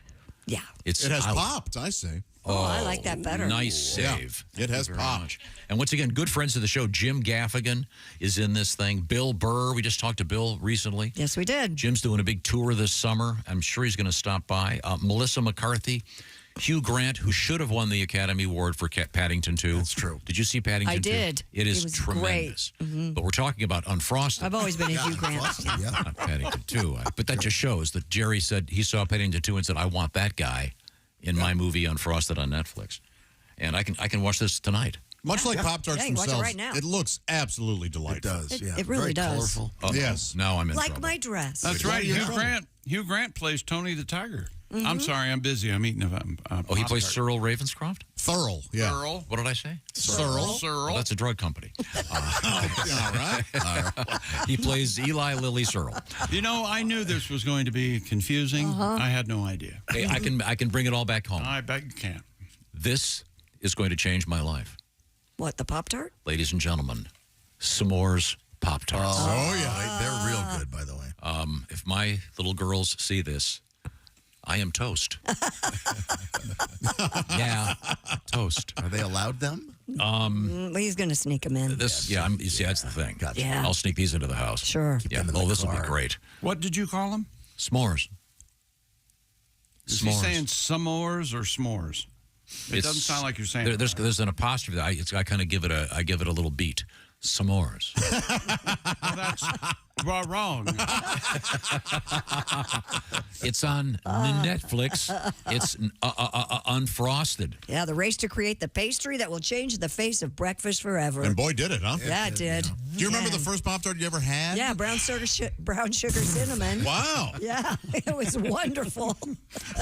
Yeah. It It has popped, I say. Oh, I like that better. Nice save. Yeah, it has Thank you very popped. much. And once again, good friends of the show, Jim Gaffigan is in this thing. Bill Burr, we just talked to Bill recently. Yes, we did. Jim's doing a big tour this summer. I'm sure he's going to stop by. Melissa McCarthy, Hugh Grant, who should have won the Academy Award for Paddington 2. That's true. Did you see Paddington 2? I did. It is It was tremendous. great. But we're talking about Unfrosted. I've always been a Hugh Grant. Yeah. Not Paddington 2. But that just shows that Jerry said he saw Paddington 2 and said, I want that guy in my movie Unfrosted on Netflix. And I can watch this tonight. Much like Pop-Tarts Yeah, you can watch it themselves, right now. it looks absolutely delightful. It does, yeah. It really Very does. colorful. Yes. Now I'm in Like trouble. my dress. That's right. Hugh Grant plays Tony the Tiger. I'm sorry, I'm busy. I'm eating a Oh, he plays Pop-Tart. Cyril Ravenscroft? Thorough, yeah. Cyril. What did I say? Cyril. Well, that's a drug company. All right. He plays Eli Lilly Searle. You know, I knew this was going to be confusing. I had no idea. Hey, I can bring it all back home. I bet you can. This is going to change my life. What, the Pop-Tart? Ladies and gentlemen, s'mores Pop-Tarts. Oh, yeah. They're real good, by the way. If my little girls see this, I am toast. Yeah, toast. Are they allowed them? He's going to sneak them in. This, yeah, you see, that's the thing. Gotcha. Yeah. I'll sneak these into the house. Sure. Yeah. them in the Oh, this will be car. great. What did you call them? S'mores. Is he saying s'mores or s'mores? It doesn't sound like you're saying it right. There's an apostrophe. I kind of give it a little beat. S'mores. Well, that's wrong. It's on Netflix. It's Unfrosted. Yeah, the race to create the pastry that will change the face of breakfast forever. And boy, did it, huh? Yeah, it did. Do you remember the first Pop-Tart you ever had? Yeah, brown sugar cinnamon. Wow. Yeah, it was wonderful.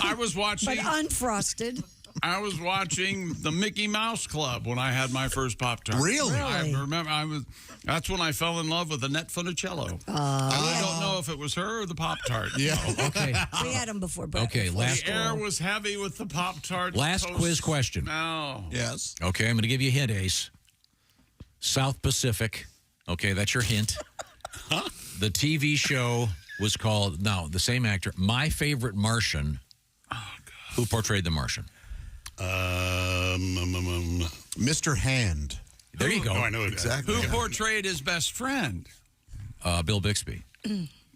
I was watching. But unfrosted. I was watching the Mickey Mouse Club when I had my first Pop-Tart. Really? I remember that's when I fell in love with Annette Funicello. I don't know if it was her or the Pop-Tart. Yeah. Okay. We had them before breakfast. Okay, last The air was heavy with the Pop-Tart. Last toast. quiz question. No. Yes. Okay, I'm going to give you a hint, Ace. South Pacific. Okay, that's your hint. The TV show was called, now, the same actor, My Favorite Martian. Oh, God. Who portrayed the Martian? Mr. Hand. There you go. Oh, I know it. Exactly. Who portrayed his best friend? Bill Bixby.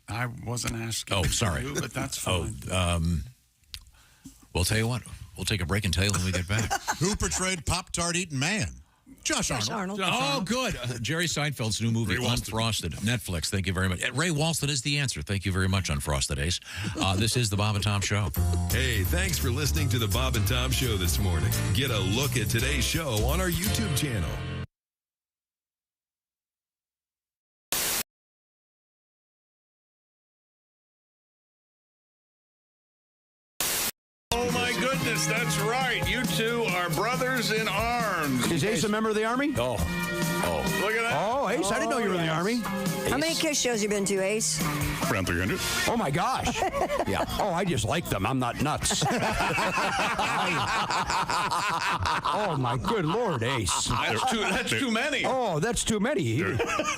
I wasn't asking. Oh, sorry. You, but that's fine. Well, tell you what, we'll take a break and tell you when we get back. Who portrayed Pop-Tart eating man? Josh Arnold. Oh, good. Jerry Seinfeld's new movie, Unfrosted. Netflix, thank you very much. Ray Walston is the answer. Thank you very much, Unfrosted Ace. This is the Bob and Tom Show. Hey, thanks for listening to the Bob and Tom Show this morning. Get a look at today's show on our YouTube channel. Oh, my goodness, that's right. You two are brothers in arms. Is Ace a member of the Army? Oh. Look at that. Oh, Ace, I didn't know you were in the Army. How many Kiss shows you been to, Ace? Around 300. Oh, my gosh. Yeah. Oh, I just like them. I'm not nuts. Oh, my good Lord, Ace. That's too many. Oh, that's too many.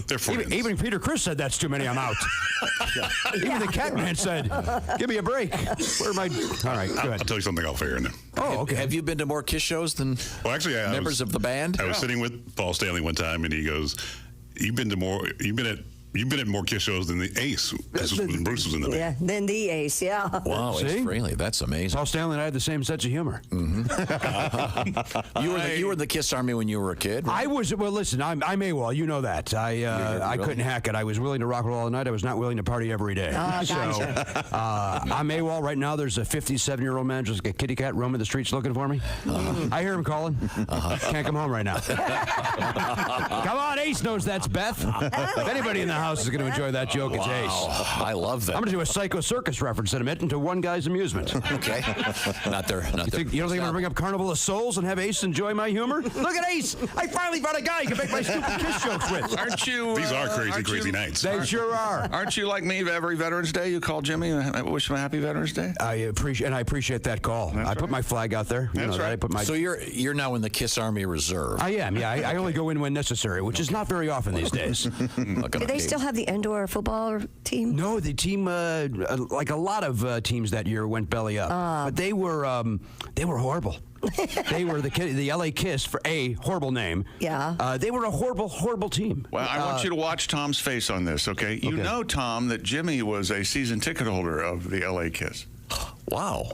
They're friends. Even Peter Criss said that's too many. I'm out. Even the Catman said, give me a break. Where am I? All right, good. I'll tell you something off air now. Oh, okay. Have you been to more Kiss shows than members of the band? I was sitting with Paul Stanley one time, and he goes, "You've been at more Kiss shows than the Ace." When Bruce was in the band. Yeah, then the Ace, yeah. Wow, See? Ace Frehley, that's amazing. Paul Stanley and I had the same sense of humor. You were in the Kiss Army when you were a kid? I was. Well, listen, I'm AWOL. You know that. I couldn't hack it. I was willing to rock and roll all night. I was not willing to party every day. Oh, So gotcha. I'm AWOL right now. There's a 57-year-old man, just like a kitty cat, roaming the streets looking for me. I hear him calling. Can't come home right now. Come on, Ace knows that's Beth. If anybody in the house is going to enjoy that joke, it's Ace. I love that. I'm going to do a Psycho Circus reference in a minute into one guy's amusement. Okay. Not there. You don't think I'm going to bring up Carnival of Souls and have Ace enjoy my humor? Look at Ace! I finally found a guy you can make my stupid Kiss jokes with. Aren't you? These are crazy nights. They sure are. Aren't you like me? Every Veterans Day, you call Jimmy and wish him a happy Veterans Day. I appreciate that call. I put my flag out there. That's right. I put my. So you're now in the Kiss Army Reserve. I am. Yeah, I only go in when necessary, which is not very often these days. Do they still have the indoor football team? No, the team, like a lot of teams that year, went belly up. But they were horrible. They were the LA Kiss, for a horrible name. Yeah. They were a horrible team. Well, I want you to watch Tom's face on this, okay? You know, Tom, that Jimmy was a season ticket holder of the LA Kiss. Wow.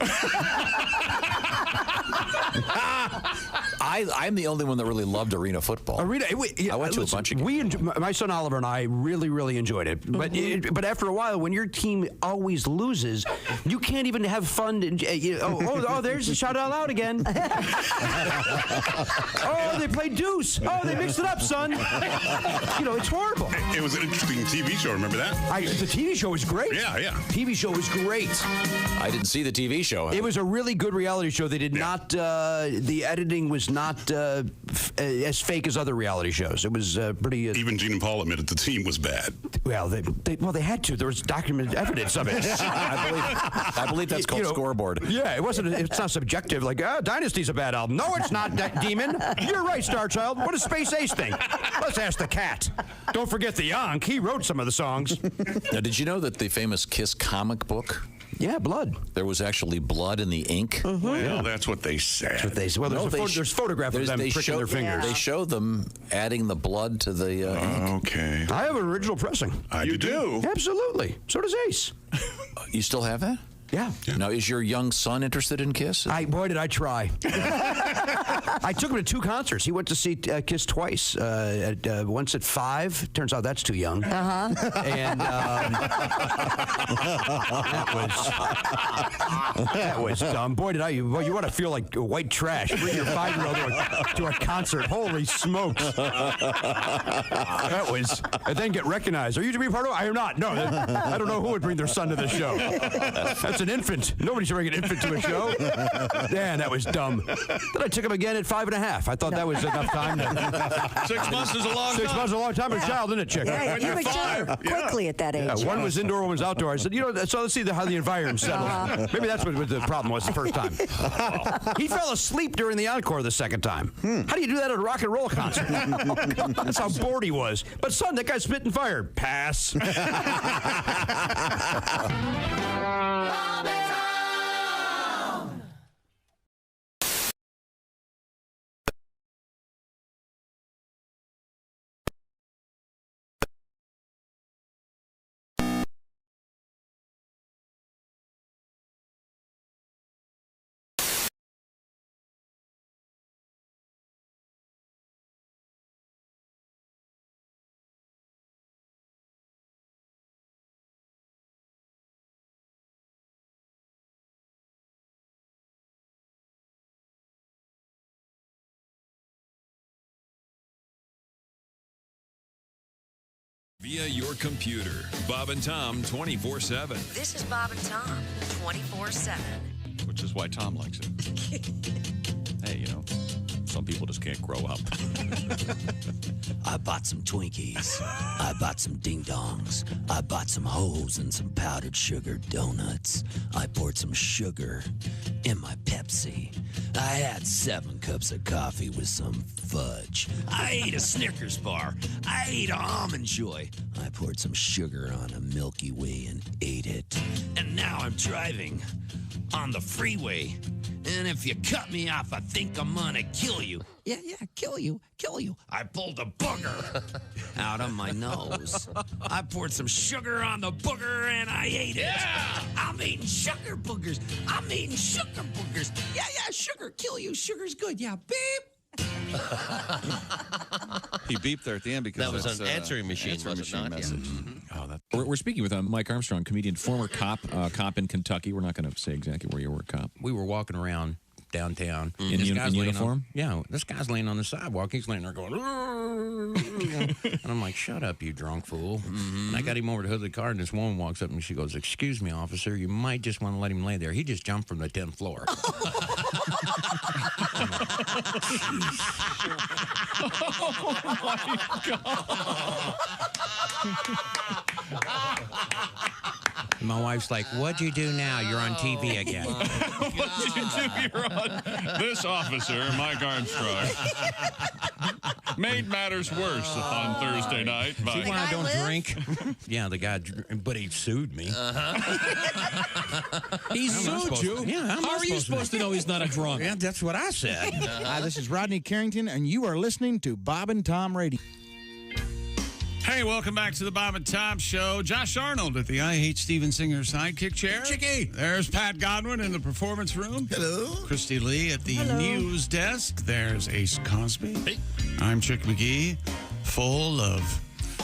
I'm the only one that really loved arena football. I went to a bunch of games. My son Oliver and I really enjoyed it. But after a while, when your team always loses, you can't even have fun. There's a shout out again. Oh, they played deuce. Oh, they mixed it up, son. It's horrible. It was an interesting TV show. Remember that? The TV show was great. Yeah. TV show was great. I didn't see the TV show. It was a really good reality show. They did not. The editing was not as fake as other reality shows. It was pretty. Even Gene and Paul admitted the team was bad. Well, they had to. There was documented evidence of it. I believe that's called scoreboard. Yeah, it wasn't. It's not subjective. Like, Dynasty's a bad album. No, it's not, Demon. You're right, Star Child. What does Space Ace think? Let's ask the cat. Don't forget the Yonk. He wrote some of the songs. Now, did you know that the famous Kiss comic book? Yeah, blood. There was actually blood in the ink. Mm-hmm. Well, that's what they said. Well, there's photographs of them pricking their fingers. They show them adding the blood to the ink. Okay. I have an original pressing. You do? Absolutely. So does Ace. You still have that? Yeah. Now, is your young son interested in Kiss? Boy, did I try. I took him to 2 concerts. He went to see Kiss twice. Once at 5. Turns out that's too young. And that was dumb. Boy, you want to feel like white trash. Bring your 5-year-old to a concert. Holy smokes. That was. And then get recognized. Are you to be part of it? I am not. No, I don't know who would bring their son to this show. That's an infant. Nobody should bring an infant to a show. Man, that was dumb. Then I took him again at 5.5. I thought that was enough time. 6 months is a long time. 6 months is a long time for a child, isn't it, chick? Yeah, you mature quickly at that age. Yeah, one was indoor, one was outdoor. I said, so let's see how the environment settles. Maybe that's what the problem was the first time. He fell asleep during the encore the second time. How do you do that at a rock and roll concert? That's how bored he was. But son, that guy's spitting fire. Pass. Via your computer. Bob and Tom 24/7. This is Bob and Tom 24/7. Which is why Tom likes it. Hey, you know, some people just can't grow up. I bought some Twinkies. I bought some ding-dongs. I bought some hoes and some powdered sugar donuts. I poured some sugar in my Pepsi. I had 7 cups of coffee with some fudge. I ate a Snickers bar. I ate an Almond Joy. I poured some sugar on a Milky Way and ate it. And now I'm driving on the freeway. And if you cut me off, I think I'm gonna kill you. Yeah, kill you. I pulled a booger out of my nose. I poured some sugar on the booger and I ate it. Yeah! I'm eating sugar boogers. Yeah, sugar, kill you. Sugar's good. Yeah, beep. He beeped there at the end because that was an answering machine, was it not? Message. Yeah. Oh, we're speaking with Mike Armstrong, comedian, former cop in Kentucky. We're not going to say exactly where you were a cop. We were walking around downtown. In uniform? This guy's laying on the sidewalk. He's laying there going, and I'm like, shut up, you drunk fool. And I got him over to the hood of the car, and this woman walks up, and she goes, excuse me, officer, you might just want to let him lay there. He just jumped from the 10th floor. Oh, my God. My wife's like, what'd you do now? You're on TV again. What'd you do? You're on. This officer, Mike Armstrong, made matters worse on Thursday night. See why I don't drink? Yeah, the guy, but he sued me. He sued you? Yeah, how are you supposed to know he's not a drunk? Yeah, that's what I said. Hi, this is Rodney Carrington, and you are listening to Bob and Tom Radio. Hey, welcome back to the Bob and Tom Show. Josh Arnold at the I Hate Steven Singer sidekick chair. Chicky. There's Pat Godwin in the performance room. Hello. Christy Lee at the news desk. There's Ace Cosby. Hey. I'm Chick McGee, full of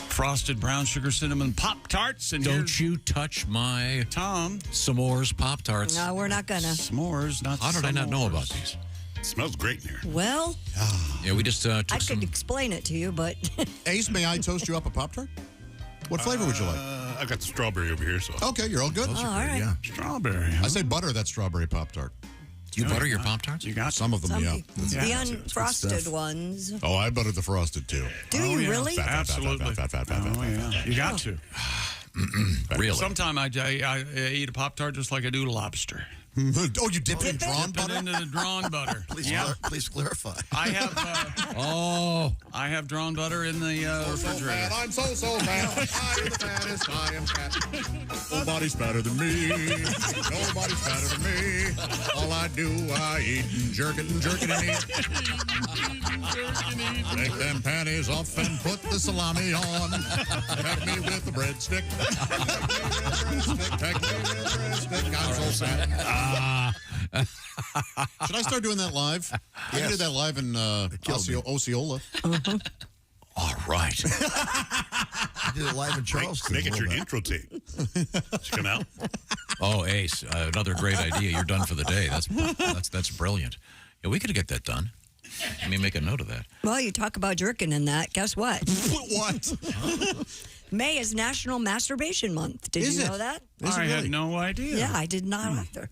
frosted brown sugar cinnamon Pop-Tarts. And don't you touch my Tom s'mores Pop-Tarts. No, we're not gonna. S'mores, not How did I not know about these? It smells great in here. Well, yeah, we just took I could explain it to you, but Ace, may I toast you up a Pop-Tart? What flavor would you like? I got the strawberry over here, so. Okay, you're all good. all right. Yeah. Strawberry. I say butter that strawberry Pop-Tart. Do you butter your Pop-Tarts? You got some of them, Some yeah. people. The unfrosted ones. Oh, I buttered the frosted too. Do you really? Absolutely. Fat. You got to. Really? Sometimes I eat a Pop-Tart just like I do lobster. Oh, you dip it in drawn Dip it butter? into the drawn butter. Please clarify. I have I have drawn butter in the refrigerator. I'm so fat. I am the fattest. I am fat. Nobody's fatter than me. Nobody's fatter than me. All I do, I eat and jerk it and eat. Take them panties off and put the salami on. Peck me with a breadstick. Peck me with a breadstick. I'm so fat. Should I start doing that live? I did that live in Osceola. All right. I did it live in Charleston. Make it your intro tape. Should come out. Oh, Ace, another great idea. You're done for the day. That's brilliant. Yeah, we could get that done. Let me make a note of that. Well, you talk about jerking in that. Guess what? What? May is National Masturbation Month. Did you know that? I had no idea. Yeah, I did not either.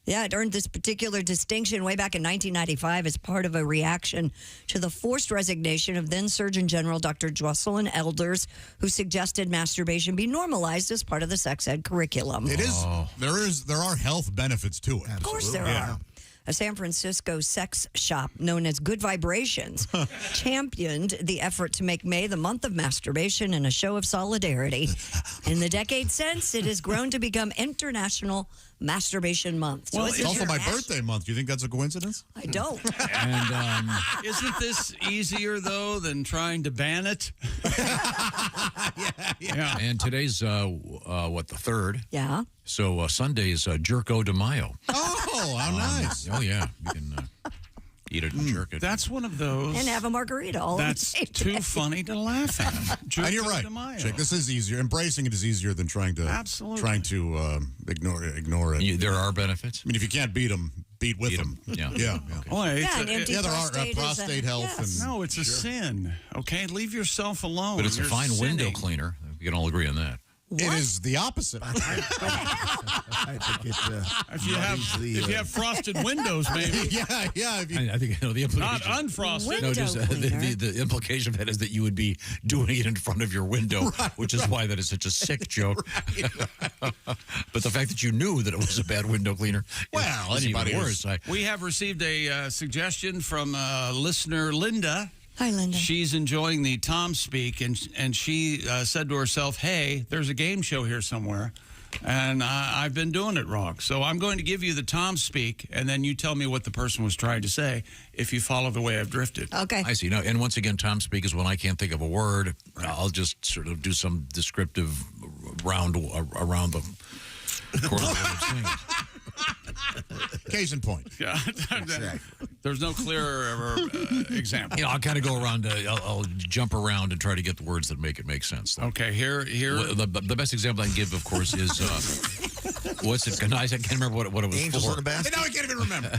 Yeah, it earned this particular distinction way back in 1995 as part of a reaction to the forced resignation of then Surgeon General Dr. Jocelyn Elders, who suggested masturbation be normalized as part of the sex ed curriculum. It is. There are health benefits to it. Of course there are. A San Francisco sex shop known as Good Vibrations championed the effort to make May the month of masturbation in a show of solidarity. In the decade since, it has grown to become International Masturbation Month. So it's also my birthday month. Do you think that's a coincidence? I don't. And isn't this easier, though, than trying to ban it? yeah. And today's, the 3rd? Yeah. So Sunday's Jerko de Mayo. Oh, how nice. Oh, yeah. You can eat it and jerk it. That's one of those. And have a margarita all That's the too funny to laugh at. And you're right. Jake, this is easier. Embracing it is easier than trying to ignore it. There are benefits. I mean, if you can't beat them, beat with them. Yeah. Yeah. Oh, it's Yeah, an empty there are prostate is a- prostate health. yes. And, No, it's a sin. Okay, leave yourself alone. But it's a You're fine window sinning. cleaner. We can all agree on that. It is the opposite. I think it If you have frosted windows, maybe. yeah. If you, I think the implication. Not unfrosted. No, just the implication of that is that you would be doing it in front of your window, which is why that is such a sick joke. But the fact that you knew that it was a bad window cleaner, well, is anybody even worse. We have received a suggestion from listener Linda. Hi, Linda. She's enjoying the Tom Speak, and she said to herself, hey, there's a game show here somewhere, and I've been doing it wrong. So I'm going to give you the Tom Speak, and then you tell me what the person was trying to say if you follow the way I've drifted. Okay. I see. Now, and once again, Tom Speak is when I can't think of a word. I'll just sort of do some descriptive round around the course of what I'm saying. Case in point. Yeah. There's no clearer example. You know, I'll kind of go around. I'll jump around and try to get the words that make it make sense. Though. Okay, here. The best example I can give, of course, is what's it? I can't remember what it was Angels for. in a basket. Now I can't even remember.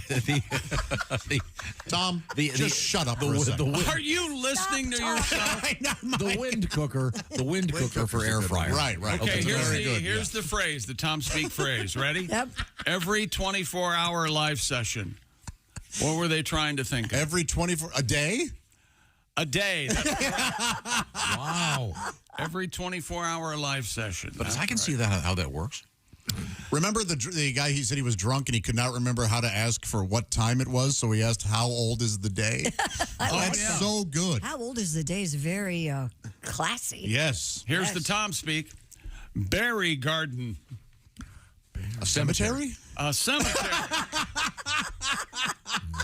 Tom, just shut up for a second. Are you listening to yourself? The wind cooker. The wind cooker for air fryer. Right. Okay, Okay, here's the phrase, the Tom Speak phrase. Ready? Yep. Every 24-hour live session. What were they trying to think of? Every 24 a day? A day. Wow. Every 24-hour live session. But I can see that how that works. Remember the guy, he said he was drunk and he could not remember how to ask for what time it was, so he asked, how old is the day? That's so good. How old is the day is very classy. Yes. Here's the Tom Speak. Berry garden. A cemetery? A cemetery.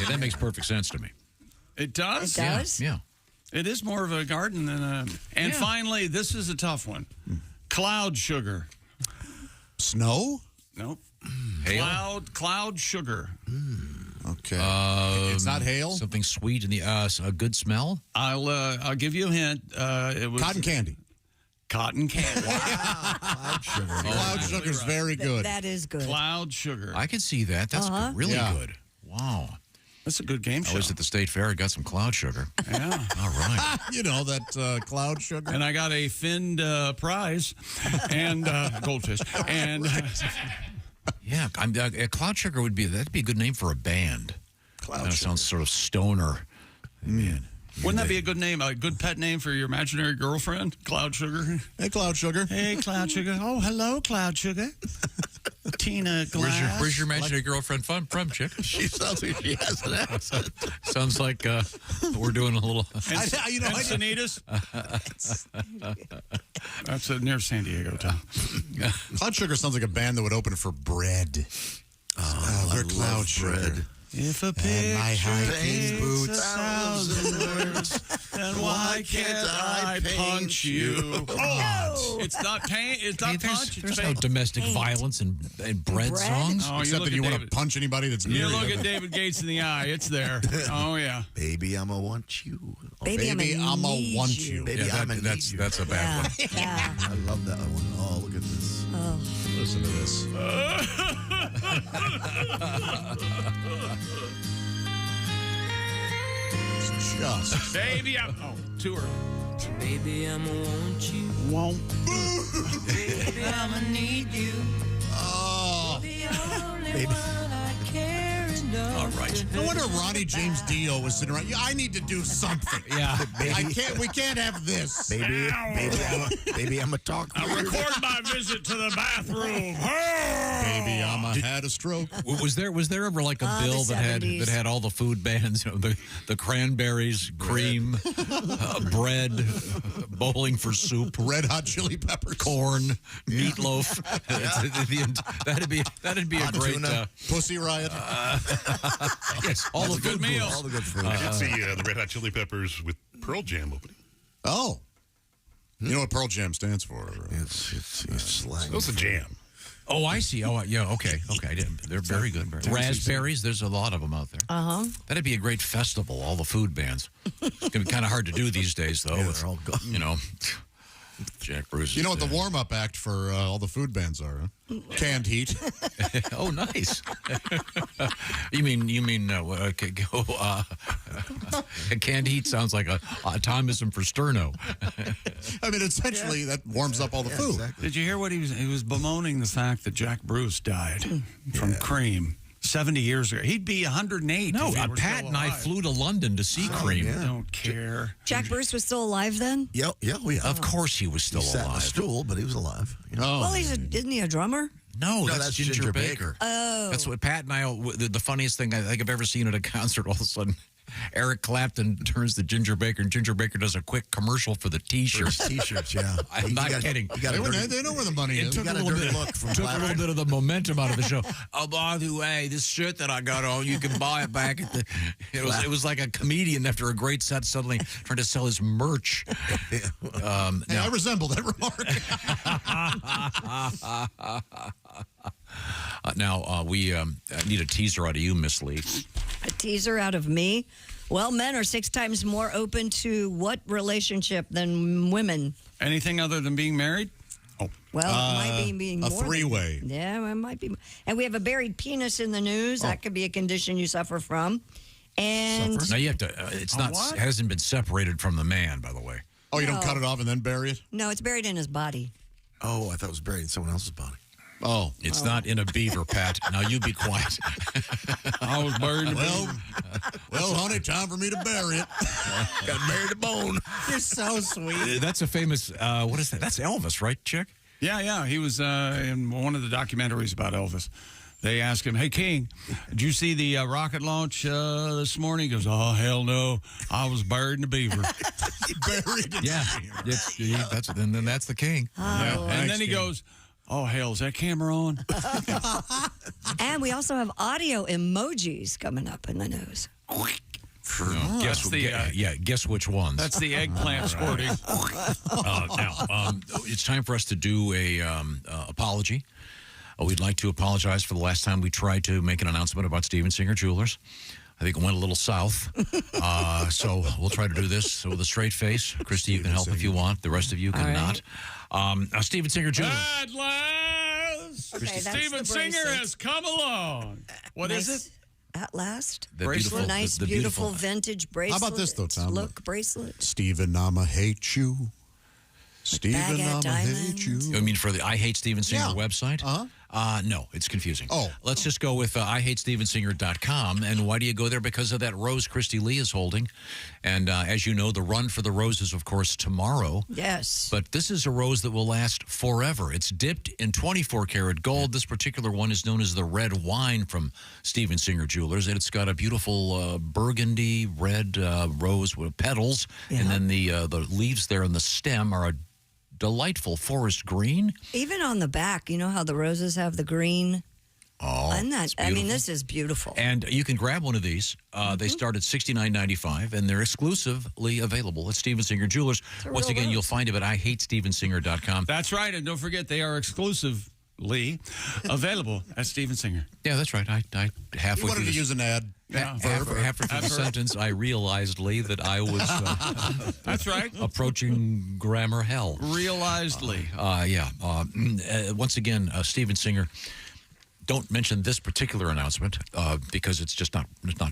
Yeah, that makes perfect sense to me. It does? It does? Yeah. It is more of a garden than a... And Yeah. finally, this is a tough one. Cloud sugar. Snow? Nope. Hail? Cloud sugar. Okay. It's not hail? Something sweet in the a good smell? I'll give you a hint. It was Cotton candy. Cotton candy. Cloud sugar. Cloud sugar's very good. That is good. Cloud sugar. I can see that. That's really good. Wow. That's a good game I show. was at the State Fair. I got some cloud sugar. Yeah. All right. You know, that cloud sugar. And I got a finned prize and goldfish. And Yeah, cloud sugar that'd be a good name for a band. Cloud sugar. Sounds sort of stoner. Man. wouldn't that be a good name, a good pet name for your imaginary girlfriend? Cloud Sugar. Hey, Cloud Sugar. Hey, Cloud Sugar. Oh, hello, Cloud Sugar. Tina Glass. Where's your imaginary girlfriend from, chick? She sounds like she has an accent. Sounds like we're doing a little... Encinitas? That's near San Diego, Tom. Cloud Sugar sounds like a band that would open for Bread. Oh, they're I Cloud love Sugar. Bread. If a And my picture hiking takes boots. 1,000 words, then why can't I punch you? Oh, it's not pain. It's not punch. There's It's no pain. domestic violence in bread songs. Oh, Except that you want to punch anybody that's You near look you. at David Gates in the eye. It's there. Oh yeah. Baby, I'ma want you. Baby, I'ma want you. Baby, Yeah, I'ma that's need you. that's a bad one. Yeah. I love that one. Oh, look at this. Oh. Listen to this. Just. Baby, I'm. Oh, too early. Baby, I'ma want you. Won't. Baby, I'ma need you. Oh. The only Baby. one I care enough. All right. No wonder Ronnie James Dio was sitting around. Yeah, I need to do something. Yeah. I can't. We can't have this. Baby, baby, I'ma talk. I record my visit to the bathroom. Baby, I'ma had a stroke. Was there ever like a bill the that 70s. had all the food bands? You know, the cranberries, cream, bread, bowling for soup, Red Hot Chili Peppers, corn, meatloaf. That'd be a Hot great tuna. Pussy Riot. yes, all the good good meals. All the good food. I did see the Red Hot Chili Peppers with Pearl Jam opening. Oh. You know what Pearl Jam stands for? It's slang. What's a jam? Oh, I see. Oh, yeah. Okay. I did. They're very good. Raspberries. There's a lot of them out there. That'd be a great festival. All the food bands. It's gonna be kind of hard to do these days, though. Yeah, they're all gone. You know. Jack Bruce. You know what the warm-up act for all the food bands are? Huh? Canned heat. Oh, nice. You mean canned heat sounds like a automism for sterno. I mean, essentially, that warms up all the food. Exactly. Did you hear what he was bemoaning the fact that Jack Bruce died from cream 70 years ago? He'd be 108. No, Pat and I flew to London to see Cream. I don't care. Jack Bruce was still alive then? Yeah. Of course he was still he sat alive. on a stool, but he was alive. Oh. Well, isn't he a drummer? No, that's Ginger Baker. Oh. That's what Pat and I, the funniest thing I think I've ever seen at a concert, all of a sudden, Eric Clapton turns to Ginger Baker, and Ginger Baker does a quick commercial for the T-shirts. T-shirts, yeah. I'm not kidding. They know where the money is. Took a little bit of the momentum out of the show. Oh, by the way, this shirt that I got on, you can buy it back at the... It was like a comedian after a great set suddenly trying to sell his merch. I resemble that remark. Now, we need a teaser out of you, Miss Lee. A teaser out of me? Well, men are 6 times more open to what relationship than women? Anything other than being married? Oh. Well, it might be being a more three-way. Yeah, it might be. And we have a buried penis in the news. That could be a condition you suffer from. And now you have to. It's not. What? It hasn't been separated from the man, by the way. Oh, you don't cut it off and then bury it? No, it's buried in his body. Oh, I thought it was buried in someone else's body. Oh. It's not in a beaver, Pat. Now you be quiet. I was buried in a beaver. Well, honey, time for me to bury it. Got buried a bone. You're so sweet. That's a famous, what is that? That's Elvis, right, Chick? Yeah. He was in one of the documentaries about Elvis. They asked him, "Hey, King, did you see the rocket launch this morning?" He goes, "Oh, hell no. I was buried in a beaver." Buried in a beaver. Then that's the king. Oh. And then he goes, "Oh, hell, is that camera on?" And we also have audio emojis coming up in the news. Guess which ones. That's the eggplant squirting. Now, it's time for us to do a apology. We'd like to apologize for the last time we tried to make an announcement about Steven Singer Jewelers. I think it went a little south. So we'll try to do this with a straight face. Christy, you can help if you want. The rest of you cannot. Steven Singer Jewelers. At last, Okay, that's Steven the Singer bracelet. has come along. What is it? At last. The beautiful- Nice, the beautiful vintage bracelet. How about this, though, Tom? Look, bracelet. Steven, I'ma hate you. Steven, Baguette I'ma hate you. I mean, for the I Hate Steven Singer website? No, it's confusing. Oh. Let's just go with IHateStevenSinger.com. And why do you go there? Because of that rose Christy Lee is holding. And as you know, the run for the rose is, of course, tomorrow. Yes. But this is a rose that will last forever. It's dipped in 24-karat gold. This particular one is known as the red wine from Steven Singer Jewelers. And it's got a beautiful burgundy red rose with petals. Yeah. And then the leaves there on the stem are a delightful forest green. Even on the back, you know how the roses have the green? Oh, and that, it's I mean, beautiful. this is beautiful. And you can grab one of these. They start at $69.95, and they're exclusively available at Steven Singer Jewelers. Once again, you'll find them at IHateStevenSinger.com. That's right, and don't forget they are exclusively available at Steven Singer. Yeah, that's right. I halfway You wanted through to this- use an ad. halfway through the sentence, I realized, Lee, that I was That's right. approaching grammar hell. Realizedly. Once again, Steven Singer. Don't mention this particular announcement because it's just not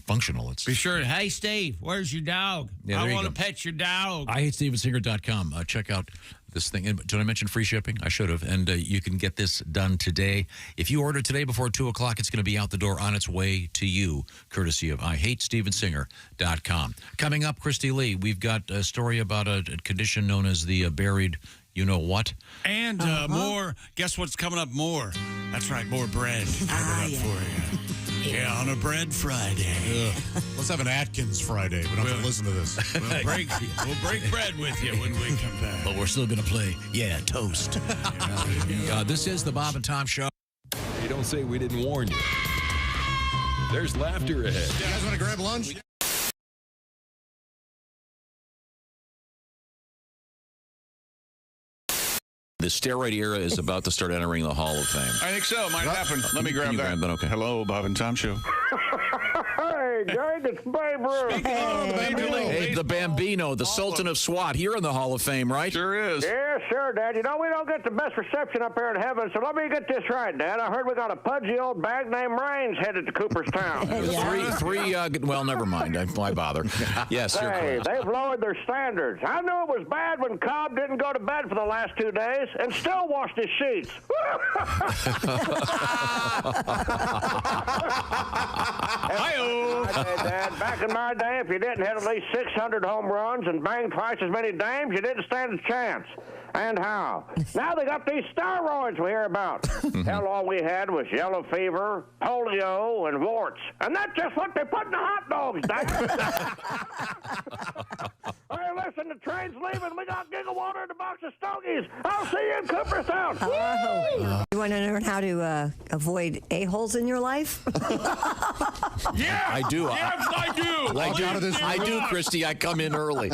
functional. It's Be sure. Hey, Steve, where's your dog? Yeah, there I you want to go. pet your dog. IHateStevenSinger.com. Check out this thing. And did I mention free shipping? I should have. And you can get this done today. If you order today before 2 o'clock, it's going to be out the door on its way to you, courtesy of IHateStevenSinger.com. Coming up, Christy Lee, we've got a story about a condition known as the buried you-know-what. And more. Guess what's coming up more? That's right, more bread coming up for you. Yeah, on a Bread Friday. Let's have an Atkins Friday. We don't have to listen to this. We'll break bread with you when we come back. But we're still going to play, toast. This is the Bob and Tom Show. Hey, don't say we didn't warn you. There's laughter ahead. You guys want to grab lunch? The steroid era is about to start entering the Hall of Fame. I think so. Might happen. Let me grab Can you that. grab that? Okay. Hello, Bob and Tom Show. Hey, Hey, Jake, it's Babe Ruth. Hey, the Bambino, the Sultan of SWAT. You're in the Hall of Fame, right? Sure is. Yeah, sure, Dad. You know, we don't get the best reception up here in heaven, so let me get this right, Dad. I heard we got a pudgy old bag named Raines headed to Cooperstown. Well, never mind. Why bother? Yes, you're Hey, correct. they've lowered their standards. I knew it was bad when Cobb didn't go to bed for the last 2 days and still washed his sheets. Hey, Dad, back in my day, if you didn't hit at least 600 home runs and bang twice as many dames, you didn't stand a chance. And how? Now they got these steroids we hear about. Hell, all we had was yellow fever, polio, and warts. And that's just what they put in the hot dogs, Dad. Hey, listen, the train's leaving. We got gigawater and a box of stogies. I'll see you in Cooperstown. You want to learn how to avoid a-holes in your life? Yeah, I do. Yes, I do. I do, Christy. I come in early.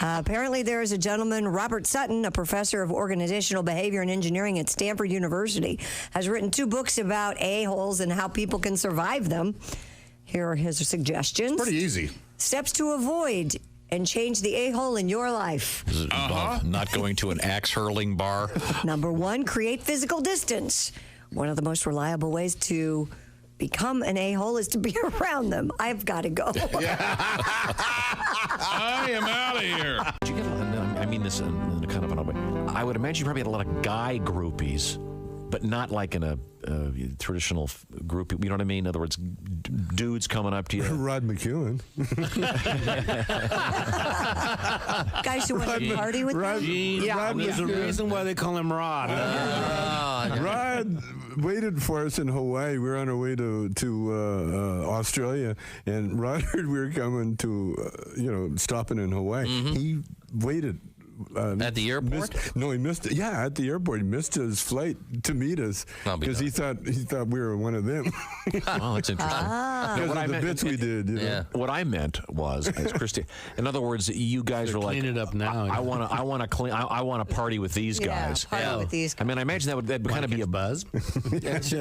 Apparently, there is a gentleman, Robert Sutton, a professor of organizational behavior and engineering at Stanford University, has written 2 books about a-holes and how people can survive them. Here are his suggestions. Pretty easy. Steps to avoid and change the a-hole in your life. Does it involve not going to an axe hurling bar? Number 1, create physical distance. One of the most reliable ways to become an a-hole is to be around them. I've got to go. I am out of here. Did you get a lot, I mean this in kind of an odd way. I would imagine you probably had a lot of guy groupies, but not like in a traditional group. You know what I mean? In other words, dudes coming up to you. Rod McEwen. Guys who want to party with them? Yeah, there's a reason why they call him Rod. Rod waited for us in Hawaii. We were on our way to Australia, and Rod heard we were coming to, stopping in Hawaii. Mm-hmm. He waited. At the airport? He missed it. Yeah, at the airport. He missed his flight to meet us because he thought we were one of them. Oh, that's interesting. Because of the bits we did. What I meant was, as Christy, in other words, you guys are like, clean it up now. I want to party with these guys. Party with these guys. I mean, I imagine that'd kind of be a buzz.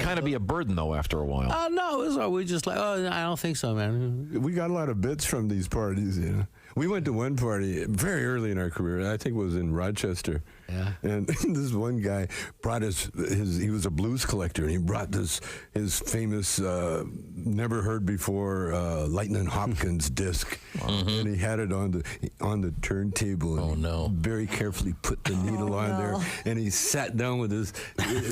Kind of be a burden though after a while. Oh no, it was we just like, I don't think so, man. We got a lot of bits from these parties. We went to one party very early in our career. I think it was in Rochester. Yeah. And this one guy brought he was a blues collector, and he brought his famous, never heard before, Lightning Hopkins disc. And he had it on the turntable. Oh, no. Very carefully put the needle on there. And he sat down with his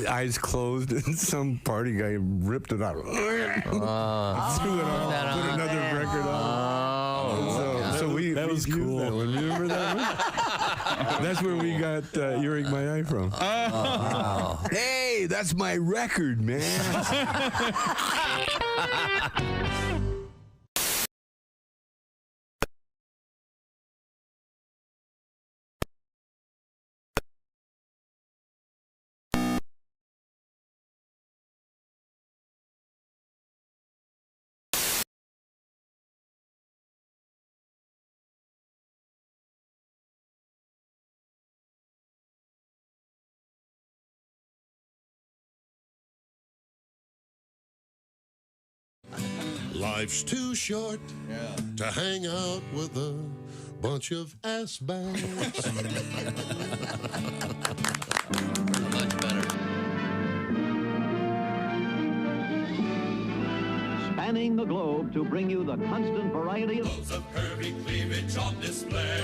eyes closed, and some party guy ripped it out. Threw it on, put another record on. So that was cool. That one. Remember that one? That's where we got Earache My Eye from. Oh. Hey, that's my record, man. Life's too short to hang out with a bunch of ass bags. Much better. Spanning the globe to bring you the constant variety of curvy cleavage on display.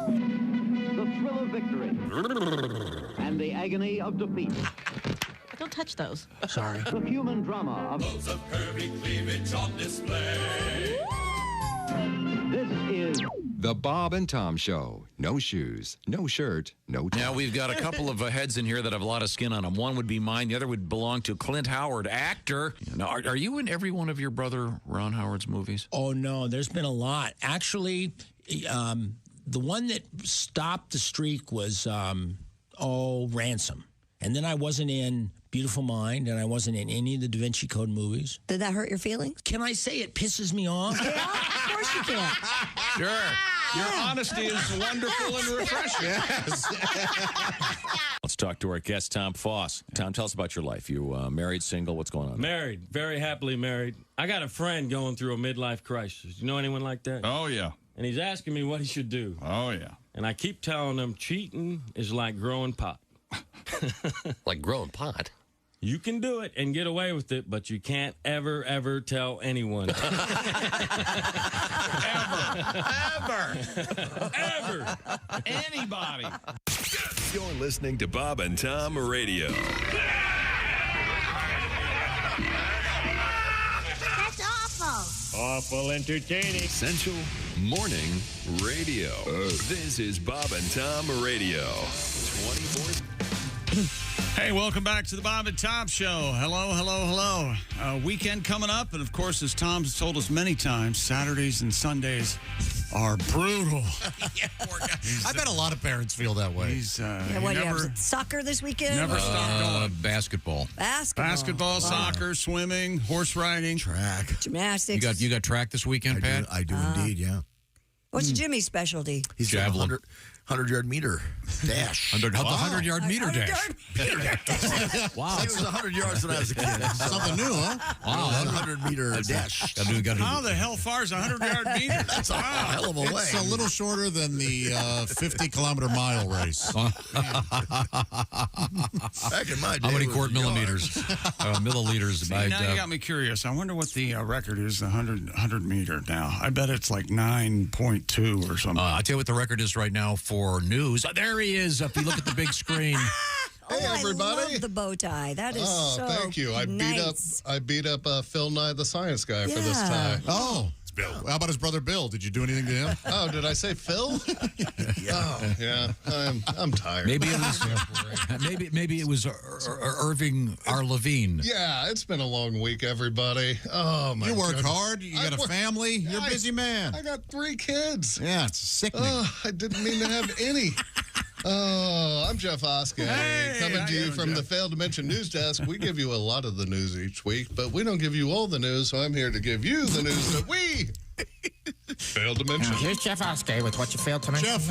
The thrill of victory and the agony of defeat. Don't touch those. Sorry. The human drama of curvy cleavage on display. This is The Bob and Tom Show. No shoes, no shirt, no tie. Now, we've got a couple of heads in here that have a lot of skin on them. One would be mine. The other would belong to Clint Howard, actor. Now, are you in every one of your brother Ron Howard's movies? Oh, no. There's been a lot. Actually, the one that stopped the streak was, Ransom. And then I wasn't in Beautiful Mind, and I wasn't in any of the Da Vinci Code movies. Did that hurt your feelings? Can I say it pisses me off? Yeah, of course you can. Sure. Your honesty is wonderful and refreshing. Yes. Let's talk to our guest, Tom Foss. Tom, tell us about your life. You married, single? What's going on? Married, very happily married. I got a friend going through a midlife crisis. You know anyone like that? Oh, yeah. And he's asking me what he should do. Oh, yeah. And I keep telling him cheating is like growing pot. Like growing pot? You can do it and get away with it, but you can't ever, ever tell anyone. Ever. Anybody. You're listening to Bob and Tom Radio. That's awful. Awful entertaining. Essential Morning Radio. This is Bob and Tom Radio. 24. Hey, welcome back to the Bob and Tom Show. Hello. Weekend coming up, and of course, as Tom's told us many times, Saturdays and Sundays are brutal. Yeah, poor guy. I bet a lot of parents feel that way. He's what do you have? Soccer this weekend? never stopped going. Basketball. Basketball, soccer, swimming, horse riding, track, gymnastics. You got track this weekend, Pat? I do indeed. Yeah. What's Jimmy's specialty? He's javelin. 100-yard meter dash. The 100-yard meter dash. Wow. It was 100 yards when I was a kid. Something new, huh? Wow, 100-meter dash. How the hell far is a 100-yard meter? That's a hell of a way. It's a little shorter than the 50-kilometer mile race. Back in my day. How many quart millimeters? Milliliters. See, now you got me curious. I wonder what the record is, the 100 meter now. I bet it's like 9.2 or something. I'll tell you what the record is right now for news. There he is. If you look at the big screen. Hey, everybody! I love the bow tie. That is so thank you. I beat up Phil Nye, the science guy, for this tie. Oh, it's Bill. How about his brother Bill? Did you do anything to him? Oh, did I say Phil? Oh, yeah. I'm tired. Maybe it was. maybe it was Irving R. Levine. Yeah, it's been a long week, everybody. Oh my! You work goodness. hard. You got a family. You're a busy man. I got 3 kids. Yeah, it's sickening. I didn't mean to have any. Oh, I'm Jeff Oskay, coming to you from the Failed to Mention News Desk. We give you a lot of the news each week, but we don't give you all the news, so I'm here to give you the news that we failed to mention. Here's Jeff Oskay with what you failed to mention. Jeff,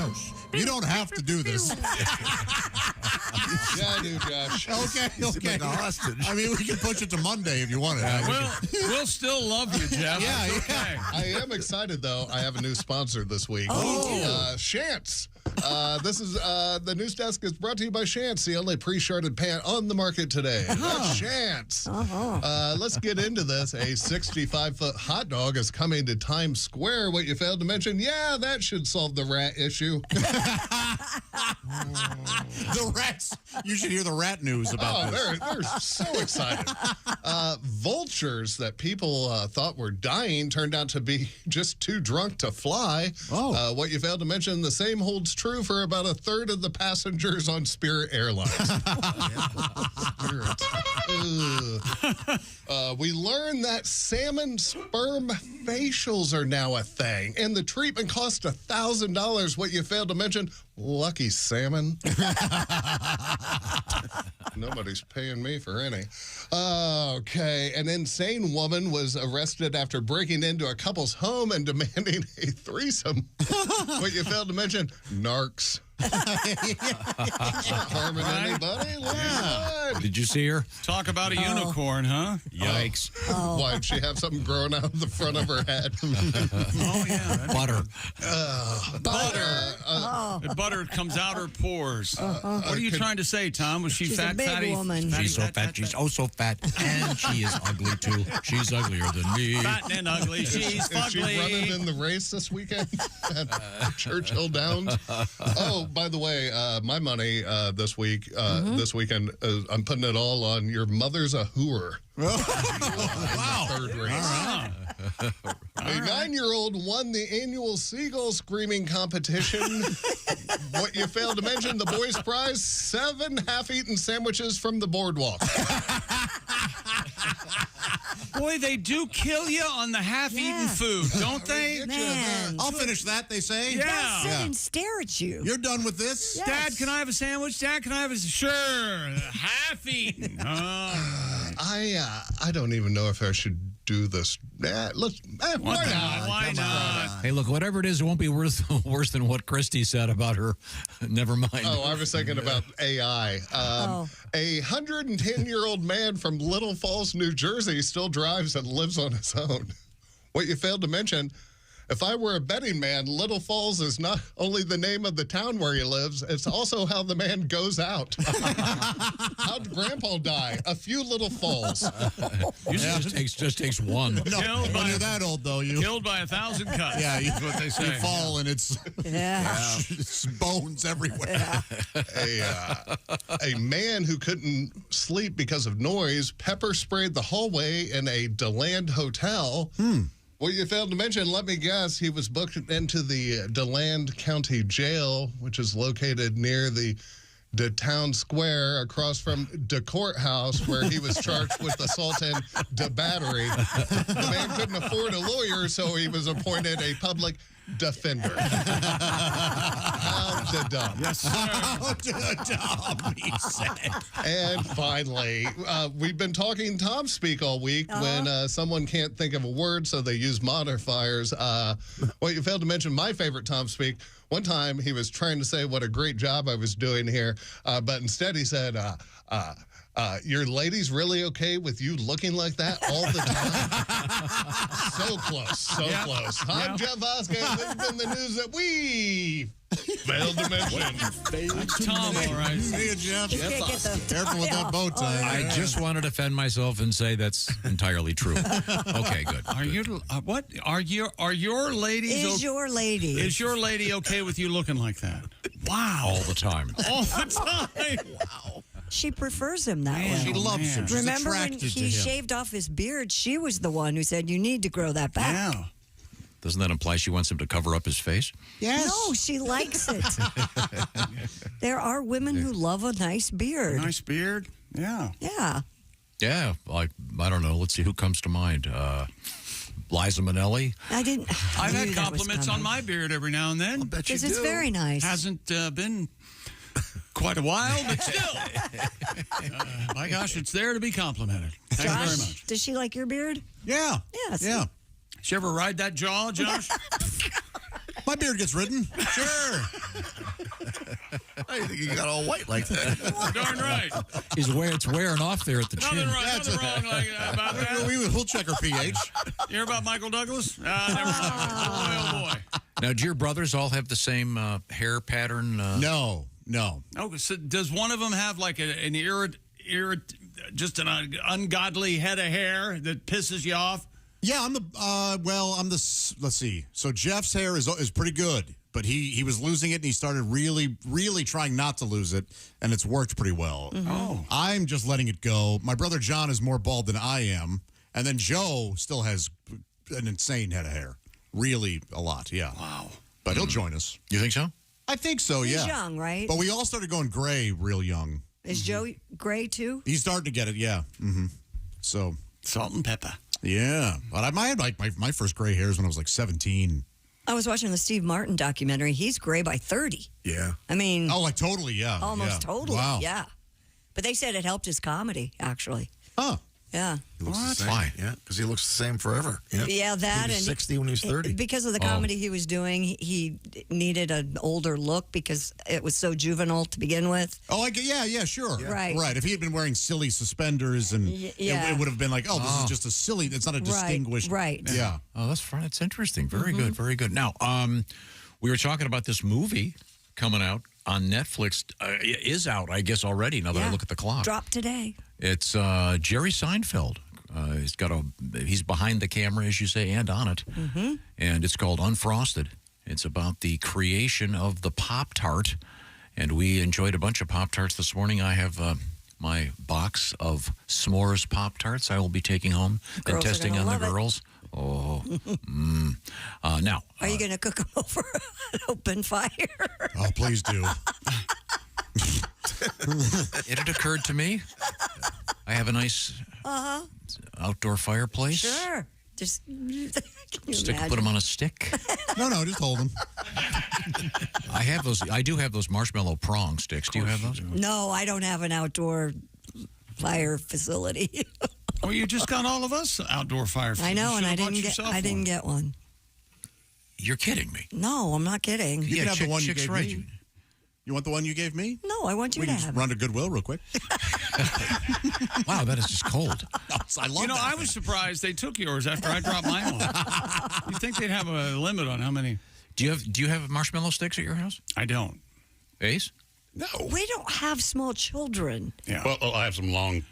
you don't have to do this. Yeah, I do, Josh. Okay. Like a hostage. I mean, we can push it to Monday if you want it. We'll still love you, Jeff. Yeah. I am excited, though. I have a new sponsor this week. Shantz. This is the news desk is brought to you by Shantz, the only pre-shirted pant on the market today. That's Shantz. Let's get into this. A 65-foot hot dog is coming to Times Square. What you failed to mention? Yeah, that should solve the rat issue. The rats. You should hear the rat news about this. They're so excited. Vultures that people thought were dying turned out to be just too drunk to fly. What you failed to mention, the same holds true for about a third of the passengers on Spirit Airlines. We learned that salmon sperm facials are now a thing, and the treatment cost $1,000. What you failed to mention, lucky salmon. Nobody's paying me for any. Okay, an insane woman was arrested after breaking into a couple's home and demanding a threesome. What you failed to mention, narcs. Not harming anybody. Did you see her? Talk about a unicorn, huh? Yikes. Why did she have something growing out of the front of her head? Butter. Butter comes out her pores. What are you trying to say, Tom? Was she She's fat, a big fatty? woman. She's so fat. She's so fat. And she is ugly, too. She's uglier than me. Fat and ugly. She's Is she running fugly. in the race this weekend at Churchill Downs? Oh, by the way, my money this weekend, I'm putting it all on your mother's a hooer. Wow. Third race. A 9-year-old won the annual seagull screaming competition. What you failed to mention, the boys' prize, 7 half-eaten sandwiches from the boardwalk. Boy, they do kill you on the half-eaten food, don't they? Man. I'll finish that, they say. Yeah. They'll sit and stare at you. You're done with this? Yes. Dad, can I have a sandwich? Dad, can I have a... Sure. Half-eaten. I don't even know if I should do this. Why not? Why not? Hey, look, whatever it is, it won't be worse than what Christy said about her. Never mind. Oh, I was thinking about AI. A 110-year-old man from Little Falls, New Jersey still drives and lives on his own. What you failed to mention, if I were a betting man, Little Falls is not only the name of the town where he lives, it's also how the man goes out. How'd Grandpa die? A few little falls. Just takes one. No, when you're that old, though, you... Killed by 1,000 cuts. Yeah, That's what they say. You fall and it's bones everywhere. A man who couldn't sleep because of noise pepper sprayed the hallway in a DeLand hotel. Well, you failed to mention, let me guess, he was booked into the DeLand County Jail, which is located near the town square across from the courthouse, where he was charged with assault and battery. The man couldn't afford a lawyer, so he was appointed a public defender. How dumb. Yes, sir. How dumb, he said. And finally, we've been talking Tom speak all week when someone can't think of a word, so they use modifiers. Well, you failed to mention my favorite Tom speak. One time he was trying to say what a great job I was doing here, but instead he said, your lady's really okay with you looking like that all the time? So close, so close. I'm Jeff Oskay, and this has been the news that we failed to mention. That's Tom, all right. See you, Jeff. Careful with that bow tie. I just want to defend myself and say that's entirely true. Okay, good. Are you what? Are your ladies? Is your lady? Is your lady okay with you looking like that? Wow. All the time. All the time. Wow. She prefers him that way. She loves him. She's Remember when attracted to he him. shaved off his beard? She was the one who said, you need to grow that back. Yeah. Doesn't that imply she wants him to cover up his face? Yes. No, she likes it. There are women who love a nice beard. A nice beard? Yeah. Yeah. Yeah, like, I don't know. Let's see who comes to mind. Liza Minnelli. I've had compliments on my beard every now and then. Because it's very nice. Hasn't been quite a while, but still. My gosh, it's there to be complimented. Thank you very much. Does she like your beard? Yeah. Yes. Yeah. Did you ever ride that jaw, Josh? My beard gets ridden. Sure. I think you got all white like that. Darn right. It's wearing off there at the chin. Nothing wrong about that. We'll check our pH. You hear about Michael Douglas? Never mind. Oh, boy. Now, do your brothers all have the same hair pattern? No. Oh, so does one of them have like an just an ungodly head of hair that pisses you off? Yeah, I'm the, let's see. So Jeff's hair is pretty good, but he was losing it, and he started really, really trying not to lose it, and it's worked pretty well. Mm-hmm. Oh. I'm just letting it go. My brother John is more bald than I am, and then Joe still has an insane head of hair. Really a lot, yeah. Wow. But he'll join us. You think so? I think so, yeah. He's young, right? But we all started going gray real young. Is Joe gray, too? He's starting to get it, yeah. Mm-hmm. So. Salt and pepper. Yeah. But I had my first gray hairs when I was like 17. I was watching the Steve Martin documentary. He's gray by 30. Yeah. I mean. Oh, like totally, yeah. Almost totally, wow. yeah. But they said it helped his comedy, actually. Huh. Yeah. He looks the same. Why? Yeah, because he looks the same forever. Yeah, that he was and 60 when he was 30. Because of the comedy he was doing, he needed an older look because it was so juvenile to begin with. Oh, yeah, sure. Yeah. Right. Right. If he had been wearing silly suspenders, and it would have been like, oh, this is just a silly. It's not a distinguished. Right. Yeah. Oh, that's fun. It's interesting. Very good. Very good. Now, we were talking about this movie coming out on Netflix. Is out, I guess, already. Now that I look at the clock, dropped today. It's Jerry Seinfeld. He's behind the camera, as you say, and on it. Mm-hmm. And it's called Unfrosted. It's about the creation of the Pop-Tart. And we enjoyed a bunch of Pop-Tarts this morning. I have my box of s'mores Pop-Tarts I will be taking home and testing on the girls. Oh, now. Are you going to cook them over an open fire? Oh, please do. It had occurred to me. I have a nice outdoor fireplace? Sure. Just Put them on a stick. No, just hold them. I have those. I do have those marshmallow prong sticks. Do you have those? No, I don't have an outdoor fire facility. Well, you just got all of us outdoor fire. I know, and I didn't get one. You're kidding me. No, I'm not kidding. You can have the one you gave me. You want the one you gave me? No, I want you to have it. Run to Goodwill real quick. Wow, that is just cold. I love that. I was surprised they took yours after I dropped mine off. You'd think they'd have a limit on how many. Do you have marshmallow sticks at your house? I don't. Ace? No. We don't have small children. Yeah. Well, I have some long.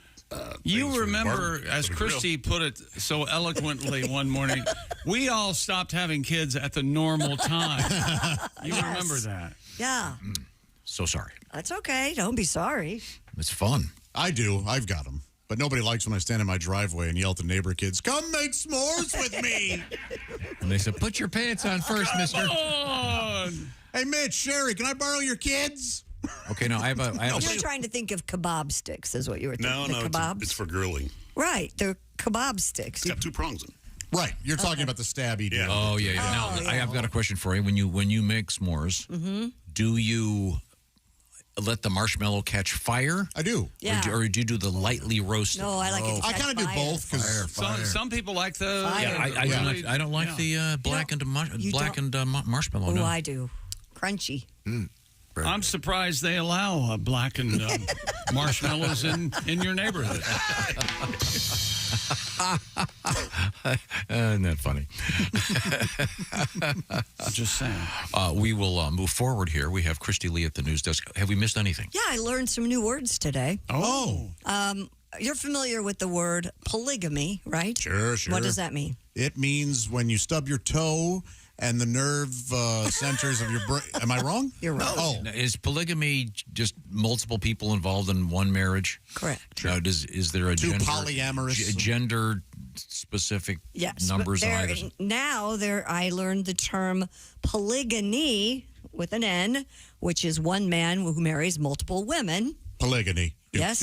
You remember, as Christy put it so eloquently one morning, we all stopped having kids at the normal time. You remember that? Yeah. So sorry. That's okay. Don't be sorry. It's fun. I do. I've got them. But nobody likes when I stand in my driveway and yell at the neighbor kids, "Come make s'mores with me!" And they said, "Put your pants on first, mister." Hey, Mitch, Sherry, can I borrow your kids? Okay, no, I have You're trying to think of kebab sticks, is what you were thinking. No, kebabs? it's for grilling. Right, they're kebab sticks. It's got 2 prongs in it. Right, you're talking about the stabby. Yeah. Oh, yeah. Now, I have got a question for you. When you make s'mores, do you let the marshmallow catch fire? I do. Yeah. Or do you do the lightly roasted? No, I like it to catch I kind of do both because some people like the. Fire. I don't like the blackened marshmallow. Oh, No. I do. Crunchy. I'm surprised they allow blackened marshmallows in your neighborhood. Isn't that funny? I'm just saying. We will move forward here. We have Christy Lee at the news desk. Have we missed anything? Yeah, I learned some new words today. Oh. You're familiar with the word polygamy, right? Sure. What does that mean? It means when you stub your toe and the nerve centers of your brain. Am I wrong? You're right. Oh. Is polygamy just multiple people involved in one marriage? Correct. Is there a Two gender, polyamorous. gender specific numbers on either? Now I learned the term polygyny with an N, which is one man who marries multiple women. Polygyny. Yes.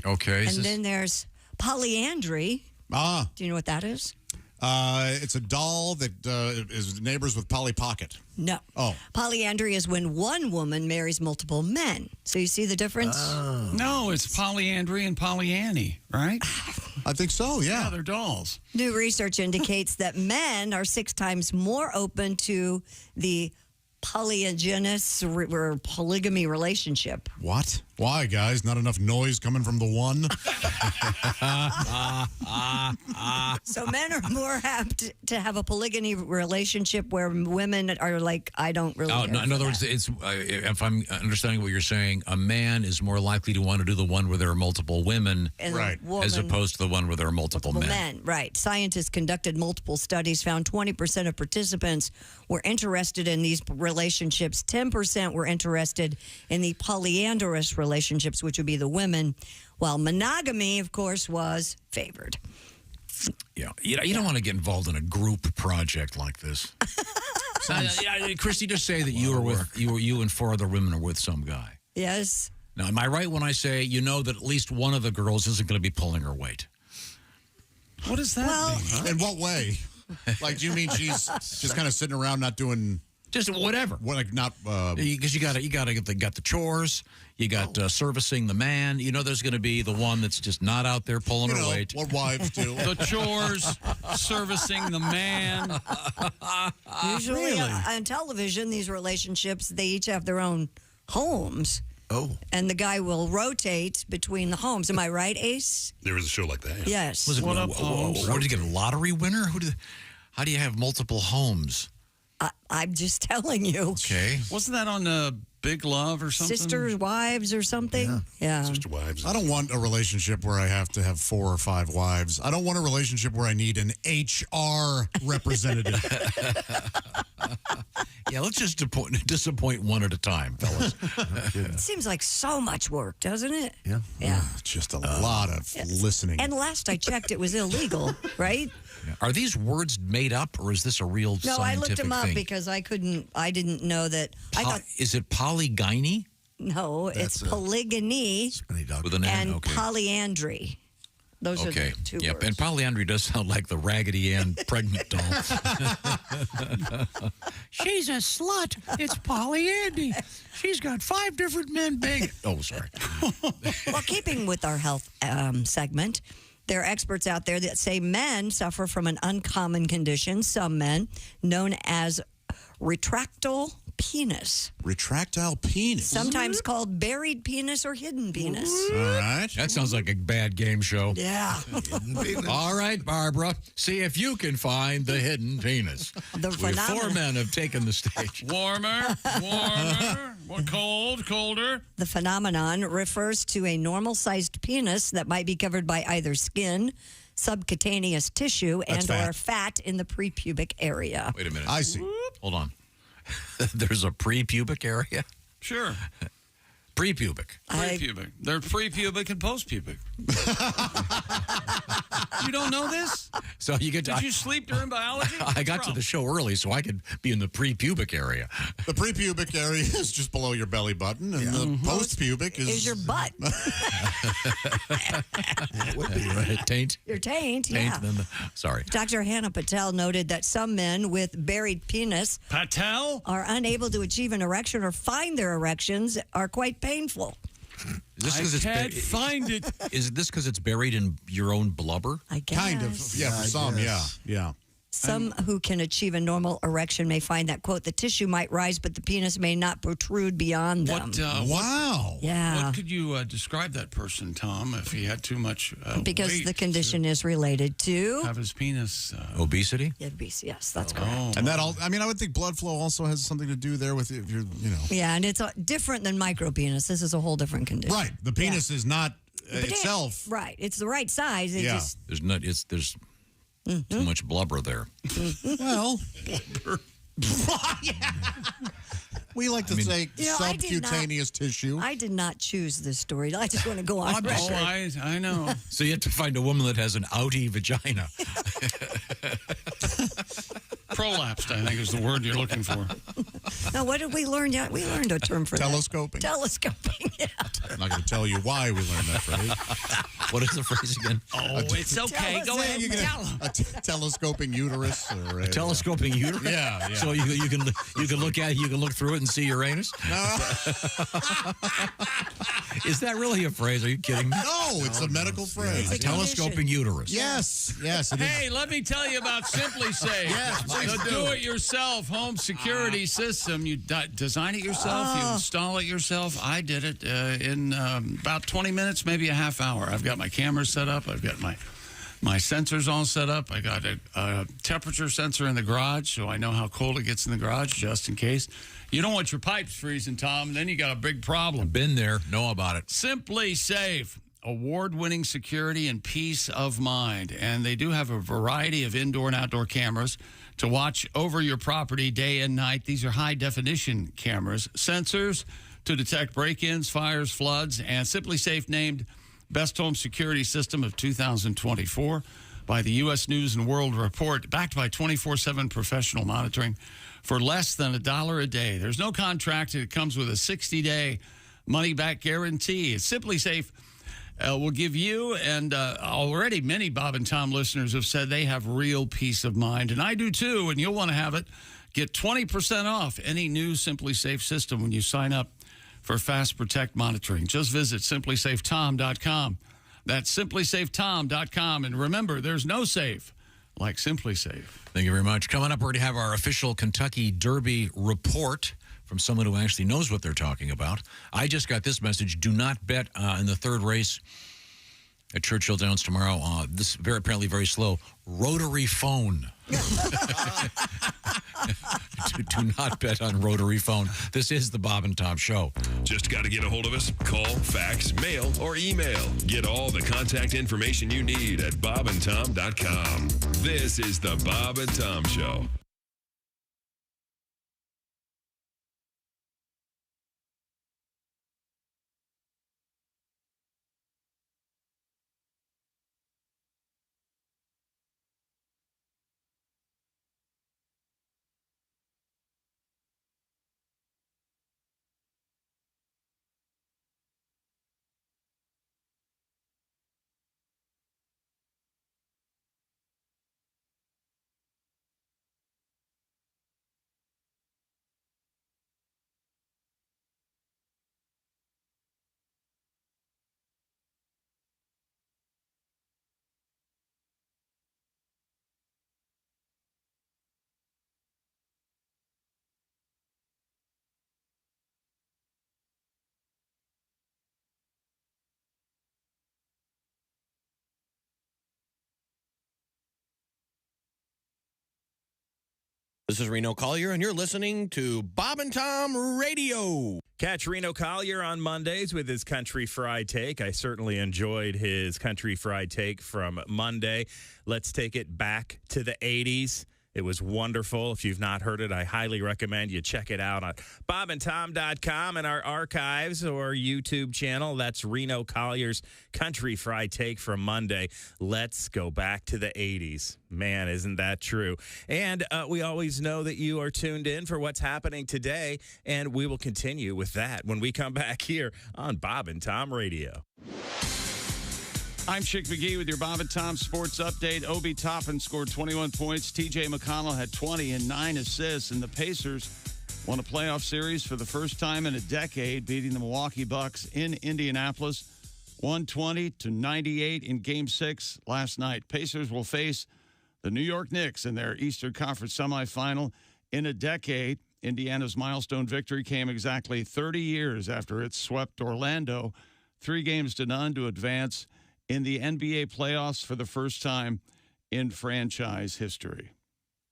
Okay. And then there's polyandry. Ah. Do you know what that is? It's a doll that is neighbors with Polly Pocket. No. Oh. Polyandry is when one woman marries multiple men. So you see the difference? No, it's polyandry and polyanny, right? I think so, yeah. Yeah, they're dolls. New research indicates that men are 6 times more open to the polygynous or polygamy relationship. What? Why, guys? Not enough noise coming from the one? So men are more apt to have a polygamy relationship where women are like, I don't really. Oh, no, in other words, it's if I'm understanding what you're saying, a man is more likely to want to do the one where there are multiple women, And right, as opposed to the one where there are multiple men. Right. Scientists conducted multiple studies, found 20% of participants were interested in these relationships. 10% were interested in the polyandrous relationships, which would be the women, while monogamy, of course, was favored. Yeah, you don't want to get involved in a group project like this. Christy, just say that you and 4 other women are with some guy. Yes. Now, am I right when I say that at least one of the girls isn't going to be pulling her weight? What does that mean? In what way? Like, do you mean she's just kind of sitting around not doing just whatever? Not because you got the chores, you got servicing the man. There's going to be the one that's just not out there pulling her weight. What wives do? The chores, servicing the man. Usually on television, these relationships, they each have their own homes. Oh. And the guy will rotate between the homes. Am I right, Ace? There was a show like that. Yeah. Yes. Was it, what did you get, a lottery winner? How do you have multiple homes? I'm just telling you. Okay. Wasn't that on Big Love or something? Sisters, wives, or something? Yeah. Sister wives. I don't want a relationship where I have to have 4 or 5 wives. I don't want a relationship where I need an HR representative. Yeah, let's just disappoint one at a time, fellas. It seems like so much work, doesn't it? Yeah. Yeah. Just a lot of listening. And last I checked, it was illegal, right? Are these words made up, or is this a real No, scientific I looked them up thing? because I didn't know that. I thought, is it polygyny? No, it's polygyny with an N, and okay. polyandry. Those Okay. are the two Yep. words. And polyandry does sound like the Raggedy Ann pregnant doll. She's a slut. It's Polyandy. She's got 5 different men big. Oh, sorry. Well, keeping with our health segment, there are experts out there that say men suffer from an uncommon condition, some men, known as retractile penis. Retractile penis. Sometimes called buried penis or hidden penis. All right. That sounds like a bad game show. Yeah. All right, Barbara. See if you can find the hidden penis. The We have 4 phenomenon. men have taken the stage. Warmer. Colder. The phenomenon refers to a normal-sized penis that might be covered by either skin, subcutaneous tissue, That's and or fat. fat in the prepubic area. Wait a minute. I see. Hold on. There's a pre-pubic area? Sure. Pre-pubic. Pre-pubic. They're pre-pubic and post-pubic. You don't know this? So you get to, Did you sleep during biology? I got to the show early so I could be in the pre-pubic area. The pre-pubic area is just below your belly button, and the post-pubic Is your butt. Right. Taint. Your taint, yeah. Sorry. Dr. Hannah Patel noted that some men with buried penis are unable to achieve an erection or find their erections are quite painful. Is this 'cause find it. Is this because it's buried in your own blubber? I guess. Kind of. Yeah, for some, yeah. Some who can achieve a normal erection may find that, quote, the tissue might rise, but the penis may not protrude beyond them. Wow. Yeah. What could you describe that person, Tom, if he had too much Because weight the condition is related to have his penis... Obesity? obesity. Yes, that's correct. And that all, I mean, I would think blood flow also has something to do there with if you're, Yeah, and it's different than micropenis. This is a whole different condition. Right. The penis is not itself. Right. It's the right size. It just, There's too much blubber there. Well, we like to say I did not- subcutaneous tissue. I did not choose this story. I just want to go on record. I know. So you have to find a woman that has an outie vagina. Prolapsed, I think, is the word you're looking for. Now, what did we learn? Yeah, we learned a term for Telescoping. that. Telescoping. Yeah. I'm not going to tell you why we learned that phrase. What is the phrase again? Oh, it's okay. Go ahead and tell him. A telescoping uterus or a Telescoping uterus? Yeah. So you can look at it, you can look through it and see Uranus? Is that really a phrase? Are you kidding me? No, it's a medical phrase. A telescoping uterus. Yes. It is. Hey, let me tell you about Simply Safe. Yes, the do-it-yourself home security system. You design it yourself. You install it yourself. I did it in about 20 minutes, maybe a half hour. I've got my camera set up. I've got my sensors all set up. I got a temperature sensor in the garage, so I know how cold it gets in the garage, just in case. You don't want your pipes freezing, Tom, and then you got a big problem. Been there. Know about it. Simply Safe. Award-winning security and peace of mind. And they do have a variety of indoor and outdoor cameras to watch over your property day and night. These are high-definition cameras. Sensors to detect break-ins, fires, floods, and Simply Safe named Best Home Security System of 2024 by the U.S. News and World Report, backed by 24/7 professional monitoring for less than $1 a day. There's no contract. It comes with a 60-day money-back guarantee. It's Simply Safe. Will give you, and already many Bob and Tom listeners have said they have real peace of mind, and I do too, and you'll want to have it. Get 20% off any new Simply Safe system when you sign up for Fast Protect monitoring. Just visit simplysafetom.com. That's simplysafetom.com, and remember, there's no safe like Simply Safe. Thank you very much. Coming up, we're going to have our official Kentucky Derby report from someone who actually knows what they're talking about. I just got this message. Do not bet in the third race at Churchill Downs tomorrow. This is apparently very slow. Rotary phone. Do not bet on rotary phone. This is the Bob and Tom Show. Just got to get a hold of us. Call, fax, mail, or email. Get all the contact information you need at bobandtom.com. This is the Bob and Tom Show. This is Reno Collier, and you're listening to Bob and Tom Radio. Catch Reno Collier on Mondays with his Country Fried Take. I certainly enjoyed his Country Fried Take from Monday. Let's take it back to the 80s. It was wonderful. If you've not heard it, I highly recommend you check it out on bobandtom.com and our archives or YouTube channel. That's Reno Collier's Country Fried Take from Monday. Let's go back to the 80s. Man, isn't that true? And we always know that you are tuned in for what's happening today, and we will continue with that when we come back here on Bob and Tom Radio. I'm Chick McGee with your Bob and Tom Sports Update. Obi Toppin scored 21 points. T.J. McConnell had 20 and 9 assists. And the Pacers won a playoff series for the first time in a decade, beating the Milwaukee Bucks in Indianapolis, 120-98 in Game 6 last night. Pacers will face the New York Knicks in their Eastern Conference semifinal in a decade. Indiana's milestone victory came exactly 30 years after it swept Orlando 3-0 to advance in the NBA playoffs for the first time in franchise history.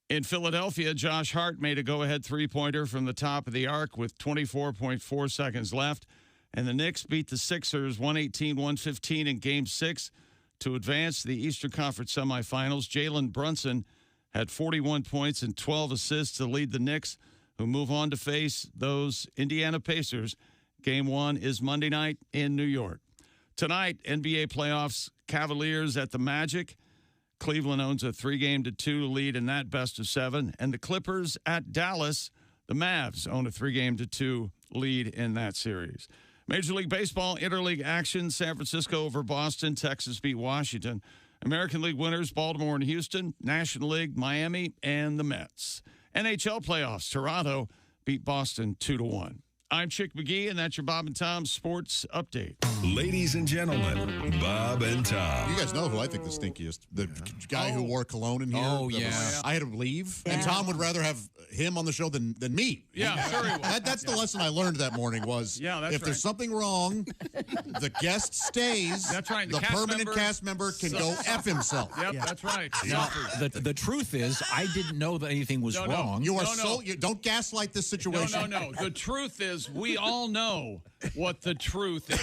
In Philadelphia, Josh Hart made a go-ahead three-pointer from the top of the arc with 24.4 seconds left, and the Knicks beat the Sixers 118-115 in Game 6 to advance to the Eastern Conference semifinals. Jalen Brunson had 41 points and 12 assists to lead the Knicks, who move on to face those Indiana Pacers. Game 1 is Monday night in New York. Tonight, NBA playoffs, Cavaliers at the Magic. Cleveland owns a 3-2 lead in that best of 7. And the Clippers at Dallas. The Mavs own a 3-2 lead in that series. Major League Baseball interleague action. San Francisco over Boston. Texas beat Washington. American League winners, Baltimore and Houston. National League, Miami and the Mets. NHL playoffs, Toronto beat Boston 2-1. I'm Chick McGee, and that's your Bob and Tom Sports Update. Ladies and gentlemen, Bob and Tom. You guys know who I think the stinkiest? The guy who wore cologne in here. Oh, yeah. I had him leave, and Tom would rather have him on the show than me. Yeah, sure he would. That's the lesson I learned that morning was if there's something wrong, the guest stays. That's right. The permanent cast member can go F himself. Yep, that's right. Now, the truth is, I didn't know that anything was wrong. You are you don't gaslight this situation. No. The truth is, we all know what the truth is.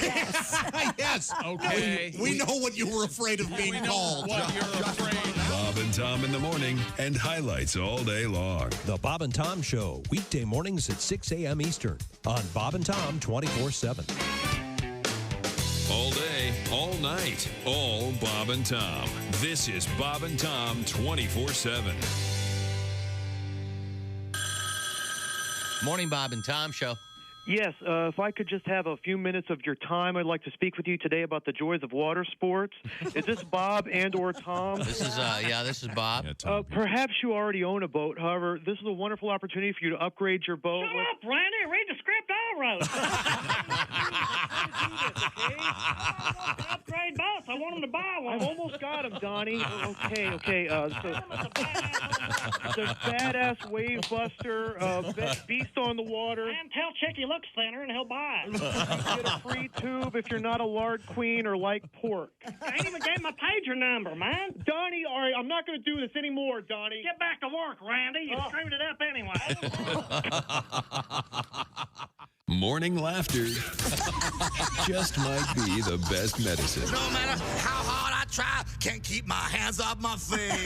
Yes. Okay. We know what you were afraid of being called. What you're afraid of. Bob and Tom in the morning and highlights all day long. The Bob and Tom Show, weekday mornings at 6 a.m. Eastern on Bob and Tom 24/7. All day, all night, all Bob and Tom. This is Bob and Tom 24/7. Morning, Bob and Tom Show. Yes, if I could just have a few minutes of your time, I'd like to speak with you today about the joys of water sports. Is this Bob and or Tom? This is this is Bob. Yeah, perhaps you already own a boat. However, this is a wonderful opportunity for you to upgrade your boat. Shut up, Randy. Read the script I wrote. Upgrade boats. I want them to buy one. I've almost got him, Donnie. Okay. The badass wave buster, beast on the water. And tell Chick he looks thinner and he'll buy it. You get a free tube if you're not a lard queen or like pork. I ain't even gave my pager number, man. Donnie, all right, I'm not going to do this anymore, Donnie. Get back to work, Randy. You screwed it up anyway. Morning laughter just might be the best medicine. No matter how hard I try, can't keep my hands off my face.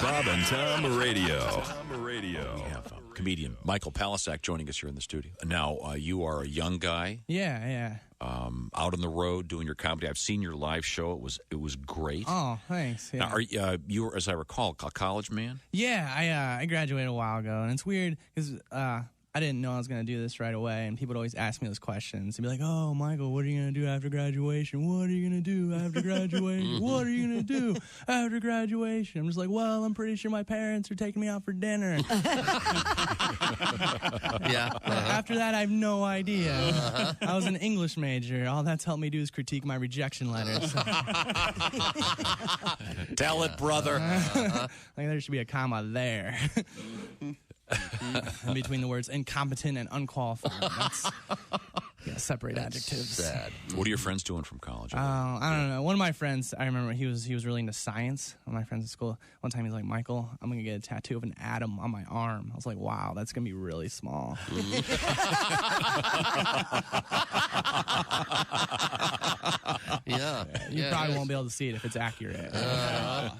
Bob and Tom Radio. We have comedian Michael Palisak joining us here in the studio. Now, you are a young guy. Yeah. Out on the road doing your comedy. I've seen your live show. It was great. Oh, thanks. Yeah. Now, are you were, as I recall, a college man? Yeah, I graduated a while ago, and it's weird because I didn't know I was going to do this right away, and people would always ask me those questions. They'd be like, oh, Michael, what are you going to do after graduation? What are you going to do after graduation? What are you going to do after graduation? I'm just like, well, I'm pretty sure my parents are taking me out for dinner. Yeah. After that, I have no idea. I was an English major. All that's helped me do is critique my rejection letters. Tell it, brother. Like there should be a comma there. In between the words incompetent and unqualified. separate adjectives. Sad. What are your friends doing from college? I don't know. One of my friends, I remember he was really into science. One of my friends at school, one time he's like, Michael, I'm going to get a tattoo of an atom on my arm. I was like, wow, that's going to be really small. Yeah. You probably won't be able to see it if it's accurate. I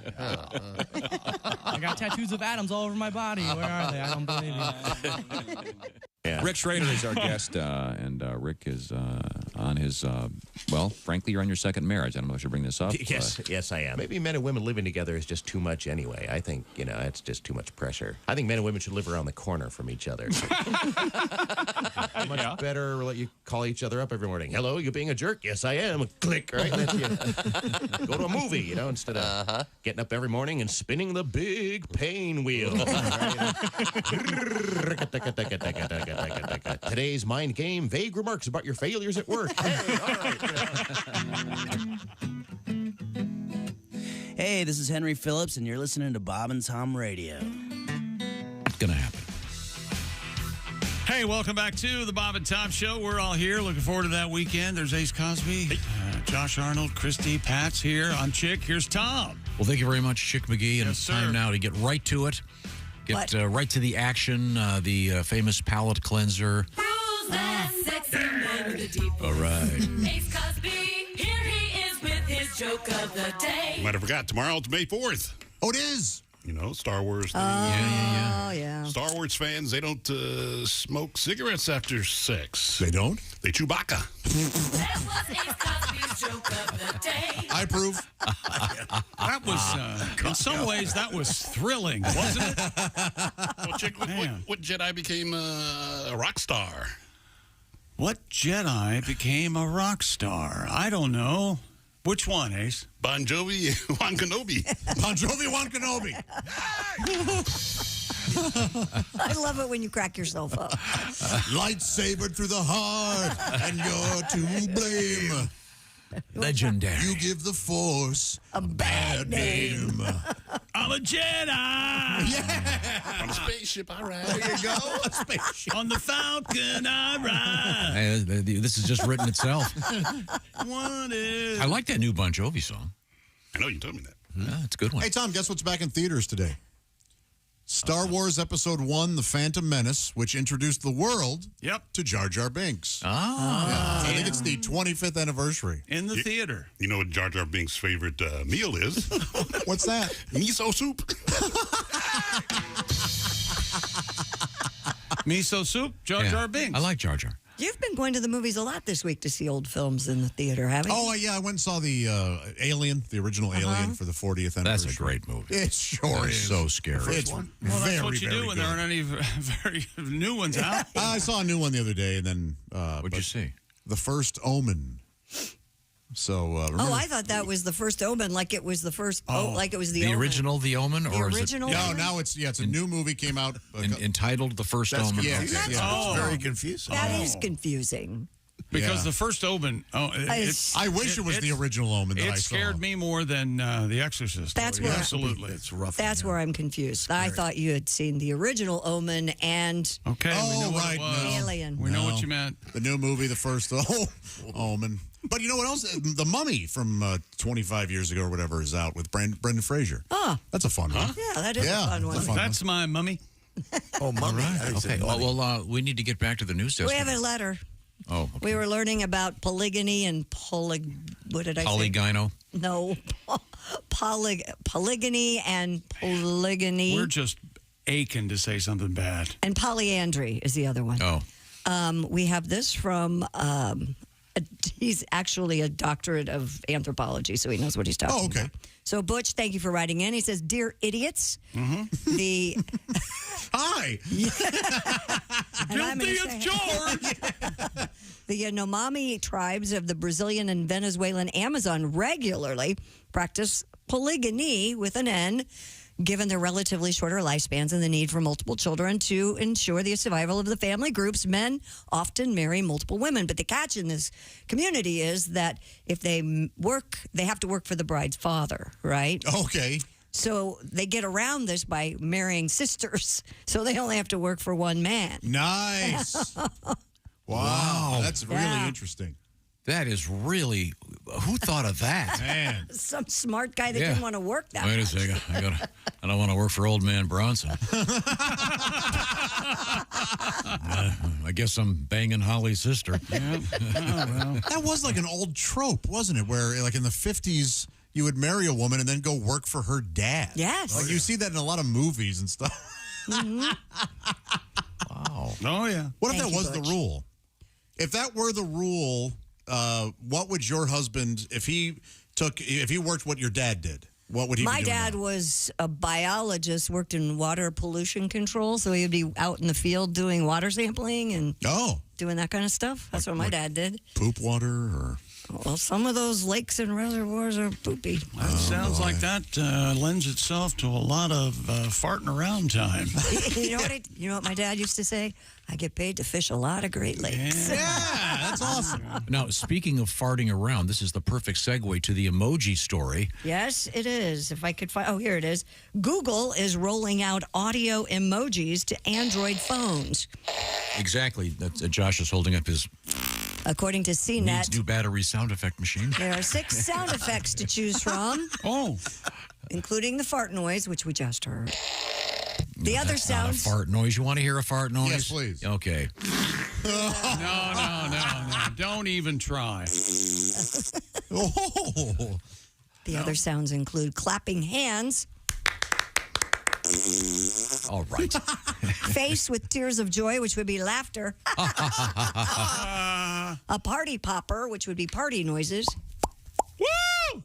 got tattoos of atoms all over my body. Where are they? I don't believe you. Yeah. Rick Schrader is our guest, and Rick is on his, well, frankly, you're on your second marriage. I don't know if I should bring this up. Yes, I am. Maybe men and women living together is just too much anyway. I think, it's just too much pressure. I think men and women should live around the corner from each other. Much better let you call each other up every morning. Hello, you being a jerk? Yes, I am. Click, right? Go to a movie, instead of getting up every morning and spinning the big pain wheel. Today's mind game, vague remarks about your failures at work. Hey, all right. Hey, this is Henry Phillips, and you're listening to Bob and Tom Radio. What's going to happen? Hey, welcome back to the Bob and Tom Show. We're all here. Looking forward to that weekend. There's Ace Cosby, Josh Arnold, Christy, Pat's here. I'm Chick. Here's Tom. Well, thank you very much, Chick McGee. And it's time now to get right to it. Get right to the action, the famous palate cleanser. Who's that sexy man with a deep voice? All right. Ace Cosby, here he is with his joke of the day. Might have forgot. Tomorrow it's May 4th. Oh, it is. Star Wars thing. Oh, yeah. Star Wars fans, they don't smoke cigarettes after sex. They don't? They Chewbacca. That was Ace Cosby's joke of the day. I approve. That was, in some ways, that was thrilling, wasn't it? Well, Chick, what Jedi became a rock star? What Jedi became a rock star? I don't know. Which one, Ace? Bon Jovi, Juan Kenobi. Bon Jovi, Juan Kenobi. I love it when you crack yourself up. Lightsaber through the heart, and you're to blame. Legendary. You give the Force a bad name. I'm a Jedi. Yeah. On a spaceship, I ride. There you go. A spaceship. On the Falcon, I ride. Hey, this has just written itself. Wanted. I like that new Bon Jovi song. I know you told me that. Yeah, it's a good one. Hey, Tom, guess what's back in theaters today? Star Wars Episode 1, The Phantom Menace, which introduced the world to Jar Jar Binks. I think it's the 25th anniversary. In the theater. You know what Jar Jar Binks' favorite meal is? What's that? Miso soup. Miso soup, Jar Jar Binks. I like Jar Jar. You've been going to the movies a lot this week to see old films in the theater, haven't you? Oh, yeah. I went and saw the Alien, the original Alien, for the 40th anniversary. That's a great movie. It sure is. So scary. It's Well, very, that's what you do when there aren't any very new ones out. I saw a new one the other day, and then... What'd you see? The First Omen. So, I thought that was the first Omen, like it was the first, like it was the Omen. Original The Omen? The original No, Omen? now it's a new movie came out. Entitled The First Omen? Yeah, Okay. it's very confusing. That is confusing. Because the first Omen, I wish it was the original Omen that I saw. It scared me more than The Exorcist. That's where absolutely, it's rough. That's where I'm confused. I thought you had seen the original Omen and we know what it was. Alien. We know what you meant. The new movie, the first Omen. But you know what else? The Mummy from 25 years ago or whatever is out with Brendan Fraser. Oh, that's a fun one. Yeah, that is a fun one. That's my mummy. Mummy. Right. Okay. Well, we need to get back to the news desk. We have a letter. Oh, okay. We were learning about polygamy and what did I say? Polygyno? No, polygamy and polygamy. We're just aching to say something bad. And polyandry is the other one. Oh. We have this from, he's actually a doctorate of anthropology, so he knows what he's talking about. So, Butch, thank you for writing in. He says, Dear idiots, the... Hi! Guilty as charged! The Yanomami tribes of the Brazilian and Venezuelan Amazon regularly practice polygamy with an N, given their relatively shorter lifespans and the need for multiple children to ensure the survival of the family groups. Men often marry multiple women, but the catch in this community is that if they work, they have to work for the bride's father, right? Okay. So they get around this by marrying sisters, so they only have to work for one man. Nice. Wow. That's really interesting. That is really, who thought of that? Man. Some smart guy that didn't want to work that Wait a much. second. I don't want to work for old man Bronson. I guess I'm banging Holly's sister. That was like an old trope, wasn't it? Where like in the 50s, you would marry a woman and then go work for her dad. Yes. Like you see that in a lot of movies and stuff. Mhm. Wow. Oh, yeah. What if Thank that you, was Butch. the rule? If that were the rule, what would your husband, if he worked what your dad did, what would he My be doing dad now? was a biologist, worked in water pollution control, so he would be out in the field doing water sampling and doing that kind of stuff. That's what my dad did. Poop water or... Well, some of those lakes and reservoirs are poopy. That sounds like that lends itself to a lot of farting around time. You know what my dad used to say? I get paid to fish a lot of Great Lakes. Yeah, that's awesome. Now, speaking of farting around, this is the perfect segue to the emoji story. Yes, it is. If I could find... Oh, here it is. Google is rolling out audio emojis to Android phones. Exactly. That's, Josh is holding up his According to needs CNET, new battery sound effect machine. there are 6 sound effects to choose from. Oh. Including the fart noise, which we just heard. The other That's not a sounds... fart noise. You want to hear a fart noise? Yes, please. Okay. No. Don't even try. The other sounds include clapping hands, All right. face with tears of joy, which would be laughter, a party popper, which would be party noises, woo!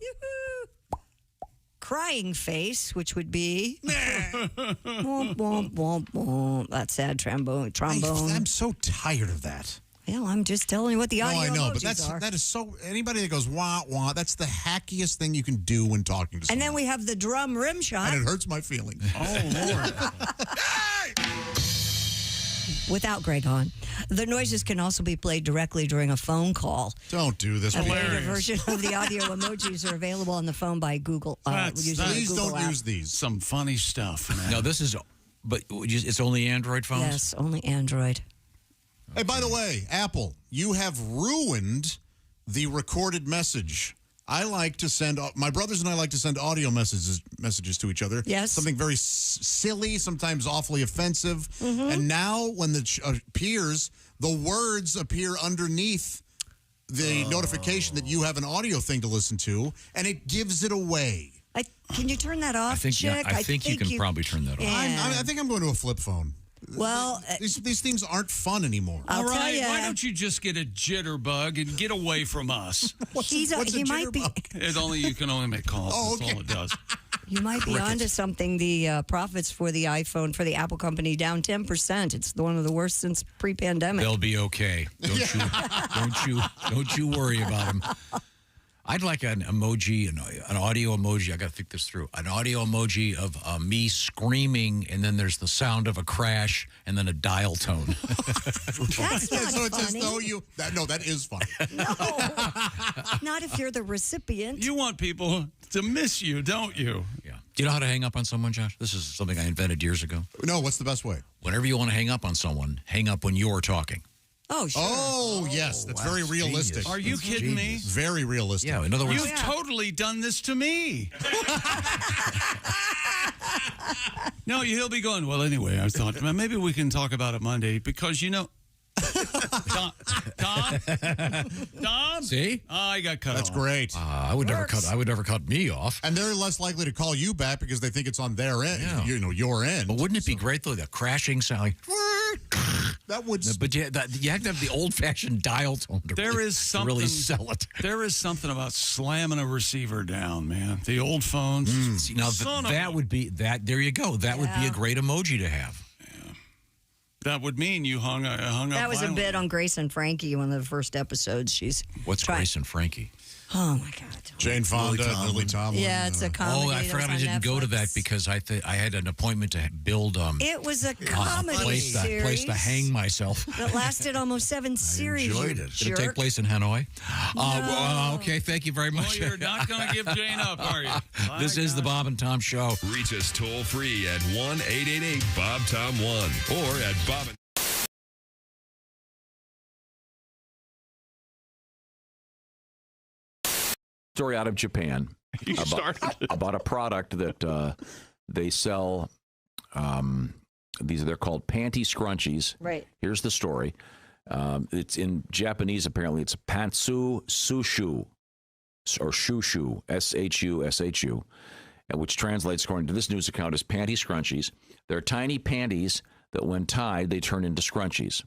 Crying face, which would be womp, womp, womp, womp. That sad trombone. I'm so tired of that. Well, I'm just telling you what the audio I know, but emojis are. that is so. Anybody that goes wah wah, that's the hackiest thing you can do when talking to someone. And then we have the drum rim shot. And it hurts my feelings. Oh, Lord. Without Greg on. The noises can also be played directly during a phone call. Don't do this. A later Hilarious. version of the audio emojis are available on the phone by Google. Using the Please Google don't app. use these. Some funny stuff, man. No, this is, but it's only Android phones? Yes, only Android. Hey, by the way, Apple, you have ruined the recorded message. I like to send, my brothers and I like to send audio messages to each other. Yes. Something very silly, sometimes awfully offensive. Mm-hmm. And now when it appears, the words appear underneath the notification that you have an audio thing to listen to, and it gives it away. Can you turn that off, Chick? I think you can probably turn that off. Yeah. I think I'm going to a flip phone. Well, these things aren't fun anymore. I'll All tell right, ya. why don't you just get a jitterbug and get away from us? He might be. You can only make calls. Oh, That's all it does. You might be onto something. The profits for the iPhone for the Apple company down 10%. It's one of the worst since pre-pandemic. They'll be okay. Don't you worry about them. I'd like an emoji, an audio emoji. I got to think this through. An audio emoji of me screaming, and then there's the sound of a crash, and then a dial tone. That's not so it's as funny. though you. That is funny. No, not if you're the recipient. You want people to miss you, don't you? Yeah. Do you know how to hang up on someone, Josh? This is something I invented years ago. No, what's the best way? Whenever you want to hang up on someone, hang up when you're talking. Oh, sure. Oh, yes. That's very realistic. Are you kidding me? Very realistic. Yeah, in other words, You've totally done this to me. No, he'll be going, well, anyway, I thought, maybe we can talk about it Monday because, Tom? See? I got cut That's off. great. I would never cut me off. And they're less likely to call you back because they think it's on their end, your end. But wouldn't it be great, though, the crashing sound? Like, that would. But you have to have the old-fashioned dial tone to There is to something really sell it. There is something about slamming a receiver down, man. The old phones. See, now that would be that. There you go. That would be a great emoji to have. That would mean you hung up. That was a violently. bit on Grace and Frankie, one of the first episodes. What's Grace and Frankie? Oh my God! Jane Fonda, Lily Tomlin. Yeah, it's a comedy. Oh, I forgot I didn't go to that because I had an appointment to build. It was a comedy series. Place to hang myself. That lasted almost 7 series. Enjoyed it. Did it Jerk. take place in Hanoi? No. Okay, thank you very much. Well, you're not going to give Jane up, are you? This is the Bob and Tom Show. Reach us toll free at 1-888-BOB-TOM-1 or at Bob and story out of Japan You started. about a product that they sell. They're called panty scrunchies. Right. Here's the story. It's in Japanese. Apparently, it's pantsu sushu or shushu, shushu, which translates, according to this news account, as panty scrunchies. They're tiny panties that, when tied, they turn into scrunchies.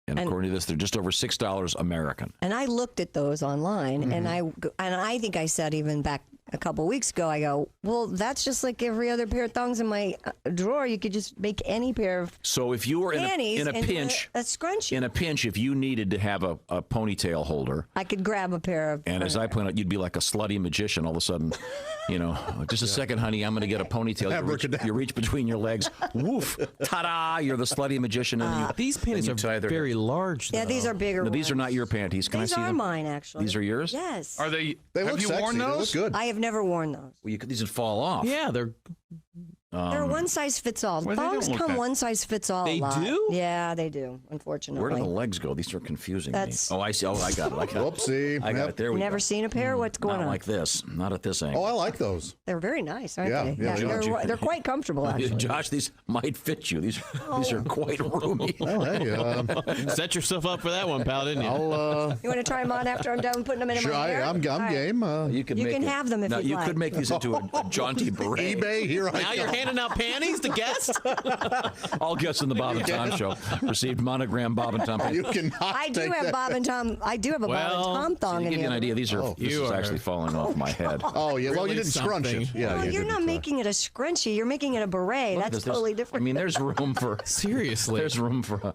And according to this, they're just over $6 American. And I looked at those online, and I think I said even back a couple of weeks ago, I go, well, that's just like every other pair of thongs in my drawer. You could just make any pair of So if you were in a pinch, a scrunchie. In a pinch, if you needed to have a ponytail holder, I could grab a pair of. and as I point out, you'd be like a slutty magician. All of a sudden, just a second, honey, I'm going to get a ponytail. You reach between your legs, woof, ta-da! You're the slutty magician. And These panties are very large. Yeah, these are bigger. No, these are not your panties. Can These I see are them? mine, actually. These are yours? Yes. Are they? They have look you sexy. worn They look those? good. I have never worn those. Well, these would fall off. Yeah, they're They're one size fits all. Well, they don't Thongs look come that- one size fits all. They a lot. do? Yeah, they do. Unfortunately. Where do the legs go? These are confusing me. That's- Oh, I see. Oh, I got it. Whoopsie. I got Yep. it. There we Never go. seen a pair? What's going Not on? like this. Not at this angle. Oh, I like those. They're very nice, aren't Yeah, they? yeah, they're quite comfortable, actually. Josh, these might fit you. These are quite roomy. Oh, hey, set yourself up for that one, pal, didn't you? You want to try them on after I'm done putting them in sure, my hair? I'm All right. game. You can have them if now, you'd you like. could make these into a jaunty beret. eBay, here I Now go. you're handing out panties to guests? All guests in the Bob and Tom show received monogram Bob and Tom. You cannot I do take have that. Bob and Tom. I do have a Bob and Tom thong To in give you an the idea, other these are this is actually falling off my head. Oh, yeah. Well, Really you didn't scrunch something. it. Yeah, Well, you you're not didn't, making it a scrunchie. You're making it a beret. Look at That's this. There's- totally different. I mean, there's room for Seriously. There's room for a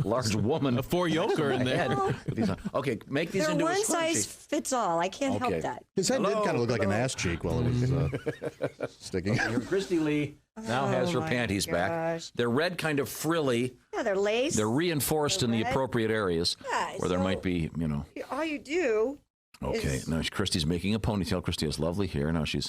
large woman. A four-yoker in there. Okay, make these They're into a one scrunchie. size fits all. I can't Okay. help that. His head did kind of look like an ass cheek while it was sticking. Here, Christy Lee now has her my panties back. gosh. They're red, kind of frilly. Yeah, they're lace. They're reinforced in the red. appropriate areas Yeah, where there so- might be, All you do. Okay, is- now Christy's making a ponytail. Christy has lovely hair. Now you're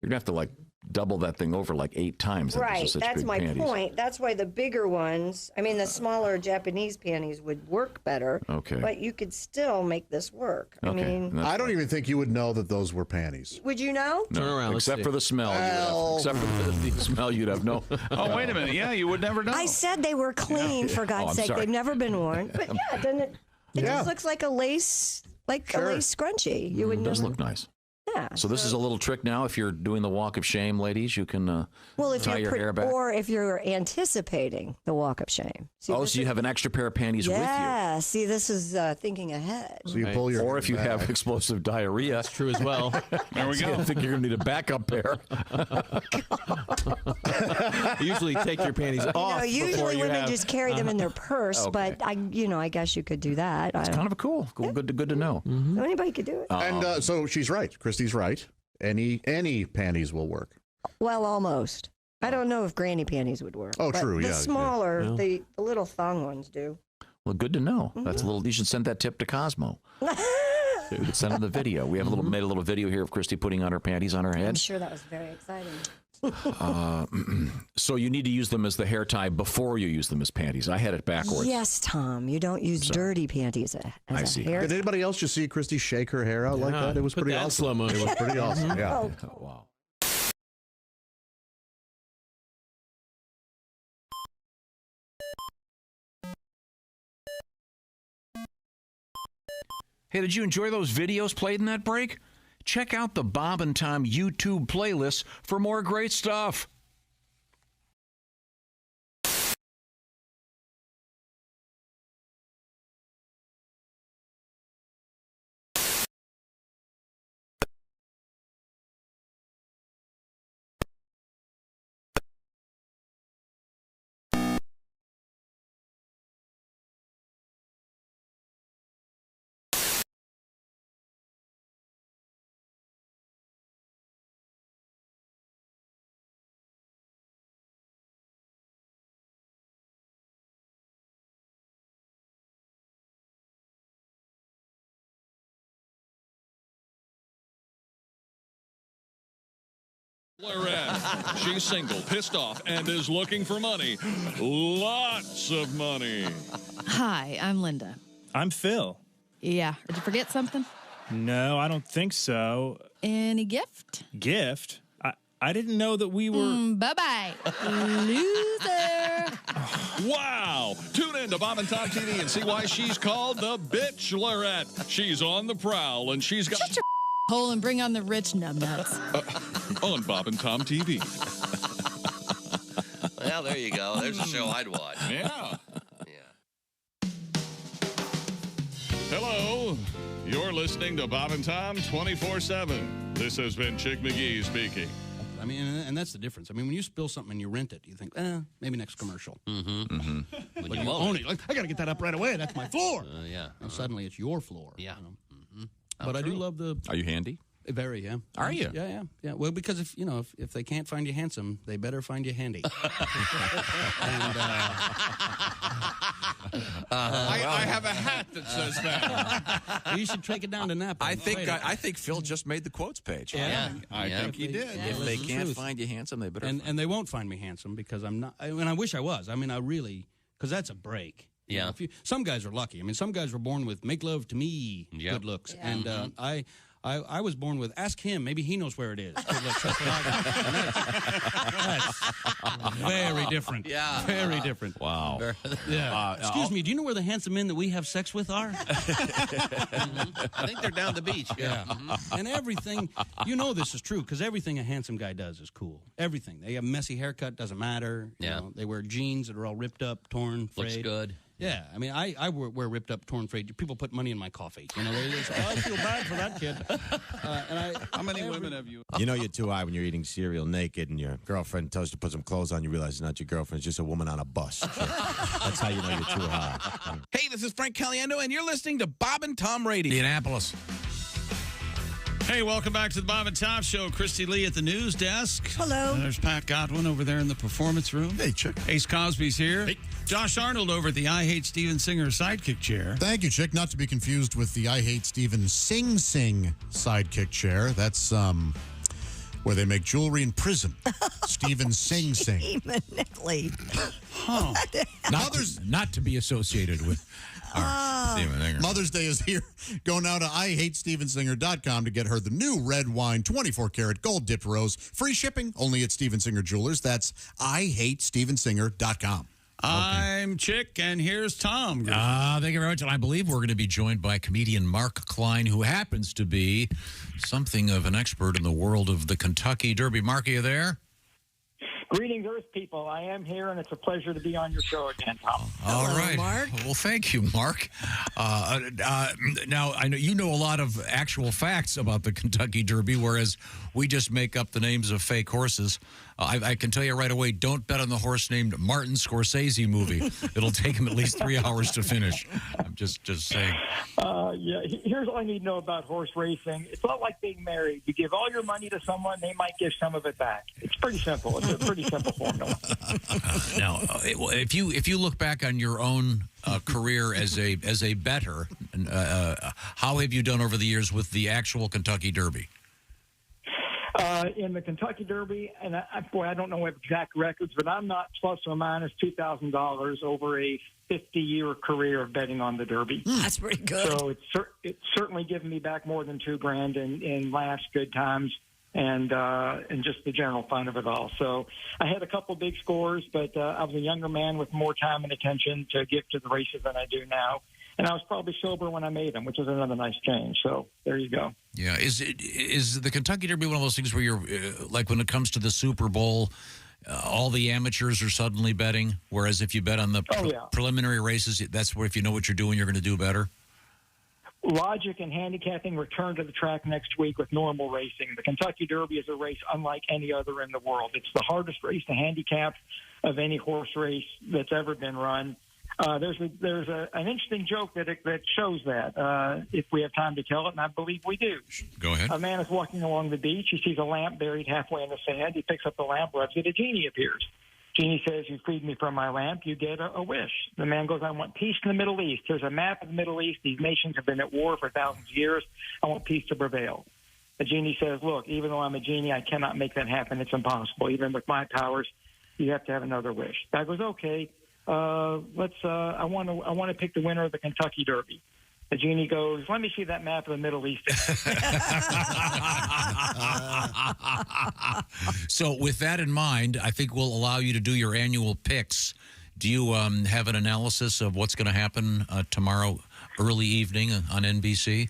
gonna have to like double that thing over like 8 times. These are Right, such that's big my panties. point. That's why the bigger ones, the smaller Japanese panties would work better. Okay. But you could still make this work. Okay. I don't even think you would know that those were panties. Would you know? No, Turn around, let's except see. for the smell. Except for the smell, you'd have no. Oh, wait a minute. Yeah, you would never know. I said they were clean, for God's I'm sake. sorry. They've never been worn. But yeah, doesn't it? It Yeah. just looks like a lace, a lace scrunchie. You would It does never. look nice. Yeah. So this is a little trick now. If you're doing the walk of shame, ladies, you can Well, if tie you're your hair back. or if you're anticipating the walk of shame. See, Oh, this so you is- have an extra pair of panties with you. Yeah. See, this is thinking ahead. So you pull your Or if you back. have explosive diarrhea. That's true as well. There we I go. think you're going to need a backup pair. Usually take your panties off before Usually you women have... just carry them in their purse, Okay. but I guess you could do that. It's kind of cool. Good to know. So anybody could do it. And so she's right. Christy's right. Any panties will work. Well, almost. I don't know if granny panties would work. Oh, but true, The yeah, smaller, yeah. the little thong ones do. Well, good to know. That's a little. You should send that tip to Cosmo. You could send him the video. We have made a little video here of Christy putting on her panties on her I'm head. sure that was very exciting. So you need to use them as the hair tie before you use them as panties. I had it backwards. Yes, Tom. You don't use dirty panties as I a see. hair. Did anybody else just see Christy shake her hair out like Yeah, that? It was put pretty that in awesome. slow motion. It was pretty awesome. Yeah. Oh, Wow. Hey, did you enjoy those videos played in that break? Check out the Bob and Tom YouTube playlist for more great stuff. Lorette. She's single, pissed off, and is looking for money. Lots of money. Hi, I'm Linda. I'm Phil. Yeah. Did you forget something? No, I don't think so. Any gift? Gift? I didn't know that we were... Bye-bye, loser. Wow! Tune in to Bob and Tom TV and see why she's called the Bitchlorette. She's on the prowl, and she's got... Shut your hole and bring on the rich numbnuts. On Bob and Tom TV. Well, there you go. There's a show I'd watch. Yeah. Hello. You're listening to Bob and Tom 24/7. This has been Chick McGee speaking. I mean, and that's the difference. I mean, when you spill something and you rent it, you think, maybe next commercial. When But you you own own it. it. Like, I got to get that up right away. That's my floor. Yeah. And suddenly it's your floor. Yeah. You know? But I do love the... Are you handy? Very, yeah. Are you? Yeah. Well, because if they can't find you handsome, they better find you handy. And, I have a hat that says that. you should take it down to Napa. I think Phil just made the quotes page. Yeah. I think he did. Yeah, If that's they the can't truth. find you handsome, they better. And they won't find me handsome because I'm not. And I wish I was. I mean, I really, because that's a break. You know, some guys are lucky. I mean, some guys were born with "make love to me" good looks, and I was born with "ask him, maybe he knows where it is." Good looks. That's what I got. That's very different. Yeah. Very different. Wow. Yeah. Excuse me. Do you know where the handsome men that we have sex with are? I think they're down the beach. Yeah. And everything, this is true because everything a handsome guy does is cool. Everything. They have a messy haircut, doesn't matter. You know, they wear jeans that are all ripped up, torn, frayed. Looks good. Yeah, I mean, I wear ripped up, torn, frayed. People put money in my coffee. They say, I feel bad for that kid. How many women have you? You know you're too high when you're eating cereal naked and your girlfriend tells you to put some clothes on. You realize it's not your girlfriend. It's just a woman on a bus. That's how you know you're too high. Hey, this is Frank Caliendo, and you're listening to Bob and Tom Radio. Indianapolis. Hey, welcome back to the Bob and Tom Show. Christy Lee at the news desk. Hello. And there's Pat Godwin over there in the performance room. Hey, Chick. Ace Cosby's here. Hey. Josh Arnold over at the I Hate Steven Singer sidekick chair. Thank you, Chick. Not to be confused with the I Hate Steven Sing sidekick chair. That's where they make jewelry in prison. Steven Sing. Definitely. Huh. Not to be associated with Steven Singer. Mother's Day is here. Go now to IHateStevenSinger.com to get her the new red wine 24-karat gold dipped rose. Free shipping only at Steven Singer Jewelers. That's IHateStevenSinger.com. I'm Chick, and here's Tom. Thank you very much. And I believe we're going to be joined by comedian Mark Klein, who happens to be something of an expert in the world of the Kentucky Derby. Mark, are you there? Greetings, Earth people. I am here, and it's a pleasure to be on your show again, Tom. All right. Mark. Well, thank you, Mark. Now, I know you know a lot of actual facts about the Kentucky Derby, whereas we just make up the names of fake horses. I can tell you right away, don't bet on the horse named Martin Scorsese movie. It'll take him at least 3 hours to finish. I'm just saying. Here's all I need to know about horse racing. It's not like being married. You give all your money to someone, they might give some of it back. It's pretty simple. It's a pretty simple formula. Now, if you look back on your own career as a bettor, how have you done over the years with the actual Kentucky Derby? In the Kentucky Derby, and I don't know exact records, but I'm not plus or minus $2,000 over a 50-year career of betting on the Derby. That's pretty good. So it's certainly given me back more than $2,000 in laughs, good times, and just the general fun of it all. So I had a couple big scores, but I was a younger man with more time and attention to give to the races than I do now. And I was probably sober when I made them, which is another nice change. So there you go. Yeah, is the Kentucky Derby one of those things where you're like when it comes to the Super Bowl, all the amateurs are suddenly betting, whereas if you bet on the preliminary races, that's where if you know what you're doing, you're going to do better? Logic and handicapping return to the track next week with normal racing. The Kentucky Derby is a race unlike any other in the world. It's the hardest race to handicap of any horse race that's ever been run. There's an interesting joke that shows that, if we have time to tell it, and I believe we do. Go ahead. A man is walking along the beach. He sees a lamp buried halfway in the sand. He picks up the lamp, rubs it. A genie appears. Genie says, "You freed me from my lamp. You get a wish." The man goes, "I want peace in the Middle East. Here's a map of the Middle East. These nations have been at war for thousands of years. I want peace to prevail." The genie says, "Look, even though I'm a genie, I cannot make that happen. It's impossible. Even with my powers, you have to have another wish." Guy goes, "Okay. I want to pick the winner of the Kentucky Derby." The genie goes, let me see that map of the Middle East. So with that in mind, I think we'll allow you to do your annual picks. Do you have an analysis of what's going to happen tomorrow early evening on NBC?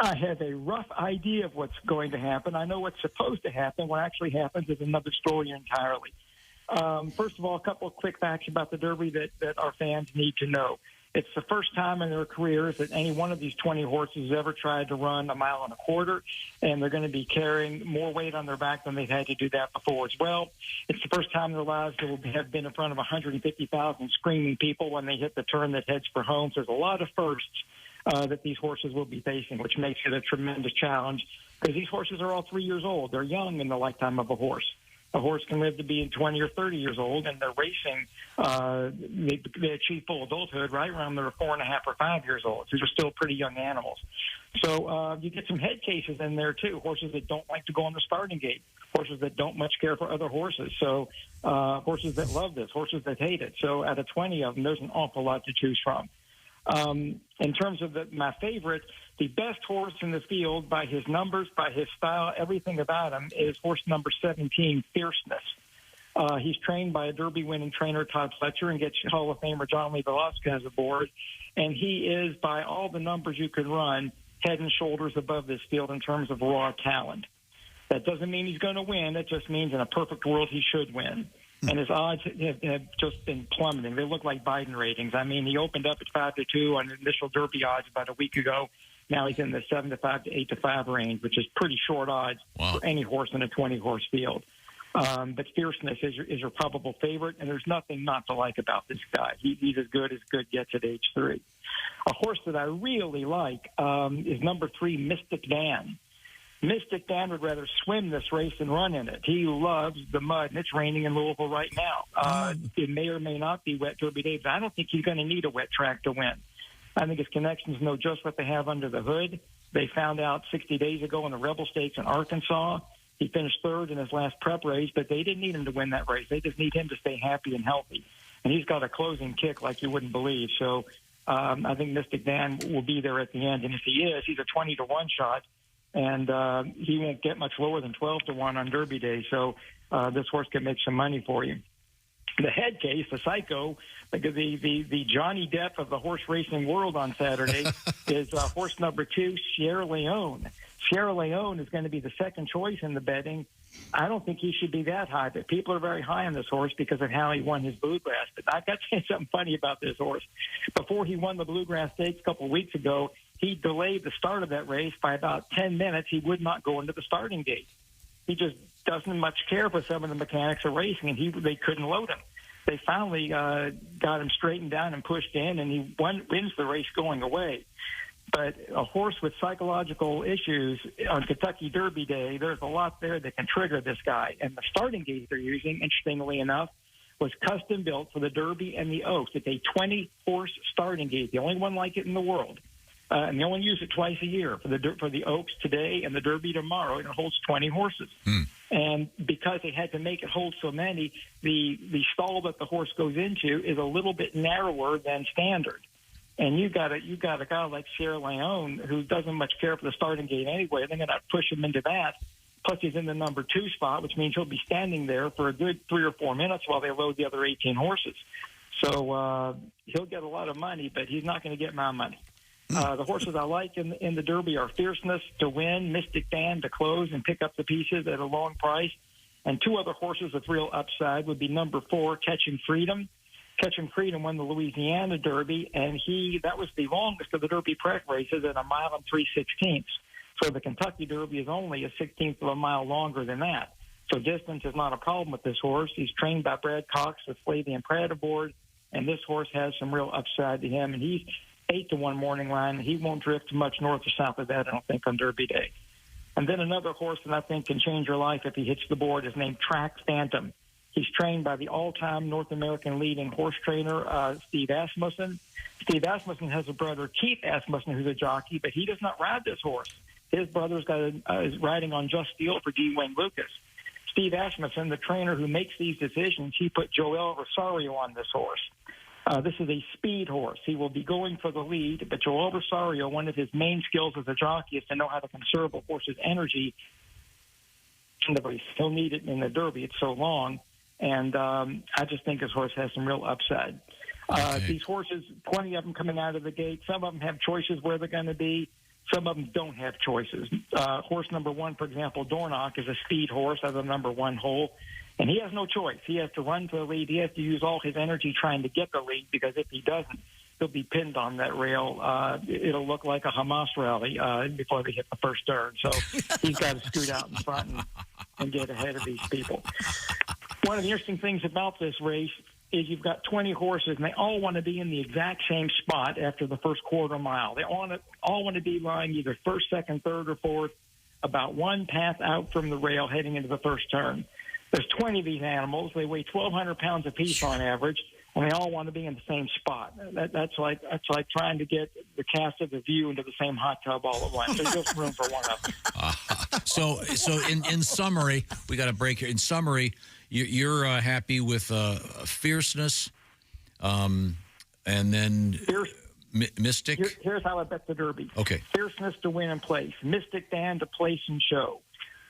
I have a rough idea of what's going to happen. I know what's supposed to happen. What actually happens is another story entirely. First of all, a couple of quick facts about the Derby that our fans need to know. It's the first time in their careers that any one of these 20 horses has ever tried to run 1.25 miles, and they're going to be carrying more weight on their back than they've had to do that before as well. It's the first time in their lives they will have been in front of 150,000 screaming people when they hit the turn that heads for home. So there's a lot of firsts that these horses will be facing, which makes it a tremendous challenge because these horses are all 3 years old. They're young in the lifetime of a horse. A horse can live to be 20 or 30 years old, and they're racing. They achieve full adulthood right around they're 4.5 or 5 years old. These are still pretty young animals. So you get some head cases in there, too, horses that don't like to go on the starting gate, horses that don't much care for other horses, so horses that love this, horses that hate it. So out of 20 of them, there's an awful lot to choose from. In terms of my favorite, the best horse in the field by his numbers, by his style, everything about him is horse number 17, Fierceness. He's trained by a Derby-winning trainer, Todd Fletcher, and gets Hall of Famer John Lee Velasquez aboard. And he is, by all the numbers you can run, head and shoulders above this field in terms of raw talent. That doesn't mean he's going to win. It just means in a perfect world he should win. And his odds have just been plummeting. They look like Biden ratings. I mean, he opened up at 5-2 on initial Derby odds about a week ago. Now he's in the 7-5 to 8-5 range, which is pretty short odds for any horse in a 20-horse field. But Fierceness is your probable favorite, and there's nothing not to like about this guy. He's as good gets at age 3. A horse that I really like is number 3, Mystic Dan. Mystic Dan would rather swim this race than run in it. He loves the mud, and it's raining in Louisville right now. It may or may not be wet Derby Day, but I don't think he's going to need a wet track to win. I think his connections know just what they have under the hood. They found out 60 days ago in the Rebel Stakes in Arkansas. He finished third in his last prep race, but they didn't need him to win that race. They just need him to stay happy and healthy. And he's got a closing kick like you wouldn't believe. So I think Mystic Dan will be there at the end. And if he is, he's a 20-1 shot. And he won't get much lower than 12-1 on Derby Day. So this horse can make some money for you. The head case, the psycho, the Johnny Depp of the horse racing world on Saturday is horse number 2, Sierra Leone. Sierra Leone is going to be the second choice in the betting. I don't think he should be that high, but people are very high on this horse because of how he won his Bluegrass. But I've got to say something funny about this horse. Before he won the Bluegrass Stakes a couple of weeks ago, he delayed the start of that race by about 10 minutes. He would not go into the starting gate. He just doesn't much care for some of the mechanics of racing, and they couldn't load him. They finally got him straightened down and pushed in, and he wins the race going away. But a horse with psychological issues on Kentucky Derby Day, there's a lot there that can trigger this guy. And the starting gate they're using, interestingly enough, was custom built for the Derby and the Oaks. It's a 20-horse starting gate, the only one like it in the world. And they only use it twice a year for the Oaks today and the Derby tomorrow, and it holds 20 horses. And because they had to make it hold so many, the stall that the horse goes into is a little bit narrower than standard. And you got a guy like Sierra Leone who doesn't much care for the starting gate anyway. They're going to push him into that. Plus, he's in the number 2 spot, which means he'll be standing there for a good 3 or 4 minutes while they load the other 18 horses. So he'll get a lot of money, but he's not going to get my money. The horses I like in the Derby are Fierceness to win, Mystic Dan to close and pick up the pieces at a long price. And 2 other horses with real upside would be number 4, Catching Freedom. Catching Freedom won the Louisiana Derby, and that was the longest of the Derby prep races at 1 mile and 3/16. So the Kentucky Derby is only a 16th of a mile longer than that. So distance is not a problem with this horse. He's trained by Brad Cox with Flavian Pratt aboard, and this horse has some real upside to him. And he's 8-1 morning line. He won't drift much north or south of that, I don't think, on Derby Day. And then another horse that I think can change your life if he hits the board is named Track Phantom. He's trained by the all-time North American leading horse trainer, Steve Asmussen. Steve Asmussen has a brother, Keith Asmussen, who's a jockey, but he does not ride this horse. His brother's is riding on Just Steel for D. Wayne Lucas. Steve Asmussen, the trainer who makes these decisions, he put Joel Rosario on this horse. This is a speed horse. He will be going for the lead, but Joel Rosario, one of his main skills as a jockey is to know how to conserve a horse's energy. He'll need it in the Derby. It's so long. And I just think this horse has some real upside. These horses, 20 of them coming out of the gate. Some of them have choices where they're going to be. Some of them don't have choices. Horse number 1, for example, Dornock, is a speed horse at the number 1 hole. And he has no choice. He has to run to the lead. He has to use all his energy trying to get the lead, because if he doesn't, he'll be pinned on that rail. It'll look like a Hamas rally before they hit the first turn. So he's got to scoot out in front and get ahead of these people. One of the interesting things about this race is you've got 20 horses, and they all want to be in the exact same spot after the first quarter mile. They all want to be lying either first, second, third, or fourth, about one path out from the rail heading into the first turn. There's 20 of these animals. They weigh 1,200 pounds apiece on average, and they all want to be in the same spot. That's like trying to get the cast of The View into the same hot tub all at once. There's just room for one of them. So in summary, we got a break here. In summary, you're happy with fierceness, and then Mystic. Here's how I bet the Derby. Okay. Fierceness to win and place. Mystic Dan to place and show.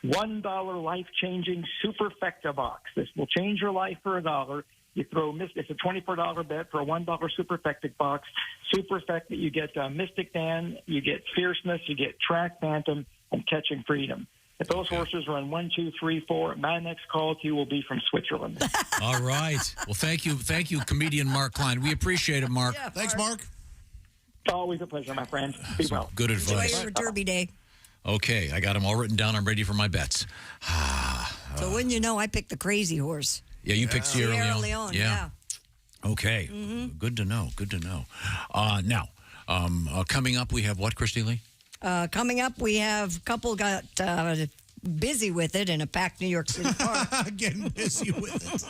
$1 life-changing Superfecta box. This will change your life for $1. You throw Mystic. It's a $24 bet for a $1 Superfecta box. Superfecta, you get Mystic Dan, you get Fierceness, you get Track Phantom, and Catching Freedom. If those horses run 1, 2, 3, 4, my next call to you will be from Switzerland. All right. Well, thank you, comedian Mark Klein. We appreciate it, Mark. Yeah, Thanks, Mark. It's always a pleasure, my friend. Be well. Good advice. Enjoy your Derby day. Okay, I got them all written down. I'm ready for my bets. So wouldn't you know, I picked the crazy horse. Yeah, you picked Sierra Leone. Yeah. Okay. Good to know. Now, coming up, we have what, Christy Lee? Coming up, we have a couple got busy with it in a packed New York City park. Getting busy with it.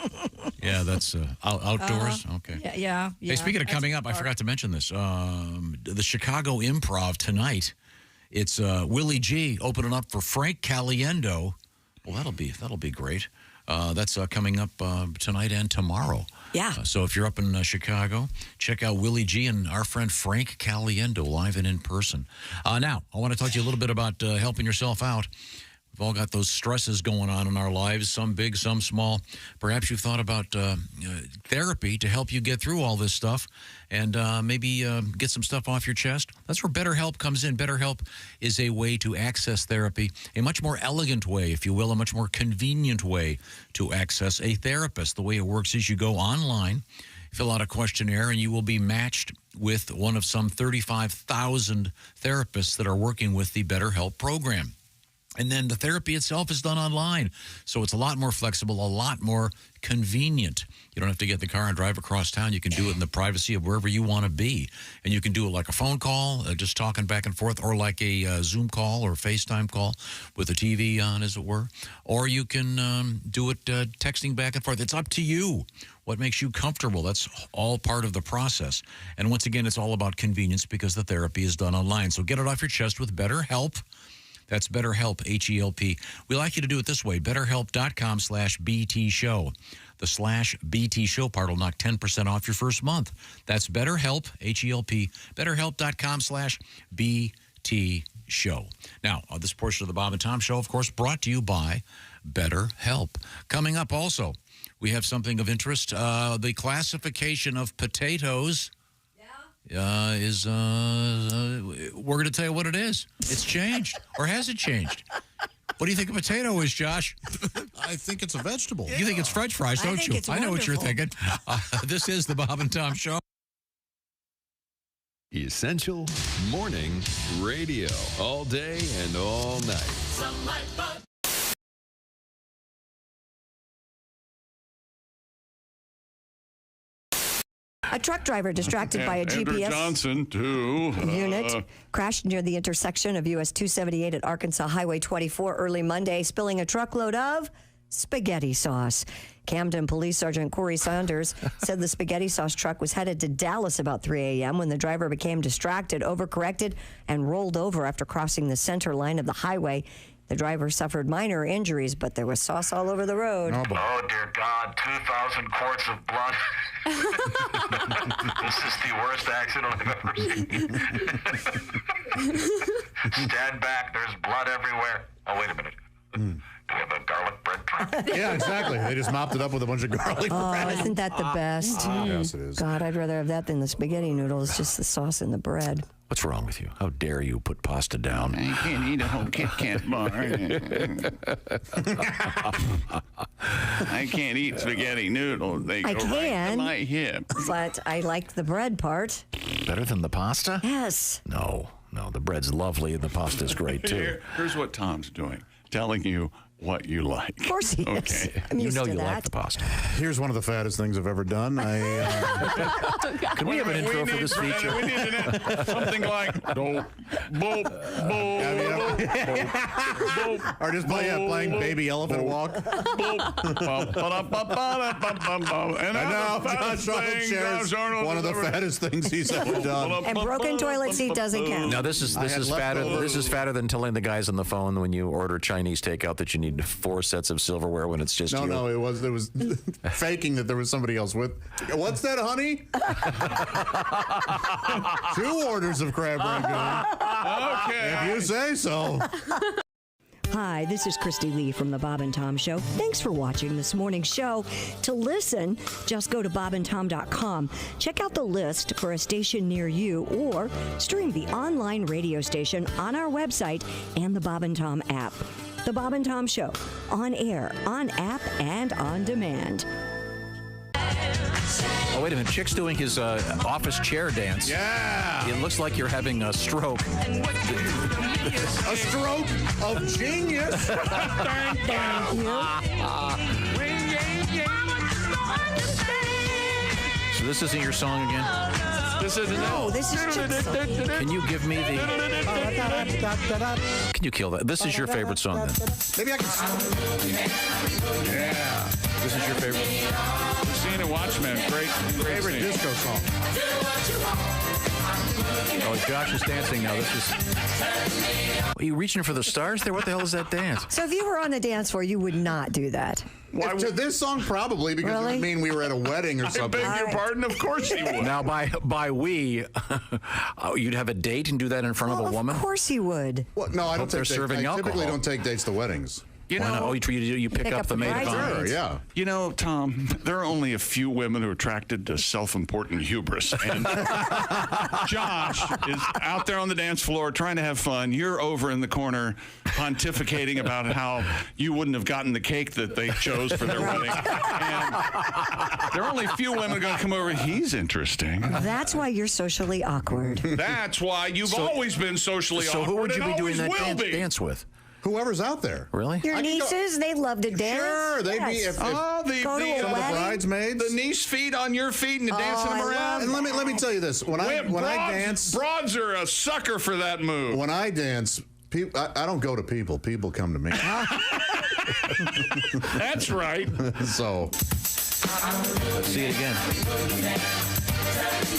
Yeah, that's outdoors. Okay. Yeah. Hey, speaking of coming up, I forgot to mention this. The Chicago Improv tonight. It's Willie G opening up for Frank Caliendo. Well, that'll be great. That's coming up tonight and tomorrow. Yeah. So if you're up in Chicago, check out Willie G and our friend Frank Caliendo live and in person. Now, I want to talk to you a little bit about helping yourself out. We've all got those stresses going on in our lives, some big, some small. Perhaps you've thought about therapy to help you get through all this stuff and maybe get some stuff off your chest. That's where BetterHelp comes in. BetterHelp is a way to access therapy, a much more elegant way, if you will, a much more convenient way to access a therapist. The way it works is you go online, fill out a questionnaire, and you will be matched with one of some 35,000 therapists that are working with the BetterHelp program. And then the therapy itself is done online. So it's a lot more flexible, a lot more convenient. You don't have to get in the car and drive across town. You can do it in the privacy of wherever you want to be. And you can do it like a phone call, just talking back and forth, or like a Zoom call or FaceTime call with the TV on, as it were. Or you can do it texting back and forth. It's up to you. What makes you comfortable? That's all part of the process. And once again, it's all about convenience because the therapy is done online. So get it off your chest with BetterHelp. That's BetterHelp, H-E-L-P. We like you to do it this way, BetterHelp.com/BT Show. The /BT Show part will knock 10% off your first month. That's BetterHelp, H-E-L-P, BetterHelp.com/BT Show. Now, this portion of the Bob and Tom Show, of course, brought to you by BetterHelp. Coming up also, we have something of interest. The classification of potatoes we're going to tell you what it is. It's changed, or has it changed? What do you think a potato is, Josh? I think it's a vegetable. You think it's French fries, don't you? I know what you're thinking. This is the Bob and Tom Show. Essential Morning Radio. All day and all night. A truck driver distracted by a Andrew GPS Johnson, too. unit crashed near the intersection of US 278 at Arkansas Highway 24 early Monday, spilling a truckload of spaghetti sauce. Camden Police Sergeant Corey Saunders said the spaghetti sauce truck was headed to Dallas about 3 a.m. when the driver became distracted, overcorrected, and rolled over after crossing the center line of the highway. The driver suffered minor injuries, but there was sauce all over the road. Oh, dear God, 2,000 quarts of blood. This is the worst accident I've ever seen. Stand back, there's blood everywhere. Oh, wait a minute. Do we have a garlic bread truck? Yeah, exactly. They just mopped it up with a bunch of garlic bread. Oh, isn't that the best? Yes, it is. God, I'd rather have that than the spaghetti noodles, just the sauce and the bread. What's wrong with you? How dare you put pasta down? I can't eat a whole Kit Kat bar. I can't eat spaghetti noodles. They go right to my hip. But I like the bread part. Better than the pasta? Yes. No, the bread's lovely and the pasta's great too. Here's what Tom's doing. Telling you what you like. Of course he is. Okay. I'm You used know to you that. like the pasta. Here's one of the fattest things I've ever done. Can we have an intro for this feature? We need something like boop, boop, boop, or just playing Baby Elephant Walk. And I know, Josh Arnold shares one of the fattest things he's ever done. And broken toilet seat doesn't count. Now this is fatter. This is fatter than telling the guys on the phone when you order Chinese takeout that you need 4 sets of silverware when it's just you. No, it was faking that there was somebody else with. What's that, honey? 2 orders of crab rangoon. Okay. If you say so. Hi, this is Christy Lee from The Bob and Tom Show. Thanks for watching this morning's show. To listen, just go to bobandtom.com. Check out the list for a station near you or stream the online radio station on our website and the Bob and Tom app. The Bob and Tom Show, on air, on app, and on demand. Oh, wait a minute. Chick's doing his office chair dance. Yeah. It looks like you're having a stroke. A stroke of genius. Thank you. So this isn't your song again? This isn't No, this is Chick's song. Can you give me the... Can you kill that? This is your favorite song, then? Maybe I can... Yeah. This is your favorite? Scene of Watchmen. Great Favorite scene. disco song. Oh, Josh is dancing now. This is... Are you reaching for the stars there? What the hell is that dance? So if you were on the dance floor, you would not do that. To this song, probably, because it would mean we were at a wedding or something. I beg your pardon? Of course he would. Now, by we, you'd have a date and do that in front of a woman? Of course he would. Well, no, I Hope they're serving I typically alcohol. don't take dates to weddings. You Why know, not? Oh, you pick up the maid of honor. Sure, yeah. You know, Tom, there are only a few women who are attracted to self-important hubris. And Josh is out there on the dance floor trying to have fun. You're over in the corner pontificating about how you wouldn't have gotten the cake that they chose for their wedding. And there are only a few women going to come over. He's interesting. That's why you're socially awkward. That's why you've always been socially awkward. So who would you be doing that will dance with? Whoever's out there. Really? Your nieces, they love to dance. Sure, they'd be if Go to a wedding. bridesmaids. The niece feet on your feet and dancing them around. And let me tell you this: when I dance, broads are a sucker for that move. When I dance, I don't go to people. People come to me. That's right. So let's see it again.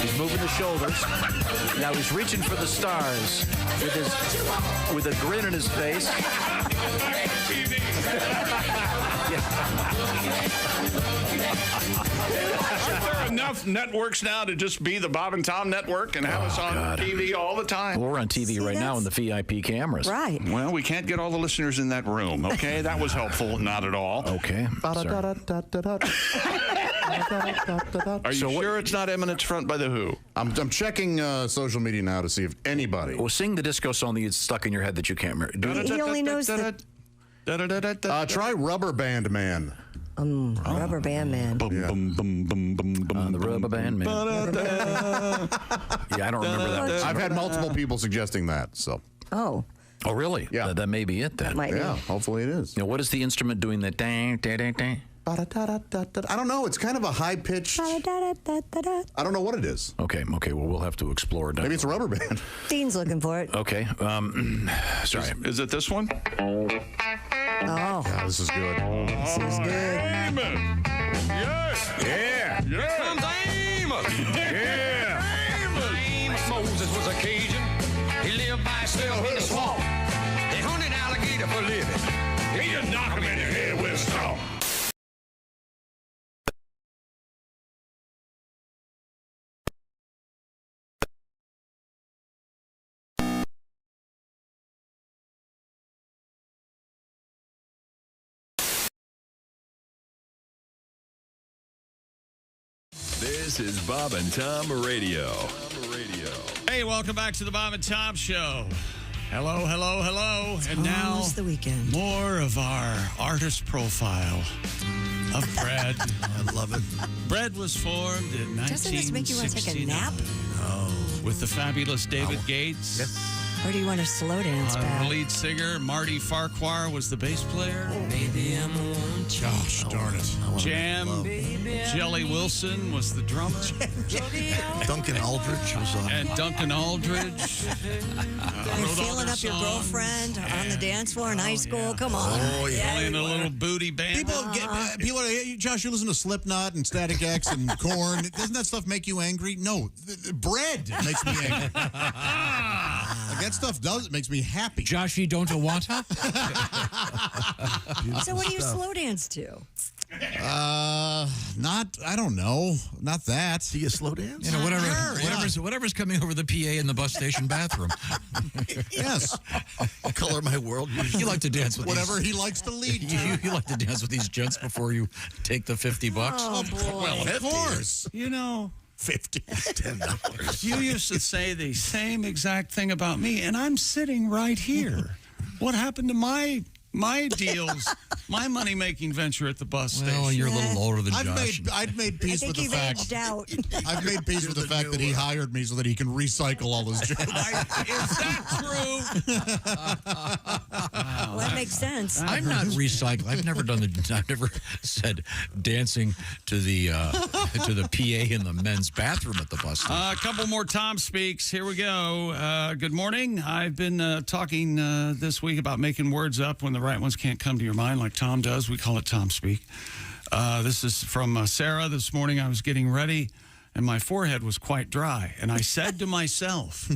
He's moving the shoulders. Now he's reaching for the stars with a grin on his face. Aren't there enough networks now to just be the Bob and Tom network and have us on TV all the time? Well, we're on TV right now in the VIP cameras. Right. Well, we can't get all the listeners in that room, okay? That was helpful. Not at all. Okay. Are you sure it's not Eminence Front by the Who? I'm checking social media now to see if anybody. Well, sing the disco song that you stuck in your head that you can't remember. He only knows the... Try Rubber Band Man. Rubber Band Man. The Rubber Band Man. Yeah, I don't remember that. I've had multiple people suggesting that. So. Oh. Oh, really? Yeah. That may be it then. That might be. Hopefully it is. You know, what is the instrument doing that? Dang, dang, dang, dang? I don't know. It's kind of a high pitched. I don't know what it is. Okay. Well, we'll have to explore it. Maybe it's a rubber band. Dean's looking for it. Okay. Sorry. Is it this one? Oh. Yeah, this is good. This is good. Amos. Yes. Yeah. Yeah. Amos. Yeah. Amos. Moses was a Cajun. He lived by himself in the swamp. They hunted alligator for living. He just knock him in the head with a straw. This is Bob and Tom Radio. Hey, welcome back to the Bob and Tom Show. Hello, hello, hello. It's and now almost the weekend. More of our artist profile of bread. I love it. Bread was formed in 1969. Doesn't this make you want to take a nap? With the fabulous David Gates. Yes. Or do you want to slow dance back? The lead singer, Marty Farquhar, was the bass player. Baby, I'm Gosh, darn it. Jam. Jelly Wilson was the drummer. Duncan Aldridge was on. And Duncan Aldridge. You're feeling up your girlfriend on the dance floor in high school? Come on. Oh, yeah. Playing a little booty band. People are, hey, Josh, you listen to Slipknot and Static X and Korn. Doesn't that stuff make you angry? No. Bread makes me angry. Like, that stuff makes me happy. Joshy, don't you want her? So what do you slow dance to? I don't know. Not that. Do you slow dance? You know, whatever's coming over the PA in the bus station bathroom. Yes. Color my world. You like to dance with whatever he likes to lead to. You like to dance with these gents before you take the $50. Oh, boy. Well, of course. You know, 50. $10. you used to say the same exact thing about me, and I'm sitting right here. What happened to my deals, my money-making venture at the bus station? Well, you're a little older than Josh. I've made peace with the fact. Aged out. I've made peace with the fact that he hired me so that he can recycle all his jokes. Is that true? Well, that makes sense. I'm not recycling. I've never said dancing to the PA in the men's bathroom at the bus station. A couple more Tom Speaks. Here we go. Good morning. I've been talking this week about making words up when the right ones can't come to your mind like Tom does. We call it Tom Speak. This is from Sarah. This morning I was getting ready and my forehead was quite dry. And I said to myself,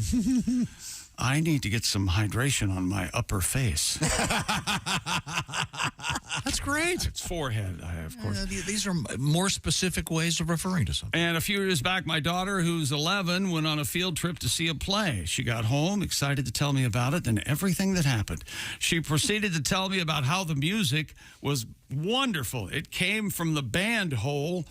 I need to get some hydration on my upper face. That's great. It's forehead, of course. These are more specific ways of referring to something. And a few years back, my daughter, who's 11, went on a field trip to see a play. She got home, excited to tell me about it and everything that happened. She proceeded to tell me about how the music was wonderful. It came from the band hole,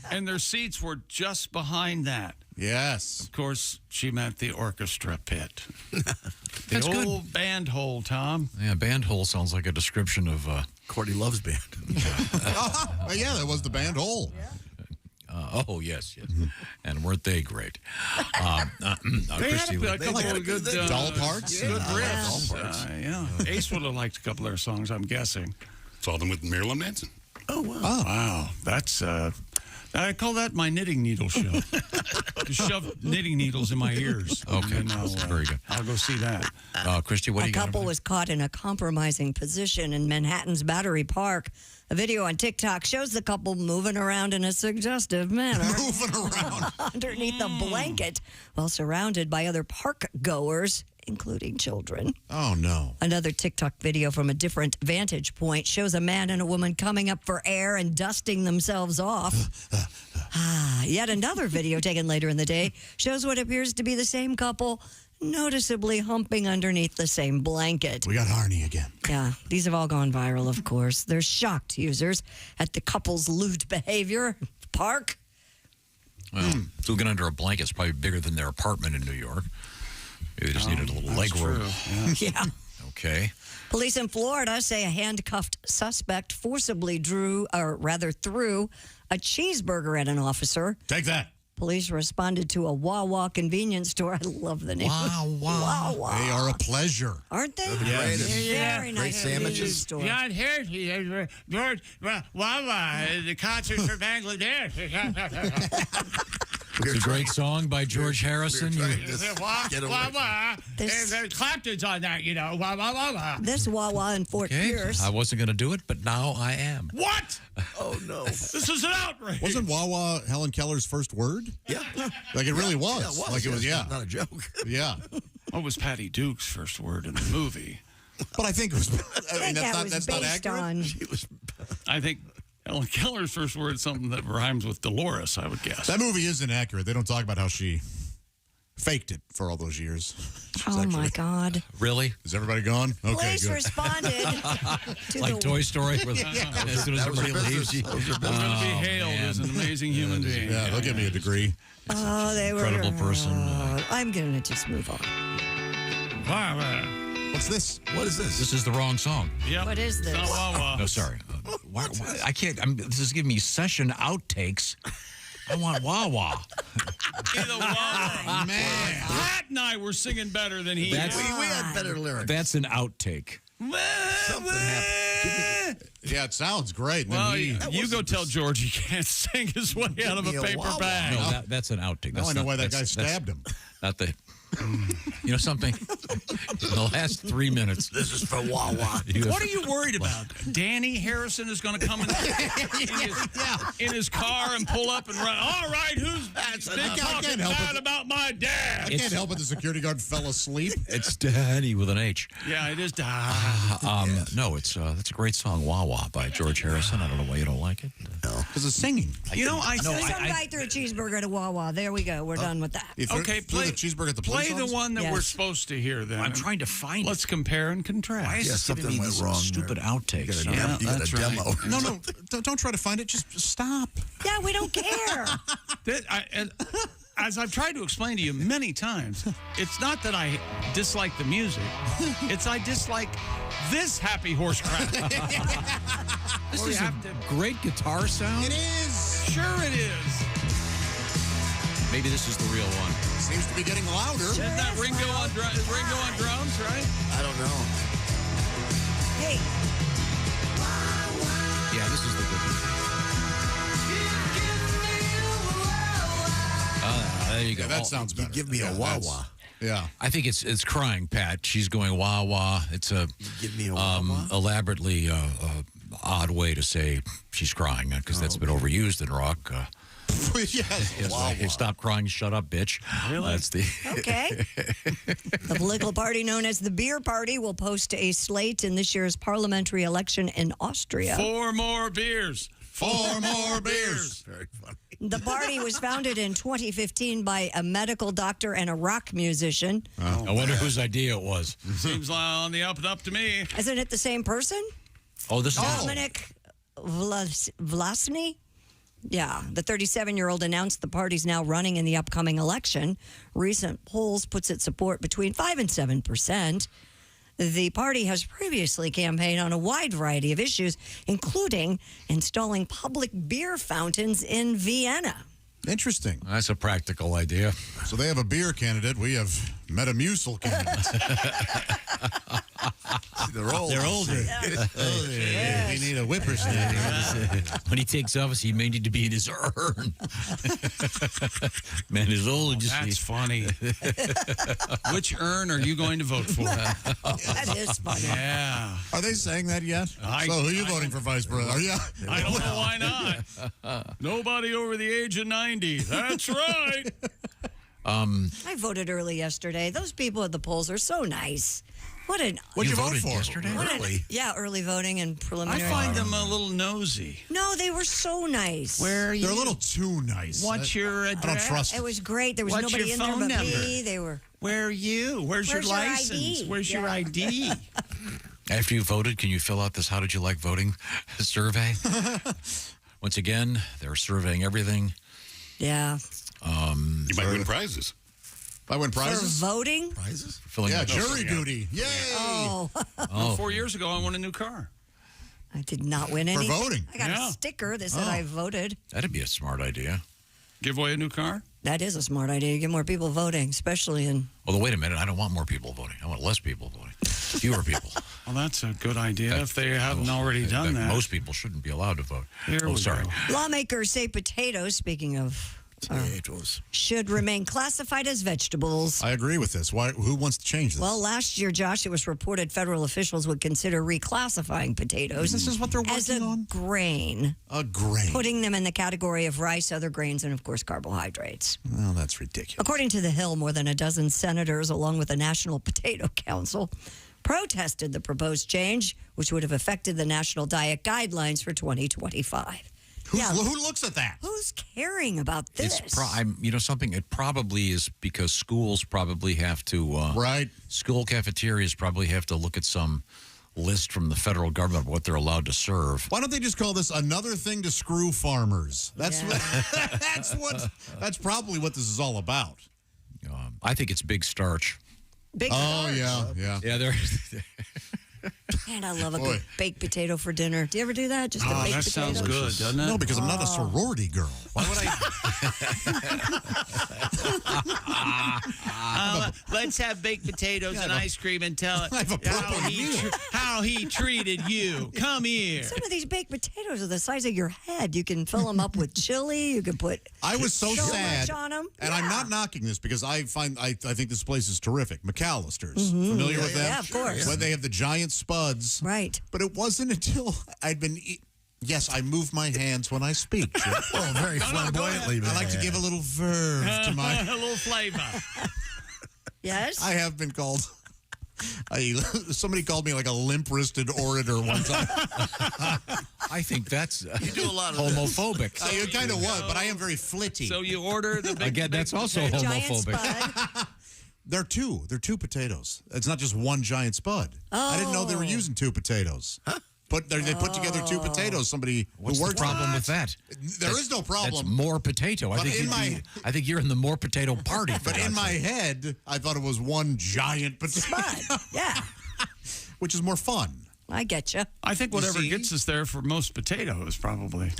and their seats were just behind that. Yes. Of course, she meant the orchestra pit. That's the good. old band hole, Tom. Yeah, band hole sounds like a description of... Courtney Love's band. Yeah, that was the band hole. Yes. And weren't they great? They Christy, had a couple of good dull parts. Good riffs. Dull parts. Yeah. Ace would have liked a couple of their songs, I'm guessing. Saw them with Marilyn Manson. Oh, wow. Oh. Wow. That's... I call that my knitting needle show. Just shove knitting needles in my ears. Okay, and very good. I'll go see that. Christy, what do A you got? couple was caught in a compromising position in Manhattan's Battery Park. A video on TikTok shows the couple moving around in a suggestive manner. Moving around. Underneath a blanket while surrounded by other park goers, including children. Oh, no. Another TikTok video from a different vantage point shows a man and a woman coming up for air and dusting themselves off. Yet another video taken later in the day shows what appears to be the same couple noticeably humping underneath the same blanket. We got Arnie again. Yeah, these have all gone viral, of course. They're shocked users at the couple's lewd behavior at the park. Well, looking under a blanket is probably bigger than their apartment in New York. They just needed a little leg room. Yeah. Okay. Police in Florida say a handcuffed suspect forcibly threw a cheeseburger at an officer. Take that. Police responded to a Wawa convenience store. I love the name. Wawa. They are a pleasure. Aren't they? Yeah. Very Great nice sandwiches. store. John here, George, Wawa, the concert for Bangladesh. It's a great song by George Harrison. Wawa. Clapton's on that, Wawa. This Wawa in Fort Pierce. I wasn't going to do it, but now I am. What? Oh, no. This is an outrage. Wasn't Wawa Helen Keller's first word? Yeah. Like, it really was. Yeah, it was. Like, it was, yeah. Not a joke. Yeah. What was Patty Duke's first word in the movie? But I think it was. I think that was that's based not accurate. on. I think Ellen Keller's first word is something that rhymes with Dolores, I would guess. That movie isn't accurate. They don't talk about how she faked it for all those years. Oh, my God. Really? Is everybody gone? Okay, Police good. responded to Like Toy Story? Where as soon as everybody leaves, you. They're going to be hailed as an amazing human being. Yeah, they'll give me a degree. Oh, they were. Incredible person. I'm going to just move on. What's this? What is this? This is the wrong song. Yep. What is this? No, sorry. Why, I can't. This is giving me session outtakes. I want Wawa. Man. Pat and I were singing better than he That's- did. We had better lyrics. That's an outtake. Something happened. Yeah, it sounds great. Well, Then you go tell George he can't sing his way out of a me a paper Wawa. bag. No, that's an outtake. now That's I know not- why that that's- guy that's stabbed him. Not the. You know something? In the last 3 minutes. This is for Wawa. What are you worried about? Danny Harrison is going to come in his car and pull up and run. All right, who's been talking bad about my dad? I can't help it. The security guard fell asleep. It's Danny with an H. Yeah, it is. No, it's that's a great song, Wawa by George Harrison. I don't know why you don't like it. No, because it's singing. You know, Some guy threw a cheeseburger at a Wawa. There we go. We're done with that. Okay, play the cheeseburger at the play police the office? one that Yes. we're supposed to hear. Then I'm trying to find Let's it. compare and contrast. Why is this something giving me went these wrong stupid there. outtakes? You got that's a demo. right. No, don't try to find it. Just stop. Yeah, we don't care. And as I've tried to explain to you many times, it's not that I dislike the music. It's I dislike this happy horse crap. This Or is you a have to- great guitar sound. It is. Sure it is. Maybe this is the real one. Seems to be getting louder. Isn't that Ringo on drums, right? I don't know. Hey, Yeah, this is the good one. There you go. Yeah, that sounds better. Give me a Wawa. Yeah. I think it's crying, Pat. She's going wah wah. It's a Give me a Wawa. elaborately odd way to say she's crying because that's been overused in rock. Yes. It's like, hey, stop crying, shut up, bitch. Really? That's the okay. The political party known as the Beer Party will post a slate in this year's parliamentary election in Austria. 4 more beers. 4 more beers. Very funny. The party was founded in 2015 by a medical doctor and a rock musician. I wonder whose idea it was. Seems on the up and up to me. Isn't it the same person? Oh, this is Dominic Vlasny? Yeah, the 37-year-old announced the party's now running in the upcoming election. Recent polls puts its support between 5 and 7%. The party has previously campaigned on a wide variety of issues, including installing public beer fountains in Vienna. Interesting. That's a practical idea. So they have a beer candidate. We have Metamucil candidates. They're old. They're older. We need a whippersnapper. When he takes office, he may need to be in his urn. Man, his old. That's funny. Which urn are you going to vote for? That is funny. Yeah. Are they saying that yet? So who are you voting for vice president? Yeah. I don't know why not. Nobody over the age of 90. That's right. I voted early yesterday. Those people at the polls are so nice. What'd you vote for? Yesterday? Yeah, early voting and I preliminary. find them a little nosy. No, they were so nice. Where are you? They're a little too nice. What's your address? I don't trust It was great. There was What's nobody your in there phone but number? me. They were. Where are you? Where's your Where's your license? ID? Where's your Yeah. ID? After you voted, can you fill out this "How did you like voting" survey? Once again, they're surveying everything. Yeah. You might win prizes. I win For prizes? voting? Prizes? Filling Yeah, out jury duty. Yay! Oh, 4 years ago, I won a new car. I did not win For anything. voting? I got Yeah. a sticker that said I voted. That'd be a smart idea. Give away a new car? That is a smart idea. You get more people voting, especially in. Although, wait a minute, I don't want more people voting. I want less people voting. Fewer people. Well, that's a good idea if they haven't already done that. Most people shouldn't be allowed to vote. Here we sorry. go. Lawmakers say potatoes, speaking of, Potatoes. should remain classified as vegetables. I agree with this. Why? Who wants to change this? Well, last year, Josh, it was reported federal officials would consider reclassifying potatoes This is what they're as a working on? grain, A grain. putting them in the category of rice, other grains, and, of course, carbohydrates. Well, that's ridiculous. According to The Hill, more than a dozen senators, along with the National Potato Council, protested the proposed change, which would have affected the national diet guidelines for 2025. Who looks at that? Who's caring about this? Something. It probably is because schools probably have to. Right. School cafeterias probably have to look at some list from the federal government of what they're allowed to serve. Why don't they just call this another thing to screw farmers? That's probably what this is all about. I think it's big starch. Big starch. Yeah. There. And I love a good baked potato for dinner. Do you ever do that? Just a baked that potato? sounds good, doesn't it? No, because I'm not a sorority girl. Why would I? Let's have baked potatoes and ice cream and tell how he treated you. Come here. Some of these baked potatoes are the size of your head. You can fill them up with chili. You can put I was so sad, much on them. and I'm not knocking this because I think this place is terrific. McAllister's. Familiar with them? Yeah, of course. Where they have the giant spuds. Right. But it wasn't until I'd been... Yes, I move my hands when I speak. Oh, very flamboyantly, man. I like to give a little verve to my... a little flavor. Yes? I have been called... somebody called me like a limp-wristed orator one time. I think that's You do a lot of homophobic. So it kind of was, but I am very flitty. So you order the big Again, that's also giant homophobic. spud. They're two potatoes. It's not just one giant spud. I didn't know they were using two potatoes. Huh? They put together two potatoes. Somebody What's who the worked problem with that? There is no problem. That's more potato. I think you're in the more potato party. But in my head, I thought it was one giant potato. Spud. Yeah. Which is more fun. I get you. I think whatever gets us there for most potatoes, probably.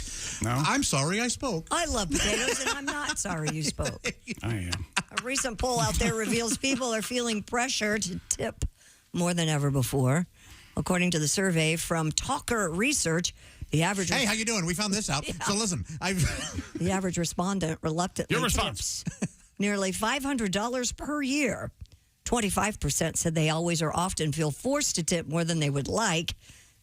No? I'm sorry I spoke. I love potatoes, and I'm not sorry you spoke. I am. A recent poll out there reveals people are feeling pressure to tip more than ever before. According to the survey from Talker Research, the average... Hey, how you doing? We found this out. Yeah. So listen, the average respondent reluctantly Your response. tips nearly $500 per year. 25% said they always or often feel forced to tip more than they would like.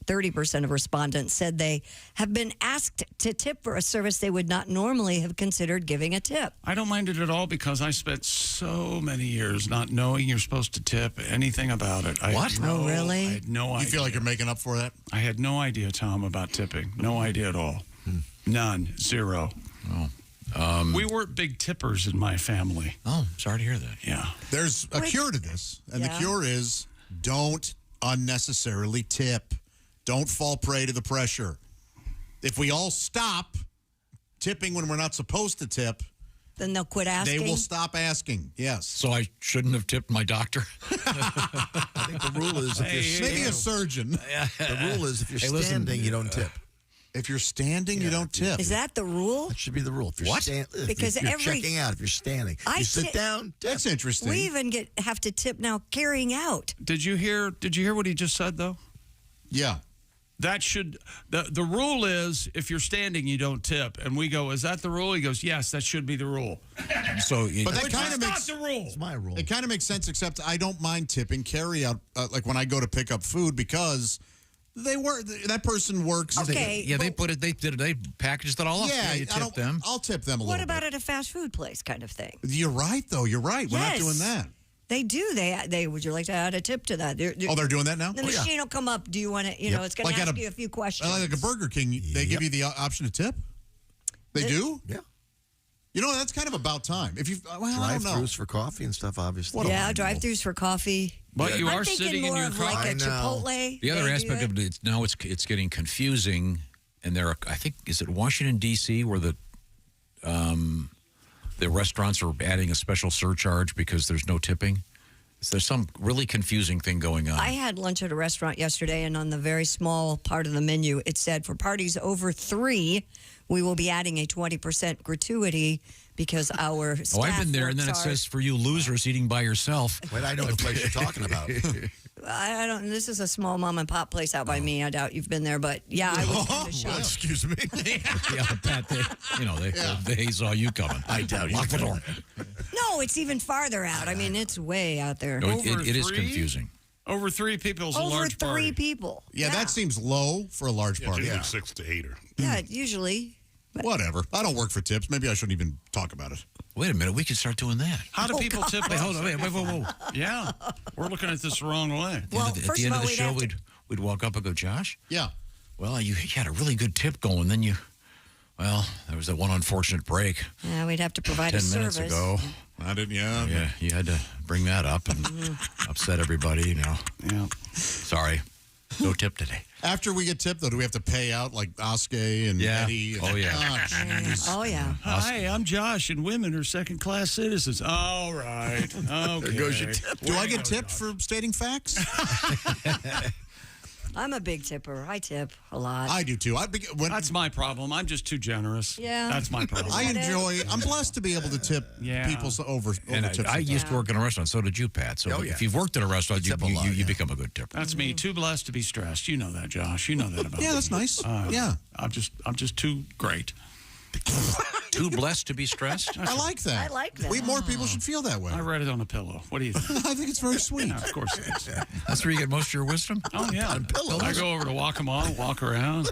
30% of respondents said they have been asked to tip for a service they would not normally have considered giving a tip. I don't mind it at all because I spent so many years not knowing you're supposed to tip anything about it. What? Oh, really? I had no idea. You feel like you're making up for that? I had no idea, Tom, about tipping. No idea at all. None. Zero. We weren't big tippers in my family. Oh, sorry to hear that. Yeah. There's a cure to this, and the cure is don't unnecessarily tip. Don't fall prey to the pressure. If we all stop tipping when we're not supposed to tip, then they'll quit asking. They will stop asking, yes. So I shouldn't have tipped my doctor? I think the rule is if you're standing, maybe a surgeon. The rule is if you're standing, you don't tip. If you're standing, you don't tip. Is that the rule? That should be the rule. If you're Because if you're every checking out, if you're standing, you sit down. Tip. That's interesting. We even have to tip now carrying out. Did you hear what he just said, though? Yeah. That should the rule is if you're standing you don't tip, and we go, is that the rule? He goes, yes, that should be the rule. So, but that kind of makes not the rule. It's my rule. It kind of makes sense, except I don't mind tipping carry out like when I go to pick up food because that person works. Okay, they packaged it all up. Yeah, you tip them. I'll tip them a little. What about bit. at a fast food place, kind of thing? You're right, though. You're right. We're not doing that. They do. They would you like to add a tip to that? They're doing that now? The machine will come up. Do you want to, it's going to ask you a few questions. Like a Burger King, they give you the option to tip? They do? Yeah. You know, that's kind of about time. If you I don't know. Drive-thrus for coffee and stuff, obviously. Drive-thrus for coffee. But you I'm are thinking sitting in more your of car. like a Chipotle. The other aspect of it is now it's getting confusing, and I think, is it Washington, D.C., where the restaurants are adding a special surcharge because there's no tipping? There's some really confusing thing going on. I had lunch at a restaurant yesterday, and on the very small part of the menu, it said for parties over 3, we will be adding a 20% gratuity because our staff I've been there, and then it says for you losers eating by yourself. Wait, I know the place you're talking about. I don't. This is a small mom and pop place out by me. I doubt you've been there, but yeah, I was kind of shocked. Excuse me. Yeah, Pat, they saw you coming. I doubt you. Lock the door. No, it's even farther out. I mean, it's way out there. No, it is confusing. Over 3 people is a Over large 3 party. people. Yeah, that seems low for a large party. Like 6 to 8 or. Yeah, usually. Whatever. I don't work for tips. Maybe I shouldn't even talk about it. Wait a minute. We can start doing that. How do people tip? Wait, hold on. Wait, whoa. Yeah, we're looking at this the wrong way. Well, At the end of the show, we'd walk up and go, Josh? Yeah. Well, you had a really good tip going. Then there was that one unfortunate break. Yeah, we'd have to provide 10 a minutes service. ago. I didn't, yeah. Yeah, you had to bring that up and upset everybody, Yeah. Sorry. No tip today. After we get tipped, though, do we have to pay out like Oskay and Eddie? Oh, yeah. Oh, yeah. Hi, I'm Josh, and women are second-class citizens. All right. Okay. There goes your tip. Do I get tipped for stating facts? I'm a big tipper. I tip a lot. I do, too. That's my problem. I'm just too generous. Yeah. That's my problem. I'm blessed to be able to tip people over And tips. I used to work in a restaurant. So did you, Pat. So if you've worked in a restaurant, you become a good tipper. That's me. Too blessed to be stressed. You know that, Josh. You know that about me. Yeah, that's nice. Yeah. I'm just too great. Too blessed to be stressed? I like that. I like that. More people should feel that way. I read it on a pillow. What do you think? I think it's very sweet. Yeah, of course it is. That's where you get most of your wisdom? Oh, yeah. I go over to Waccamaw, walk around.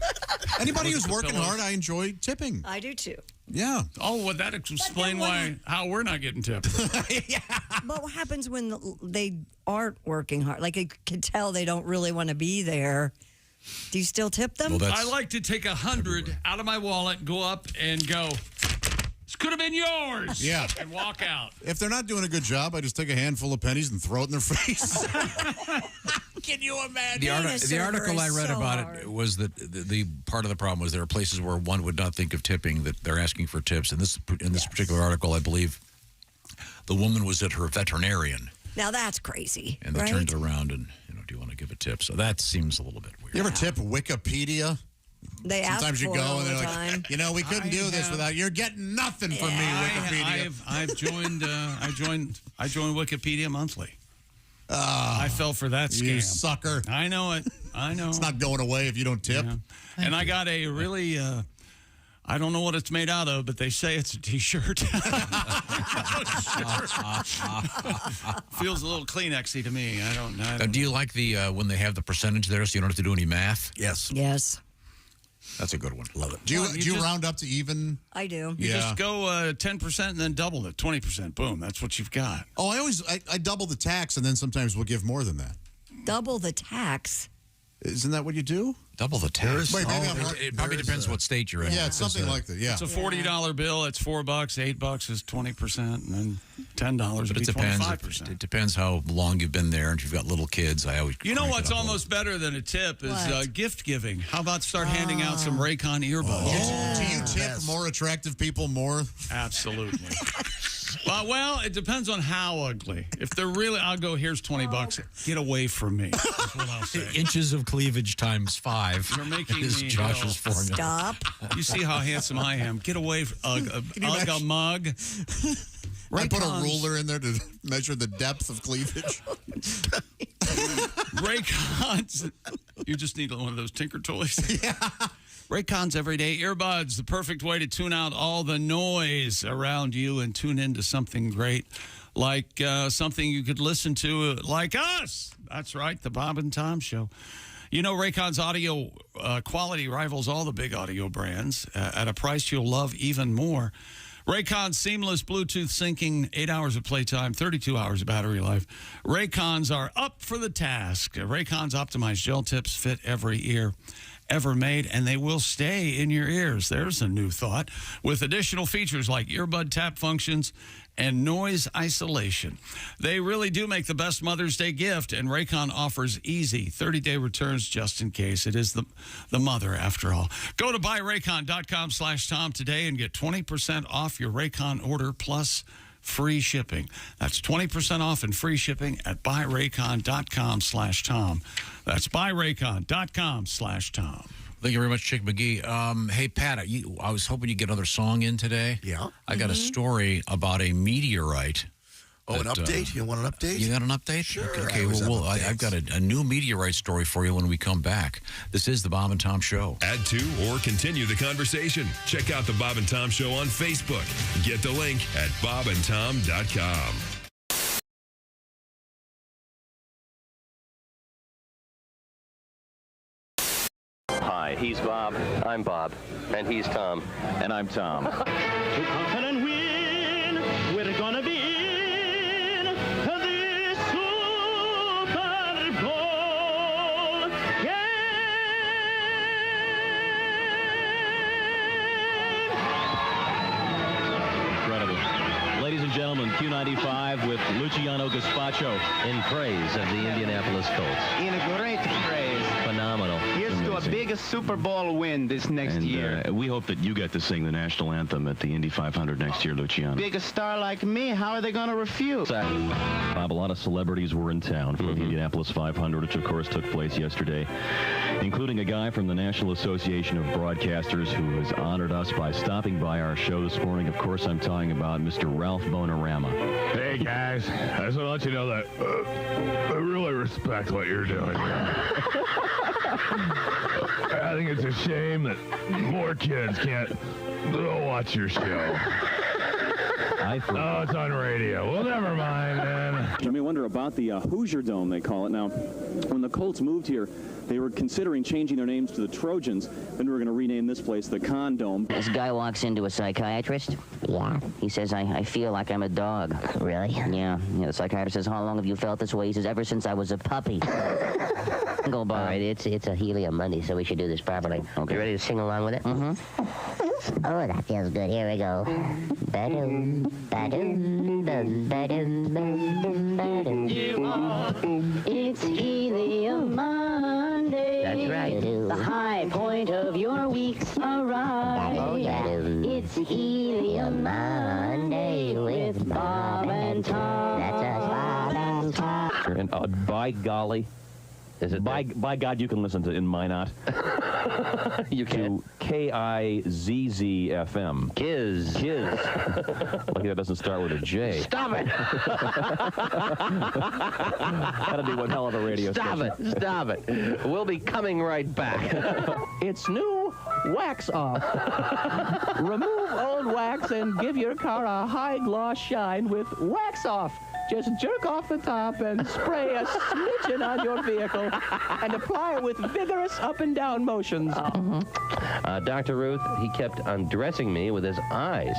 Anybody who's working hard, I enjoy tipping. I do, too. Yeah. Oh, well, that explains how we're not getting tipped. But what happens when they aren't working hard? Like, I can tell they don't really want to be there. Do you still tip them? Well, I like to take 100 out of my wallet, go up and go, this could have been yours. Yeah. And walk out. If they're not doing a good job, I just take a handful of pennies and throw it in their face. Can you imagine? The article I read about it was that the part of the problem was there are places where one would not think of tipping, that they're asking for tips. And in this particular article, I believe the woman was at her veterinarian. Now that's crazy. And they turned it around and, do you want to give a tip? So that seems a little bit weird. You ever tip Wikipedia? They Sometimes ask you for go it all and they're the like, time. we couldn't do this without you're getting nothing from me, Wikipedia. I've joined. I joined Wikipedia monthly. I fell for that scam. You sucker! I know it. I know. It's not going away if you don't tip. Yeah. And I got a really. I don't know what it's made out of, but they say it's a T-shirt. Feels a little Kleenexy to me. I don't know. Do you like the when they have the percentage there, so you don't have to do any math? Yes. Yes. That's a good one. Love it. Do you round up to even? I do. You just go 10% and then double it, 20%. Boom. That's what you've got. Oh, I double the tax, and then sometimes we'll give more than that. Double the tax. Isn't that what you do? Double the tax. Wait, maybe I'm wrong. It probably depends what state you're in. Yeah, it's something like that. Yeah, it's a $40 bill. It's $4. $8 is 20%, and then $10 would be 25%. It depends how long you've been there, and if you've got little kids. I always. You know what's almost better than a tip is gift giving. How about start handing out some Raycon earbuds? Do you tip more attractive people more? Absolutely. Well, it depends on how ugly. If they're really, I'll go, here's $20. Get away from me. That's what I'll say. Inches of cleavage times 5. You're making is me Josh's formula. Stop. You see how handsome I am. Get away from a mug. I put a ruler in there to measure the depth of cleavage. Raycons. You just need one of those Tinker toys. Yeah. Raycon's Everyday Earbuds, the perfect way to tune out all the noise around you and tune into something great, like something you could listen to like us. That's right, the Bob and Tom Show. You know, Raycon's audio quality rivals all the big audio brands at a price you'll love even more. Raycon's seamless Bluetooth syncing, 8 hours of playtime, 32 hours of battery life. Raycons are up for the task. Raycon's optimized gel tips fit every ear ever made, and they will stay in your ears. There's a new thought. With additional features like earbud tap functions and noise isolation. They really do make the best Mother's Day gift, and Raycon offers easy 30-day returns just in case. It is the mother, after all. Go to buyraycon.com/Tom today and get 20% off your Raycon order plus free shipping. That's 20% off and free shipping at buyraycon.com/Tom. That's buyraycon.com/Tom. Thank you very much, Chick McGee. Hey, Pat, I was hoping you'd get another song in today. Yeah. I got a story about a meteorite. Oh, an update? You want an update? You got an update? Sure. Okay, well, I've got a new meteorite story for you when we come back. This is the Bob and Tom Show. Add to or continue the conversation. Check out the Bob and Tom Show on Facebook. Get the link at bobandtom.com. Hi, he's Bob. I'm Bob. And he's Tom. And I'm Tom. To conquer and win, we're gonna be in the Super Bowl game. Incredible. Ladies and gentlemen, Q95 with Luciano Gaspacho. In praise of the Indianapolis Colts. In a great praise. Phenomenal. Here's to a big Super Bowl win this next year. We hope that you get to sing the national anthem at the Indy 500 next year, Luciano. Big a star like me, how are they going to refuse? Bob, a lot of celebrities were in town for the Indianapolis 500, which of course took place yesterday, including a guy from the National Association of Broadcasters who has honored us by stopping by our show this morning. Of course, I'm talking about Mr. Ralph Bonorama. Hey, guys. I just want to let you know that I really respect what you're doing here. I think it's a shame that more kids can't watch your show. Oh, it's on radio. Well, never mind, man. You may wonder about the Hoosier Dome, they call it. Now, when the Colts moved here, they were considering changing their names to the Trojans. Then we were going to rename this place the Condome. This guy walks into a psychiatrist. Yeah. He says, I feel like I'm a dog. Really? Yeah. The psychiatrist says, how long have you felt this way? He says, ever since I was a puppy. Go by. All right, it's a Helium Monday, so we should do this properly. Okay. You ready to sing along with it? Mm-hmm. Oh, that feels good. Here we go. Ba-doom, ba-doom, ba-doom, ba-doom, ba-doom. It's Helium Monday. That's right. The high point of your week's arrived. Oh, yeah. It's Helium Monday with Bob and Tom. That's us, Bob and Tom. And by golly, is it by God, you can listen to In Minot. You can. To KIZZ-FM. Kiz. Lucky that doesn't start with a J. Stop it! That'll be one hell of a radio station. Stop it. We'll be coming right back. It's new wax off. Remove old wax and give your car a high gloss shine with wax off. Just jerk off the top and spray a smidgen on your vehicle and apply it with vigorous up and down motions. Dr. Ruth, he kept undressing me with his eyes.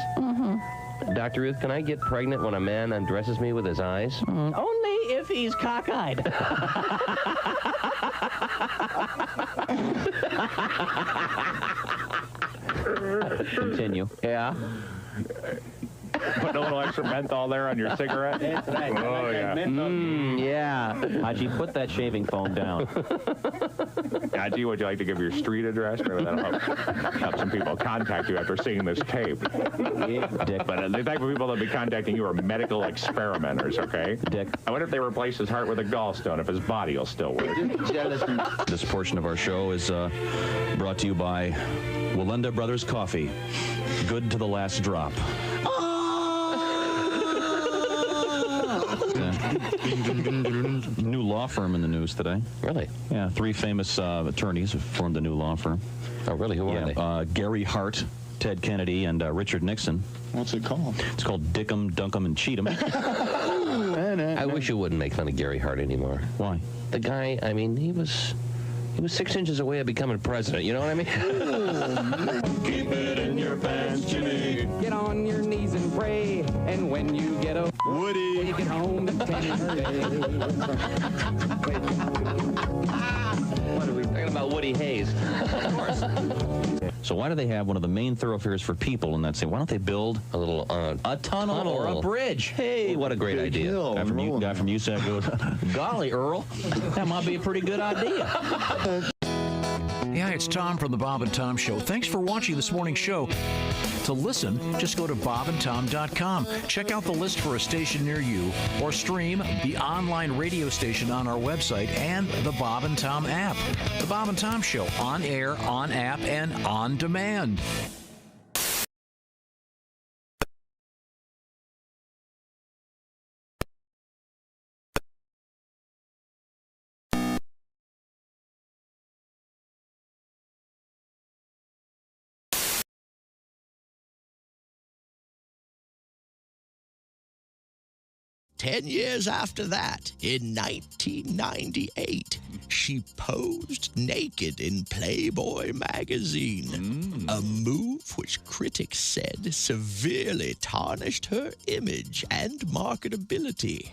Dr. Ruth, can I get pregnant when a man undresses me with his eyes? Only if he's cockeyed. Continue. Yeah. Put a little extra menthol there on your cigarette. That's right. Oh, yeah. Yeah. Haji, put that shaving foam down. Haji, would you like to give your street address? Maybe that'll help some people contact you after seeing this tape. Yeah. Dick. But the type of people that will be contacting you are medical experimenters, okay? Dick. I wonder if they replace his heart with a gallstone, if his body will still work. This portion of our show is brought to you by Walenda Brothers Coffee. Good to the last drop. New law firm in the news today. Really? Yeah, 3 famous attorneys have formed a new law firm. Oh, really? Who are they? Gary Hart, Ted Kennedy, and Richard Nixon. What's it called? It's called Dickum, Dunkum, and Cheatham. I wish you wouldn't make fun of Gary Hart anymore. Why? The guy, I mean, he was 6 inches away of becoming president. You know what I mean? Keep it in your pants, Jimmy. Get on your knees and pray, and when you get a Woody, when you get home, What are we talking about? Woody Hayes. Of course. So why do they have one of the main thoroughfares for people in that city? Why don't they build a little a tunnel or a bridge? Hey, what a great idea. Guy from USAC goes, golly, Earl, that might be a pretty good idea. Yeah, it's Tom from the Bob and Tom Show. Thanks for watching this morning's show. To listen, just go to bobandtom.com. Check out the list for a station near you, or stream the online radio station on our website and the Bob and Tom app. The Bob and Tom Show, on air, on app, and on demand. 10 years after that, in 1998, she posed naked in Playboy magazine, a move which critics said severely tarnished her image and marketability.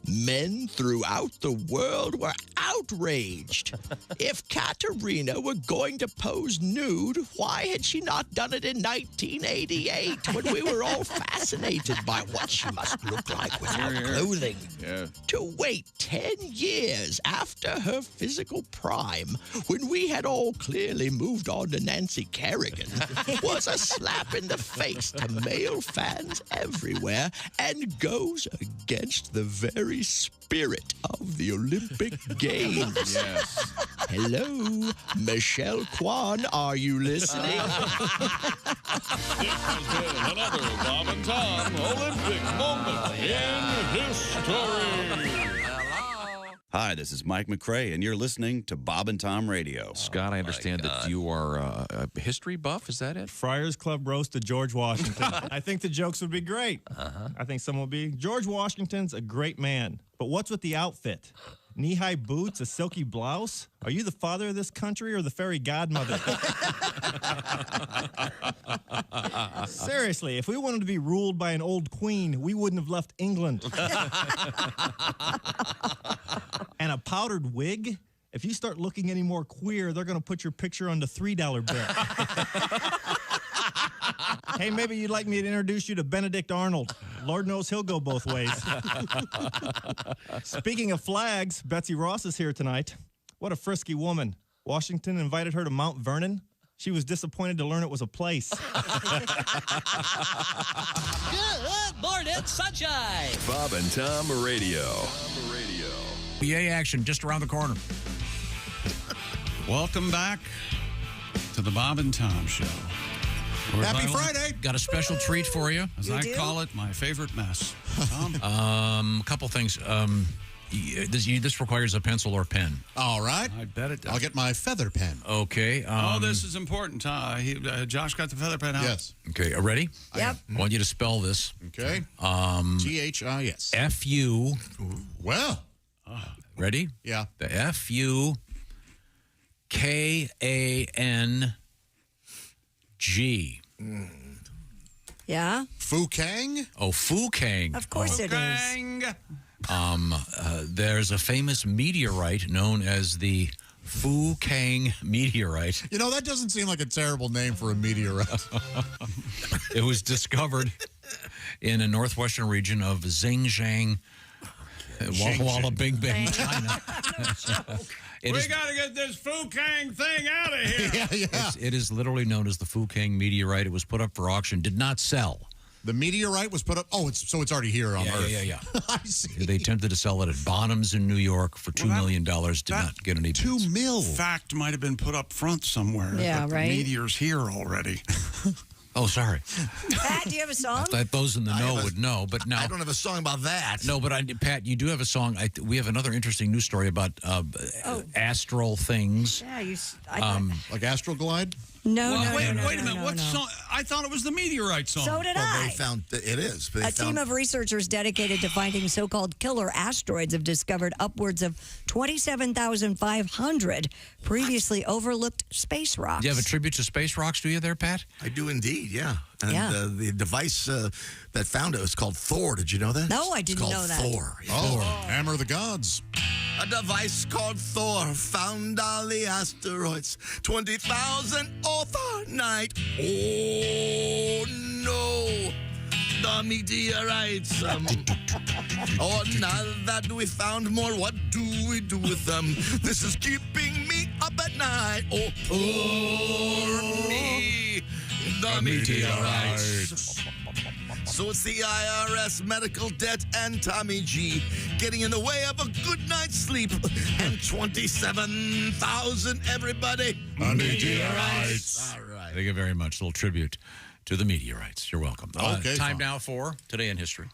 Men throughout the world were outraged. If Katarina were going to pose nude, why had she not done it in 1988 when we were all fascinated by what she must look like without clothing? Yeah. To wait 10 years after her physical prime, when we had all clearly moved on to Nancy Kerrigan, was a slap in the face to male fans everywhere and goes against the very spirit of the Olympic Games. Yes. Hello, Michelle Kwan, are you listening? This has been another Bob and Tom Olympic moment in history. Hi, this is Mike McRae, and you're listening to Bob and Tom Radio. Scott, I understand that you are a history buff. Is that it? Friars Club roast of George Washington. I think the jokes would be great. I think some will be. George Washington's a great man, but what's with the outfit? Knee-high boots, a silky blouse? Are you the father of this country or the fairy godmother? Seriously, if we wanted to be ruled by an old queen, we wouldn't have left England. And a powdered wig? If you start looking any more queer, they're going to put your picture on the $3 bill. Hey, maybe you'd like me to introduce you to Benedict Arnold. Lord knows he'll go both ways. Speaking of flags, Betsy Ross is here tonight. What a frisky woman. Washington invited her to Mount Vernon. She was disappointed to learn it was a place. Good morning, sunshine. Bob and Tom Radio. PA action just around the corner. Welcome back to the Bob and Tom Show. Happy Friday. Got a special treat for you. As I call it, my favorite mess. Tom? A couple things. This requires a pencil or pen. All right. I bet it does. I'll get my feather pen. Okay. This is important. Josh got the feather pen out. Yes. Okay, ready? Yep. I want you to spell this. Okay. G-H-I-S. F-U. Well. Ready? Yeah. The F-U-K-A-N-G. Yeah? Fu Kang? Oh, Fu Kang. Of course it is. There's a famous meteorite known as the Fu Kang meteorite. You know, that doesn't seem like a terrible name for a meteorite. It was discovered in a northwestern region of Xinjiang, Walla Bing Bing, China. We got to get this Fu Kang thing out of here. Yeah. It is literally known as the Fu Kang meteorite. It was put up for auction, did not sell. The meteorite was put up. Oh, it's already here on Earth. Yeah. I see. They attempted to sell it at Bottoms in New York for $2 million. Did not get any bids. $2 million. Fact might have been put up front somewhere. Yeah, that right. The meteor's here already. Oh, sorry. Pat, do you have a song? I thought those in the know would know, but now I don't have a song about that. No, but Pat, you do have a song. We have another interesting news story about astral things. Yeah, like Astral Glide? No, wait a minute. no, What no. song? I thought it was the meteorite song. So did I. They found it is. But A team of researchers dedicated to finding so-called killer asteroids have discovered upwards of 27,500 previously overlooked space rocks. Do you have a tribute to space rocks, do you there, Pat? I do indeed, yeah. And Yeah. the device that found it was called Thor. Did you know that? No, I didn't know that. Thor. Oh, Hammer of the Gods. A device called Thor found all the asteroids. 20,000 overnight. Oh, no. The meteorites. Oh, now that we found more, what do we do with them? This is keeping me up at night. Oh, poor me. The meteorites. So it's the IRS, medical debt, and Tommy G getting in the way of a good night's sleep. And 27,000, everybody. Meteorites. All right. Thank you very much. A little tribute to the meteorites. You're welcome. Okay, time fine. now for Today in History.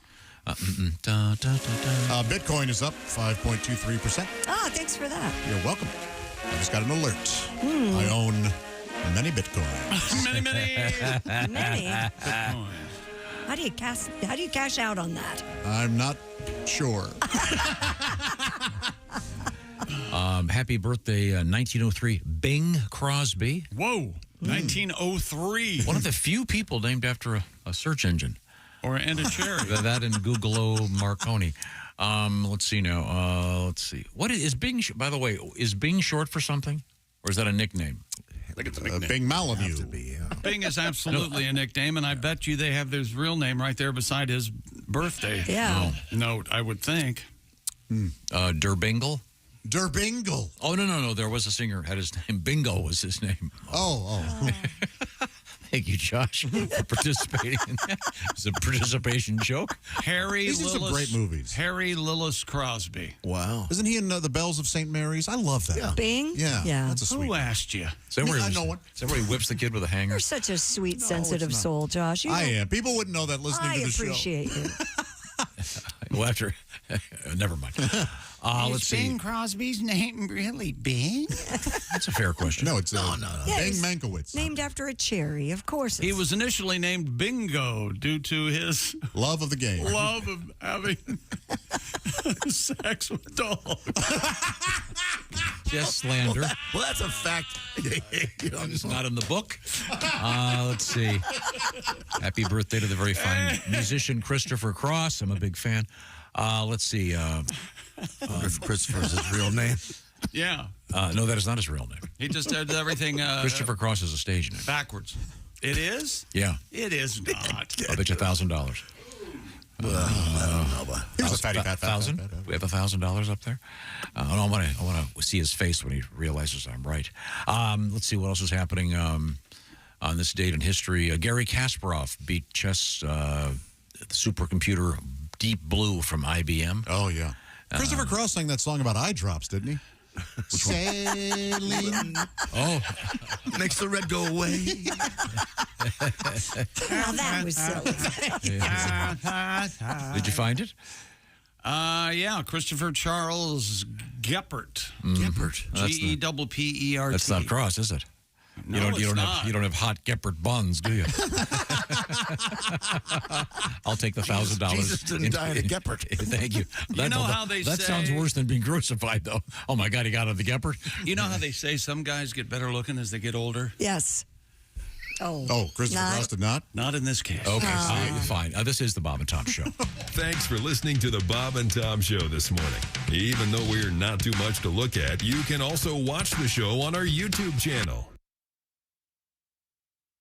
Bitcoin is up 5.23%. Ah, thanks for that. You're welcome. I just got an alert. I own many Bitcoins. Many. Many. How do you cash out on that? I'm not sure. Happy birthday, 1903, Bing Crosby. Whoa, 1903. One of the few people named after a search engine. And a cherry. That and Google Marconi. Let's see now. Let's see. What is Bing? By the way, is Bing short for something, or is that a nickname? I think it's a nickname. Bing Malamute. Bing is absolutely a nickname, and I bet you they have his real name right there beside his birthday. Yeah. Note, I would think. Durbingle. Durbingle. Oh no! There was a singer had his name. Bingo was his name. Oh. Thank you, Josh, for participating in that. It's a participation joke. These are some great movies. Harry Lillis Crosby. Wow. Isn't he in The Bells of St. Mary's? I love that. Yeah. Bing? Yeah. That's a sweet Who one. asked you? Is that where no one. Is that where he whips the kid with a hanger? You're such a sweet, sensitive soul, Josh. I am. People wouldn't know that listening to the show. I appreciate you. Well, after, never mind. Let's see. Bing Crosby's name really Bing? That's a fair question. No, it's Yeah, Bing he's Mankiewicz. Named after a cherry, of course. He was initially named Bingo due to his love of the game. Love of having sex with dogs. Just slander. Well, that's a fact. It's not in the book. Let's see. Happy birthday to the very fine musician Christopher Cross. I'm a big fan. Let's see. If Christopher's his real name. Yeah. No, that is not his real name. He just did everything Christopher Cross is a stage name. backwards. It is? Yeah. It is not. I'll bet you $1,000. I don't know, but Here's a fatty fat. $1,000? We have $1,000 up there. I want to see his face when he realizes I'm right. Let's see what else is happening on this date in history. Gary Kasparov beat chess supercomputer Deep Blue from IBM. Oh, yeah. Christopher Cross sang that song about eye drops, didn't he? Sailing. Oh. Makes the red go away. Now that was silly. Did you find it? Yeah, Christopher Charles Geppert. Geppert. Geppert. That's not Cross, is it? No, you don't have hot Geppert buns, do you? I'll take the $1,000. Jesus didn't die of Geppert. Thank you. That sounds worse than being crucified, though. Oh my God, he got out of the Geppert. You know how they say some guys get better looking as they get older? Yes. Oh, Christopher Cross did not? Not in this case. Okay, fine. This is the Bob and Tom Show. Thanks for listening to the Bob and Tom Show this morning. Even though we're not too much to look at, you can also watch the show on our YouTube channel.